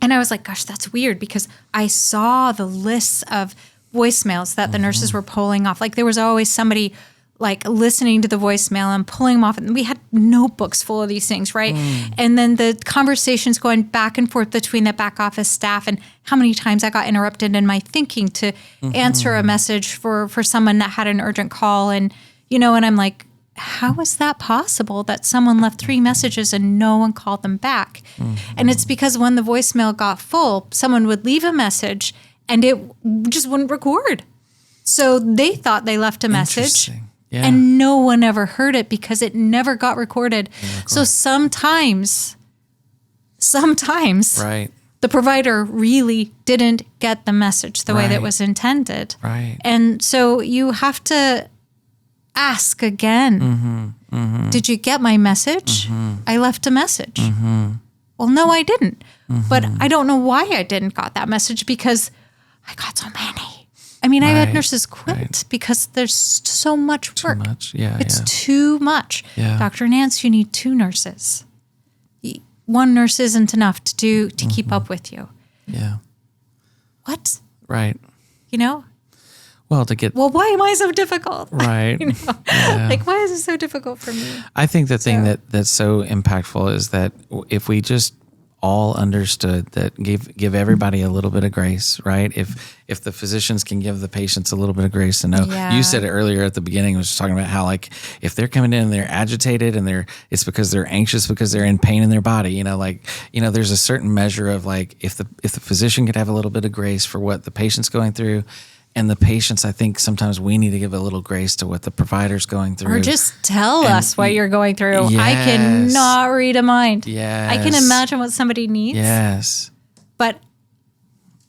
And I was like, gosh, that's weird, because I saw the lists of voicemails that the nurses were pulling off. Like, there was always somebody like listening to the voicemail and pulling them off. And we had notebooks full of these things, right? And then the conversations going back and forth between the back office staff, and how many times I got interrupted in my thinking to answer a message for someone that had an urgent call. And, you know, and I'm like, how is that possible that someone left 3 messages and no one called them back? And it's because when the voicemail got full, someone would leave a message and it just wouldn't record. So they thought they left a message and no one ever heard it because it never got recorded. So sometimes right, the provider really didn't get the message the way that was intended. Right. And so you have to ask again. Did you get my message? I left a message. Well, no, I didn't. But I don't know why I didn't got that message, because I got so many. I mean, I've had nurses quit because there's so much work. Too much. Yeah, it's too much. Yeah. Dr. Nance, you need 2 nurses. 1 nurse isn't enough to keep up with you. Yeah. What? Right. You know? Well, why am I so difficult? Right. You know? Like, why is it so difficult for me? I think the thing that's so impactful is that if we just all understood that give everybody a little bit of grace, right? If the physicians can give the patients a little bit of grace to know. Yeah. You said it earlier at the beginning, was talking about how like if they're coming in and they're agitated and it's because they're anxious because they're in pain in their body, there's a certain measure of like if the physician could have a little bit of grace for what the patient's going through. And the patients, I think sometimes we need to give a little grace to what the provider's going through. Or just tell us what you're going through. Yes. I cannot read a mind. Yes. I can imagine what somebody needs. Yes. But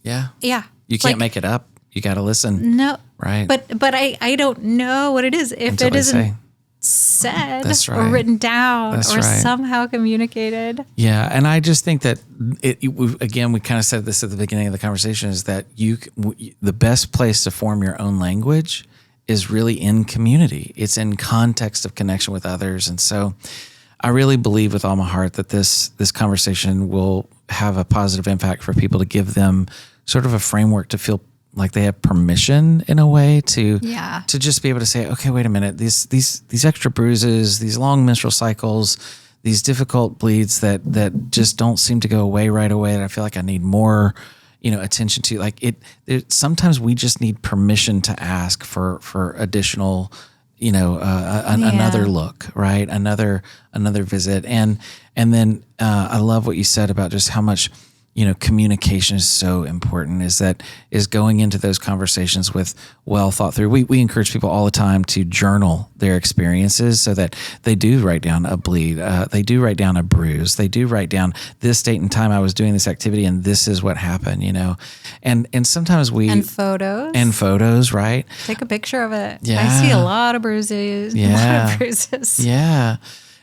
yeah. You can't like, make it up. You got to listen. No. Right. But I don't know what it is if Until it isn't said That's right. or written down That's or right. somehow communicated. Yeah, and I just think that we kind of said this at the beginning of the conversation, is that the best place to form your own language is really in community. It's in context of connection with others, and so I really believe with all my heart that this conversation will have a positive impact for people, to give them sort of a framework to feel like they have permission in a way to just be able to say, okay, wait a minute, these extra bruises, these long menstrual cycles, these difficult bleeds that just don't seem to go away right away, and I feel like I need more, attention to. Like sometimes we just need permission to ask for additional, another look, right? Another visit, and then I love what you said about just how much communication is so important, is going into those conversations with well thought through. We encourage people all the time to journal their experiences so that they do write down a bleed, they do write down a bruise, they do write down this date and time I was doing this activity and this is what happened, and sometimes and photos, right? Take a picture of it. Yeah. I see a lot of bruises. Yeah. A lot of bruises. Yeah.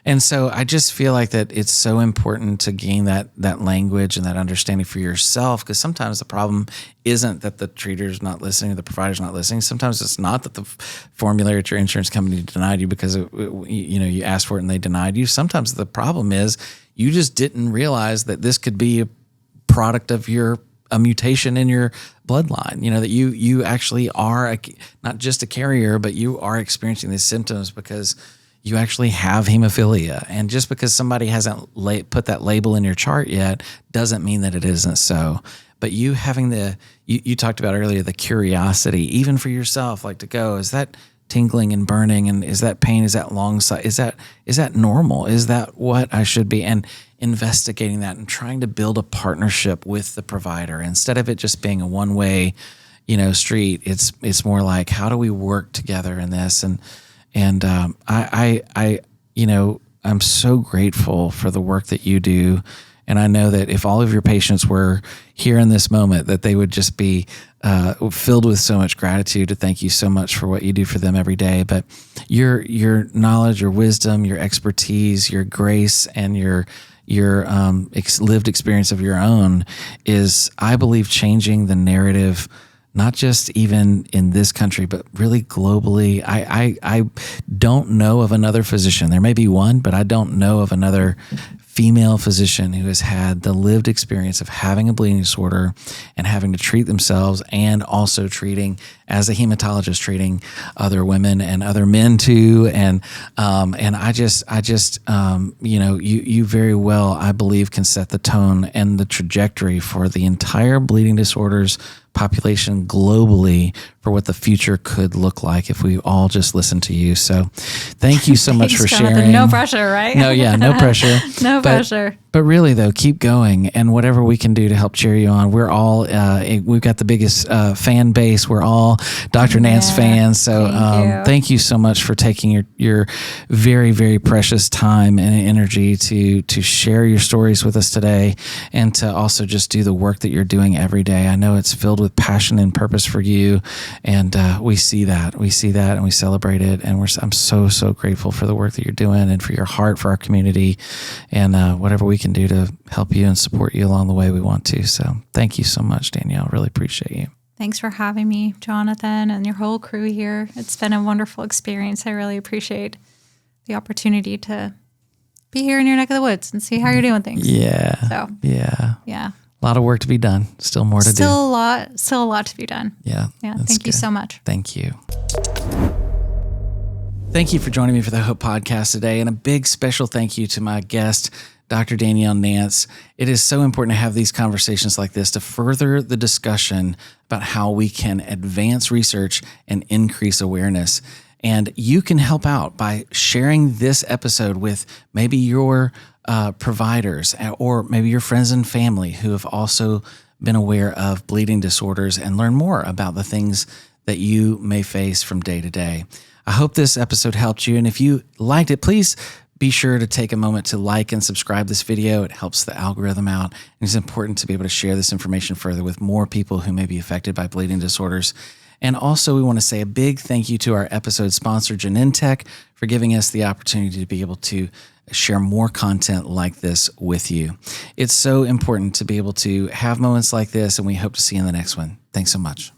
And so I just feel like that it's so important to gain that language and that understanding for yourself, because sometimes the problem isn't that the treater's not listening or the provider's not listening. Sometimes it's not that the formulary at your insurance company denied you because you asked for it and they denied you. Sometimes the problem is you just didn't realize that this could be a product of a mutation in your bloodline, that you actually are not just a carrier, but you are experiencing these symptoms because you actually have hemophilia. And just because somebody hasn't put that label in your chart yet doesn't mean that it isn't so. But you having you talked about earlier, the curiosity, even for yourself, like to go, is that tingling and burning? And is that pain? Is that long side? Is that normal? Is that what I should be? And investigating that and trying to build a partnership with the provider instead of it just being a one-way, street. It's more like, how do we work together in this? And I'm so grateful for the work that you do. And I know that if all of your patients were here in this moment, that they would just be filled with so much gratitude to thank you so much for what you do for them every day. But your knowledge, your wisdom, your expertise, your grace, and your lived experience of your own is, I believe, changing the narrative, not just even in this country, but really globally. I don't know of another physician. There may be one, but I don't know of another female physician who has had the lived experience of having a bleeding disorder and having to treat themselves, and also treating as a hematologist, treating other women and other men too. And I just you very well, I believe, can set the tone and the trajectory for the entire bleeding disorders population globally for what the future could look like if we all just listen to you. So thank you so much for Jonathan. sharing. No pressure, right? No pressure. No pressure. But really though, keep going, and whatever we can do to help cheer you on. We're all, we've got the biggest fan base. We're all Dr. Nance fans. So thank you so much for taking your very, very precious time and energy to share your stories with us today, and to also just do the work that you're doing every day. I know it's filled with passion and purpose for you. And we see that, and we celebrate it. And I'm so, so grateful for the work that you're doing and for your heart for our community, and whatever we can do to help you and support you along the way, we want to. So thank you so much, Danielle. Really appreciate you. Thanks for having me, Jonathan, and your whole crew here. It's been a wonderful experience. I really appreciate the opportunity to be here in your neck of the woods and see how you're doing things. Yeah. So yeah. A lot of work to be done. Still more to do. Still a lot to be done. Yeah. Thank you so much. Thank you. Thank you for joining me for the Hope Podcast today. And a big special thank you to my guest, Dr. Danielle Nance. It is so important to have these conversations like this to further the discussion about how we can advance research and increase awareness. And you can help out by sharing this episode with maybe your providers or maybe your friends and family who have also been aware of bleeding disorders and learn more about the things that you may face from day to day. I hope this episode helped you. And if you liked it, please be sure to take a moment to like and subscribe this video. It helps the algorithm out. And it's important to be able to share this information further with more people who may be affected by bleeding disorders. And also, we want to say a big thank you to our episode sponsor, Genentech, for giving us the opportunity to be able to share more content like this with you. It's so important to be able to have moments like this, and we hope to see you in the next one. Thanks so much.